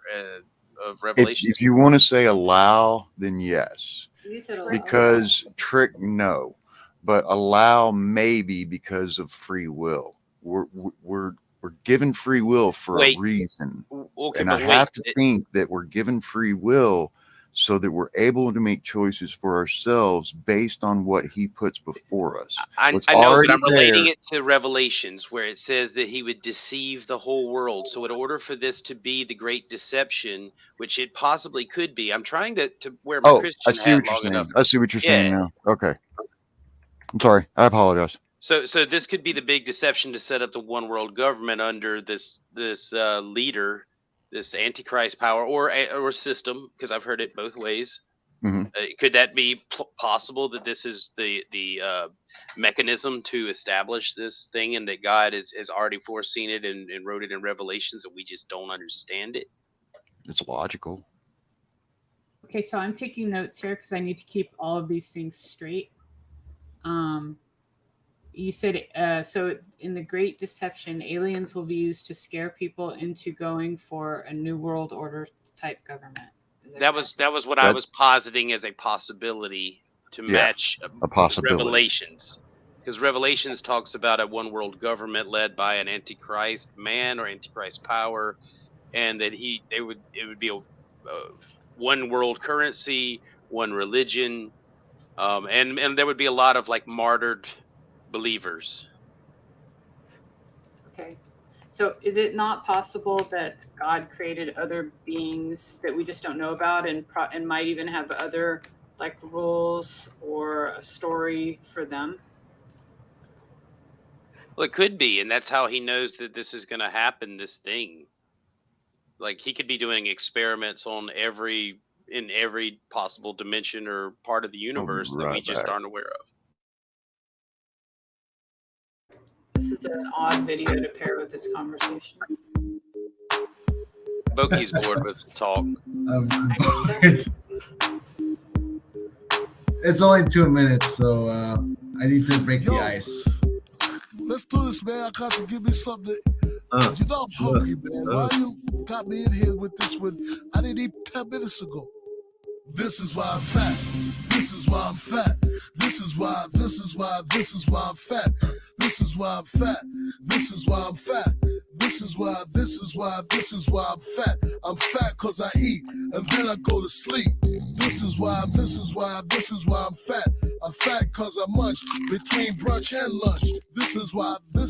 of Revelation. If you want to say allow, then yes. You said allow. Because trick, no, but allow maybe because of free will. We're given free will for a reason, and I have to think that we're given free will so that we're able to make choices for ourselves based on what He puts before us. I know, but I'm relating it to Revelations, where it says that He would deceive the whole world. So in order for this to be the great deception, which it possibly could be, I'm trying to wear my Christian I see hat what you're long saying. enough. I see what you're saying now. Okay. I'm sorry. I apologize. So this could be the big deception to set up the one world government under this leader, this Antichrist power or system, because I've heard it both ways. Mm-hmm. Could that be possible that this is the mechanism to establish this thing, and that God has already foreseen it and wrote it in Revelations, and we just don't understand it? It's logical. Okay, so I'm taking notes here because I need to keep all of these things straight. You said so in the Great Deception, aliens will be used to scare people into going for a new world order type government. That was what I was positing as a possibility to match a possibility. Revelations, because Revelations talks about a one world government led by an Antichrist man or Antichrist power, and that it would be a one world currency, one religion, and there would be a lot of like martyred believers. Okay. So is it not possible that God created other beings that we just don't know about, and might even have other like rules or a story for them? Well, it could be, and that's how he knows that this is going to happen. This thing, like he could be doing experiments on in every possible dimension or part of the universe that we right just back. aren't aware of. This is an odd video to pair with this conversation. Boki's bored with the talk. I'm bored. It's only 2 minutes, so I need to break the ice. Let's do this, man. I got to give me something. You know I'm hungry, man. Why you got me in here with this one? I didn't eat 10 minutes ago. This is why I'm fat. This is why I'm fat. This is why I'm fat. This is why I'm fat. This is why I'm fat. This is why I'm fat. I'm fat. I'm fat because I eat and then I go to sleep. This is why I'm fat. I'm fat because I munch between brunch and lunch. This is why I'm fat.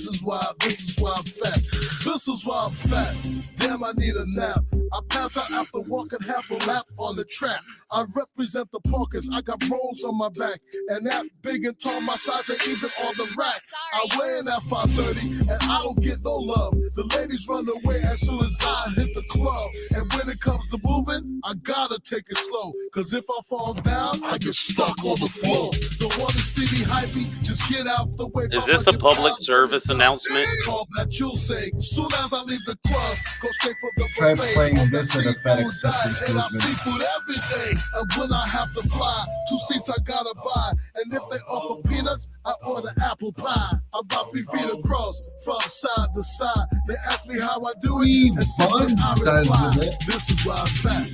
This is why I'm fat. Damn, I need a nap. I pass out after walking half a lap on the track. I represent the Parkers. I got rolls on my back. And that big and tall, my size ain't even on the rack. I weigh in at 530 and I don't get no love. The ladies run away as soon as I hit the club. And when it comes to moving, I gotta take it slow. Cause if I fall down, I get stuck on the floor. Don't wanna see me hypey, just get out the way. Is this a public service announcement? All that you'll say. Soon as I leave the club, go straight for the Try buffet. playing On this the at a fat seafood acceptance diet, and I movement. seafood every day. And when I have to fly, 2 seats I gotta buy. And if they offer peanuts, I order apple pie. I'm about 3 feet across, from side to side. They ask me how I do it, and simply I reply, this is why I'm fat.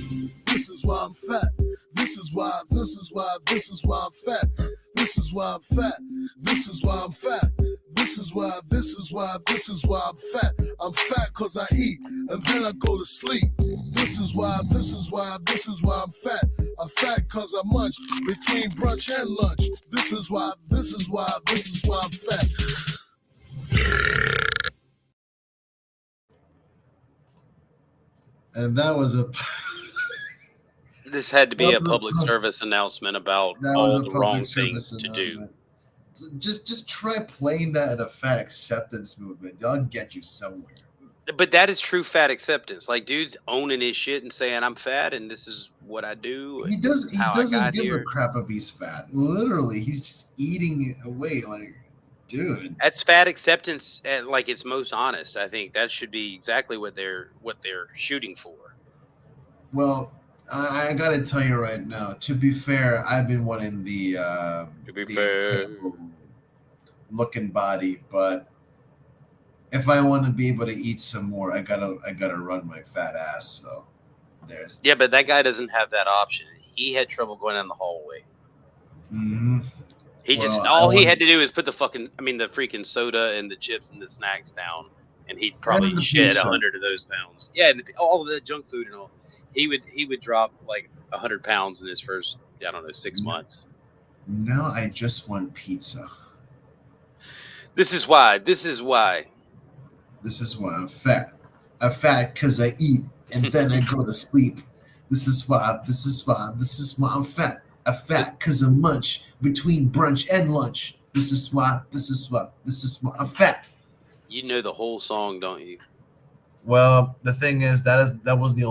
This is why I'm fat. This is why I'm fat. This is why I'm fat. This is why I'm fat. This is why I'm fat. I'm fat because I eat and then I go to sleep. This is why I'm fat. I'm fat because I munch between brunch and lunch. This is why I'm fat. And that was a This had to be That a was a public pub- service announcement about that was all a the public wrong service things to do. announcement. Just try playing that at a fat acceptance movement. They'll get you somewhere. But that is true fat acceptance. Like, dude's owning his shit and saying, I'm fat and this is what I do. He doesn't give here. a crap if he's fat. Literally, he's just eating it away. Like, dude. That's fat acceptance at like its most honest. I think that should be exactly what they're shooting for. Well, I gotta tell you right now. To be fair, I've been wanting the incredible looking body, but if I want to be able to eat some more, I gotta run my fat ass. So there's Yeah, but that guy doesn't have that option. He had trouble going down the hallway. Mm-hmm. He had to do is put the freaking soda and the chips and the snacks down, and he'd probably shed 100 of those pounds. Yeah, and all of the junk food and all. He would drop like 100 pounds in his first 6 months. Now I just want pizza. This is why I'm fat. I'm fat because I eat and then I go to sleep. This is why I'm fat. I'm fat because I munch between brunch and lunch. This is why I'm fat. You know the whole song, don't you? Well, the thing is that was the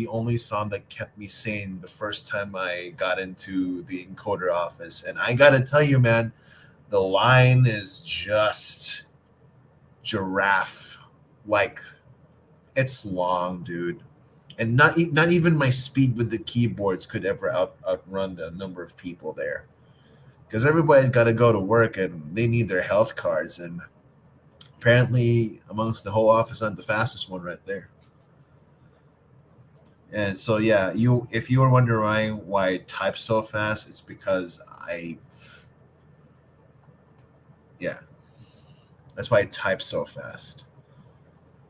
only song that kept me sane the first time I got into the encoder office. And I gotta tell you, man, the line is just giraffe. Like, it's long, dude. And not even my speed with the keyboards could ever outrun the number of people there. Because everybody's got to go to work and they need their health cards. And apparently, amongst the whole office, I'm the fastest one right there. And so, yeah, if you were wondering why I type so fast, it's because that's why I type so fast.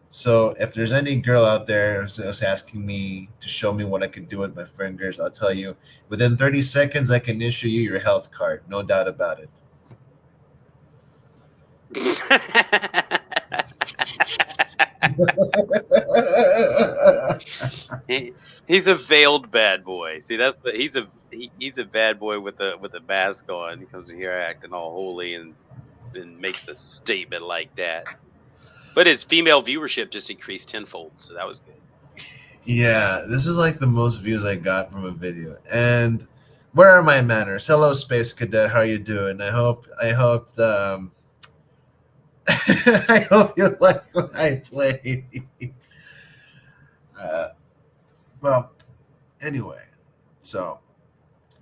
So if there's any girl out there who's asking me to show me what I could do with my fingers, I'll tell you, within 30 seconds, I can issue you your health card. No doubt about it. He's a veiled bad boy. See, he's a bad boy with a mask on. He comes in here acting all holy and makes a statement like that. But his female viewership just increased tenfold, so that was good. Yeah, this is like the most views I got from a video. And where are my manners? Hello, Space Cadet. How are you doing? I hope I hope you like what I played. Well, anyway, so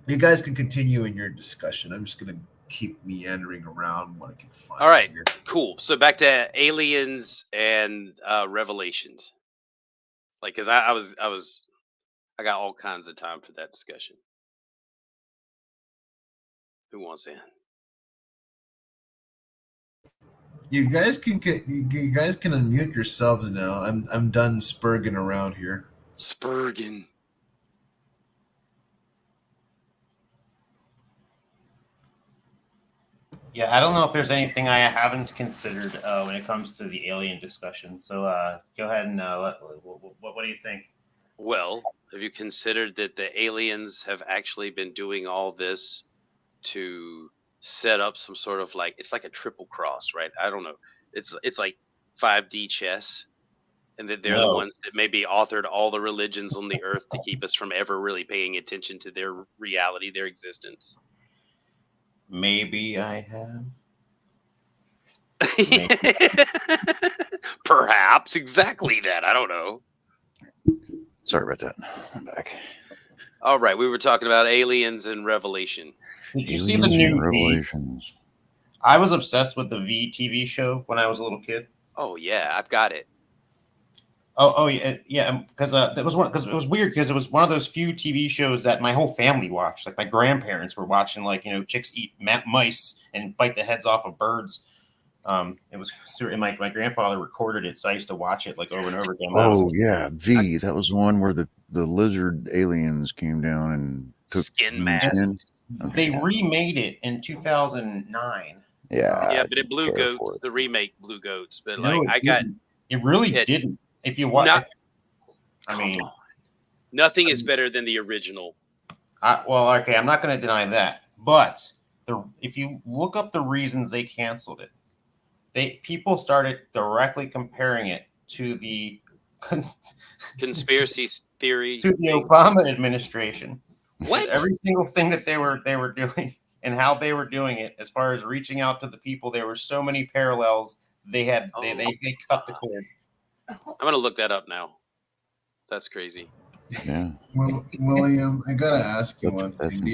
you guys can continue in your discussion. I'm just gonna keep meandering around what I can find. All right, here. cool. So back to aliens and revelations. Like, cause I got all kinds of time for that discussion. Who wants in? You guys can unmute yourselves now. I'm done spurging around here. Spurgin. Yeah, I don't know if there's anything I haven't considered when it comes to the alien discussion. So go ahead and what do you think? Well, have you considered that the aliens have actually been doing all this to set up some sort of it's like a triple cross, right? I don't know. It's like 5D chess, and that they're the ones that maybe authored all the religions on the earth to keep us from ever really paying attention to their reality, their existence. Maybe I have. Perhaps exactly that. I don't know. Sorry about that. I'm back. All right, we were talking about aliens and Revelation. Did you see the new Revelations? I was obsessed with the V TV show when I was a little kid. Oh yeah, I've got it. Oh yeah, because it was weird because it was one of those few TV shows that my whole family watched. Like my grandparents were watching, chicks eat mice and bite the heads off of birds. It was my grandfather recorded it, so I used to watch it over and over again. Yeah, V. That was the one where the lizard aliens came down and took skin masks. They remade it in 2009. Yeah, but it blew goats. The remake blew goats, but it really didn't. If you watch, nothing is better than the original. Okay, I'm not going to deny that, but if you look up the reasons they canceled it, people started directly comparing it to the conspiracy theory to the Obama administration. What? Every single thing that they were doing and how they were doing it, as far as reaching out to the people, there were so many parallels. They cut the cord. I'm gonna look that up now. That's crazy. Yeah. Well, William, I gotta ask you one thing. Do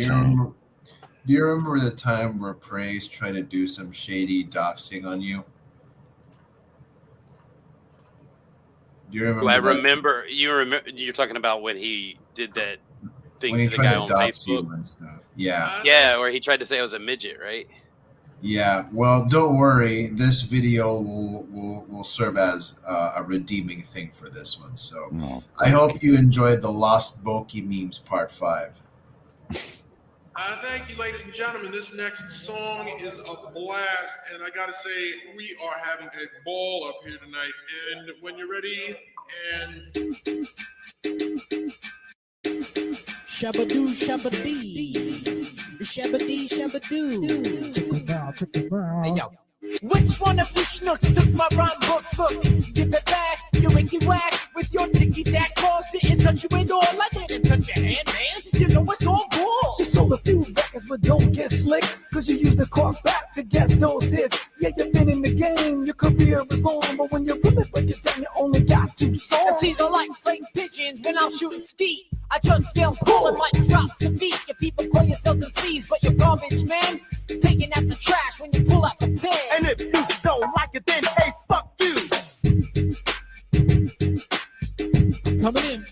you remember the time where Praise tried to do some shady doxing on you? Do you remember? I remember. You're talking about when he did that thing when he to the guy on dox you Facebook and stuff. Yeah. Yeah, where he tried to say I was a midget, right? Yeah. Well, don't worry. This video will serve as a redeeming thing for this one. So I hope you enjoyed the Lost Boki memes part 5. Thank you, ladies and gentlemen. This next song is a blast, and I gotta say, we are having a ball up here tonight. And when you're ready, and Shabadoo, shabadee, shabadee, shabadoo. Hey, yo. Which one of you schnooks took my rhyme book? Look, give it back, you wicky whack. With your ticky-tack calls, didn't touch you at all. I didn't touch your hand, man. You know it's all cool. You sold a few records, but don't get slick. Cause you used the cork back to get those hits. Yeah, you've been in the game, your career is long. But when you really break it down, you only got 2 songs. MCs are like playing pigeons when I'm shooting skeet. I just yell cool and might drop some beat. You people call yourselves MCs, but you're garbage, man. Taking out the trash when you pull out the pen. And if you don't like it, then hey, fuck you. Coming in.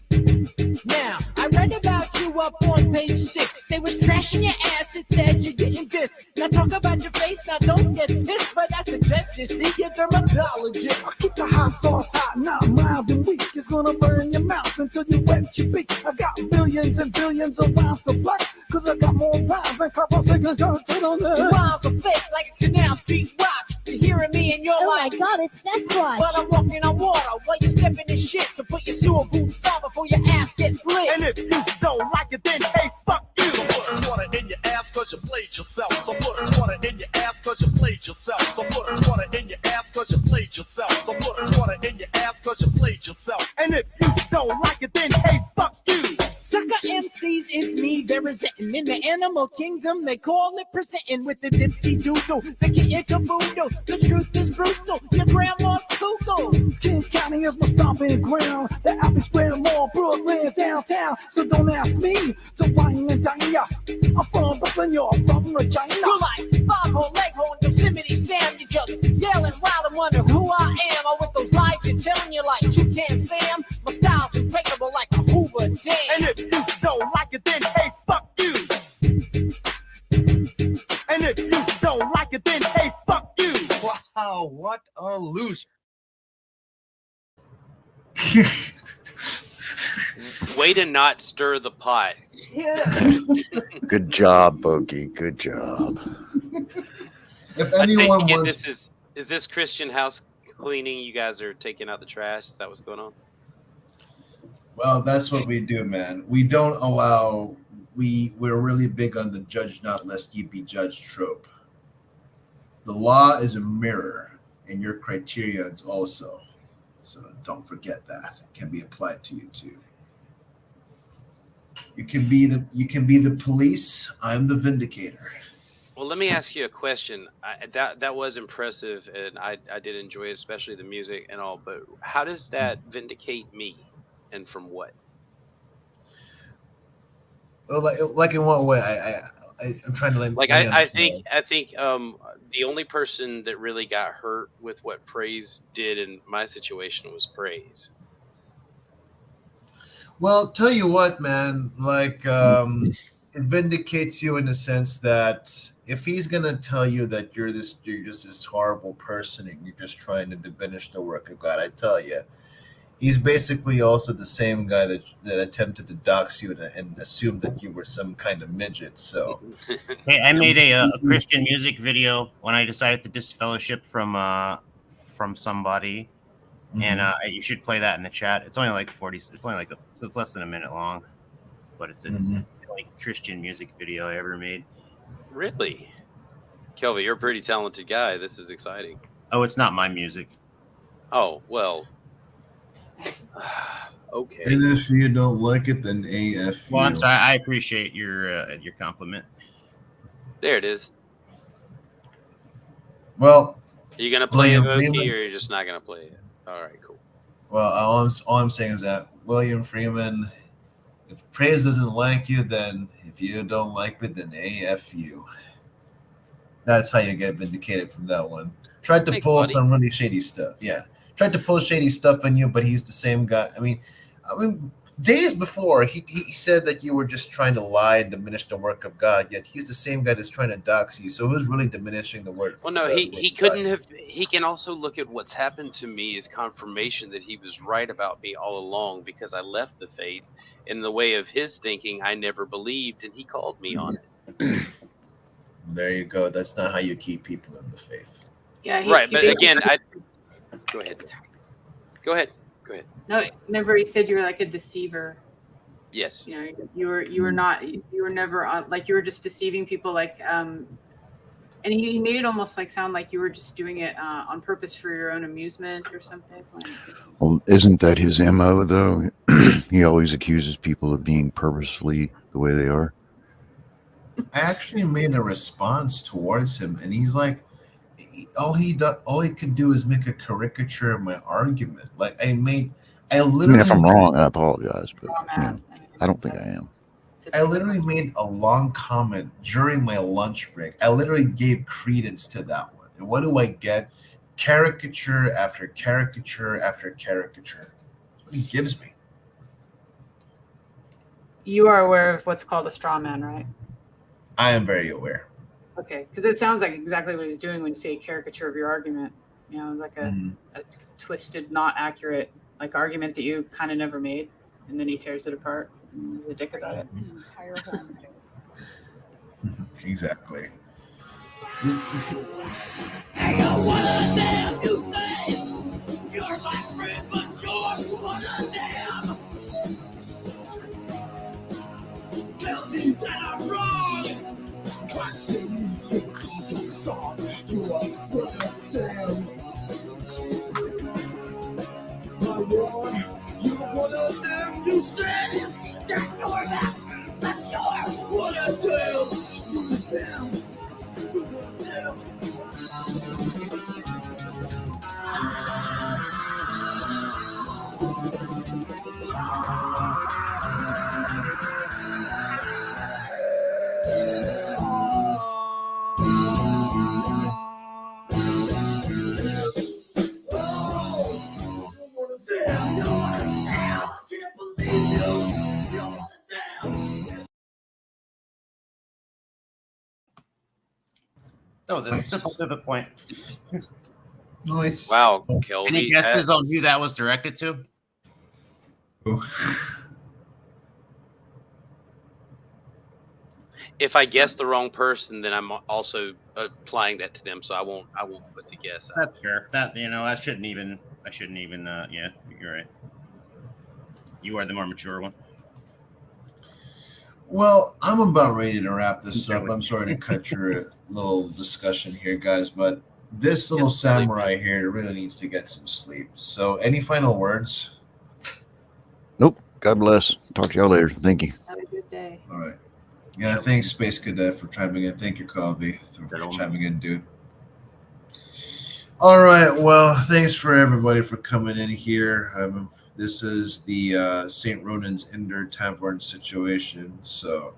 Now, I read about you up on page 6. They was trashing your ass, it said you're getting this. Now talk about your face, now don't get pissed, but I suggest you see your dermatologist. I keep the hot sauce hot, not mild and weak. It's gonna burn your mouth until you wet your beak. I got billions and billions of rhymes to flex, cause I got more rhymes than Carl Sagan's gonna put on there. Rhymes are fake like a Canal Street watch. You're hearing me and you're like, my God, it's Sasquatch. but I'm walking on water while you're stepping in shit. So put your sewer boots on before your ass gets lit. And if you don't like it, then hey, fuck you. So put a quarter in your ass cause you played yourself. So put a quarter in your ass cause you played yourself. So put a quarter in your ass cause you played yourself. So put a quarter in your ass cause you played yourself. And if you don't like it, then hey, fuck you. Sucker MCs, it's me, they're presenting. In the animal kingdom, they call it presenting with the dipsy doodle, the kick-a-boodle. The truth is brutal, your grandma's cuckoo. Kings County is my stomping ground. The Abbey Square Mall, Brooklyn, downtown. So don't ask me to wine and dine ya. I'm from Brooklyn, you're from Regina. You're like Foghorn Leghorn, Yosemite Sam. You just yelling wild and wonder who I am. Or with those lies you're telling you like Toucan Sam. My style's impeccable like a Hoover Dam. And if you don't like it, then hey, fuck you. And if you don't like it, then hey, fuck you. Wow, what a loser. Way to not stir the pot. Good job, Bogey. Good job. If I anyone take it wants, this is this Christian house cleaning? You guys are taking out the trash? Is that what's going on? well, that's what we do, man. We don't allow. We're really big on the judge not lest ye be judged trope. The law is a mirror, and your criteria is also. So don't forget that. It can be applied to you too. You can be the police. I'm the vindicator. Well, let me ask you a question. That was impressive, and I did enjoy it, especially the music and all. But how does that vindicate me, and from what? Well, like in what way? I'm trying to Like I think the only person that really got hurt with what praise did in my situation was praise. Well, tell you what, man. Like it vindicates you in the sense that if he's gonna tell you that you're just this horrible person and you're just trying to diminish the work of God, I tell you, he's basically also the same guy that attempted to dox you and assumed that you were some kind of midget. So, Hey, I made a Christian music video when I decided to disfellowship from somebody, and you should play that in the chat. It's only like 40. It's only like it's less than a minute long, but it's like Christian music video I ever made. Really, Kelvin, you're a pretty talented guy. This is exciting. Oh, it's not my music. Oh well. Okay. And if you don't like it, then AF. Well, I'm sorry. I appreciate your compliment. There it is. Well, are you gonna play it, William Oki, Freeman? or you're just not gonna play it? All right, cool. Well, all I'm saying is that William Freeman, if praise doesn't like you, then if you don't like it, then AF you. That's how you get vindicated from that one. Tried to pull some really shady stuff. Yeah. Tried to pull shady stuff on you, but he's the same guy. I mean, days before, he said that you were just trying to lie and diminish the work of God, yet he's the same guy that's trying to dox you. So who's really diminishing the work? Well, no, he couldn't have. He can also look at what's happened to me as confirmation that he was right about me all along, because I left the faith in the way of his thinking. I never believed, and he called me on it. There you go. That's not how you keep people in the faith. Yeah, right. But again, go ahead. Go ahead. No, remember he said you were like a deceiver. Yes. You know, you were never like you were just deceiving people. Like, and he made it almost like sound like you were just doing it on purpose for your own amusement or something. Well, isn't that his MO though? He always accuses people of being purposefully the way they are. I actually made a response towards him, and he's like, all he could do is make a caricature of my argument. Like I literally. I mean, if I'm wrong, I apologize, but I don't think I am. I literally made a long comment during my lunch break. I literally gave credence to that one, and what do I get? Caricature after caricature after caricature. That's what he gives me. You are aware of what's called a straw man, right? I am very aware. Okay, because it sounds like exactly what he's doing when you say caricature of your argument. You know, it's like a twisted, not accurate like argument that you kind of never made, and then he tears it apart and is a dick about it. Exactly. Hey, you're one of them, you say. You're my friend, but you're one of them. Tell me that I'm wrong. Try to say me, you're a song. You are one of them. My Lord, you're one of them, you say. That you're that, but you're one of them. You're them. You're one of them. That was it. Simple to the point. Nice. Wow, Any Kelby. guesses on who that was directed to? If I guess the wrong person, then I'm also applying that to them, so I won't put the guess out. That's fair. That I shouldn't even. Yeah, you're right. You are the more mature one. Well, I'm about ready to wrap this up. I'm sorry to cut your little discussion here, guys, but this little samurai here really needs to get some sleep. So, any final words? Nope. God bless. Talk to y'all later. Thank you. Have a good day. All right. Yeah, thanks, Space Cadet, for chiming in. Thank you, Colby, for chiming in, dude. All right. Well, thanks for everybody for coming in here. This is the St. Ronin's Indoor Tavern situation. So,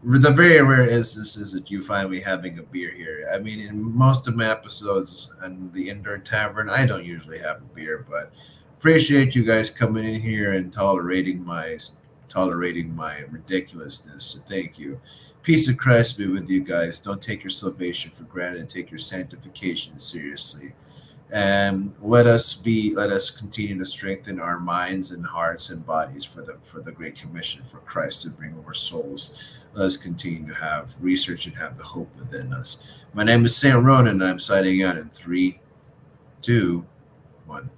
the very rare instances that you find me having a beer here. I mean, in most of my episodes on the Indoor Tavern, I don't usually have a beer, but appreciate you guys coming in here and tolerating my ridiculousness. So thank you. Peace of Christ be with you guys. Don't take your salvation for granted and take your sanctification seriously. And let us continue to strengthen our minds and hearts and bodies for the Great Commission for Christ to bring more souls. Let us continue to have research and have the hope within us. My name is Sam Ronin, and I'm signing out in 3, 2, 1.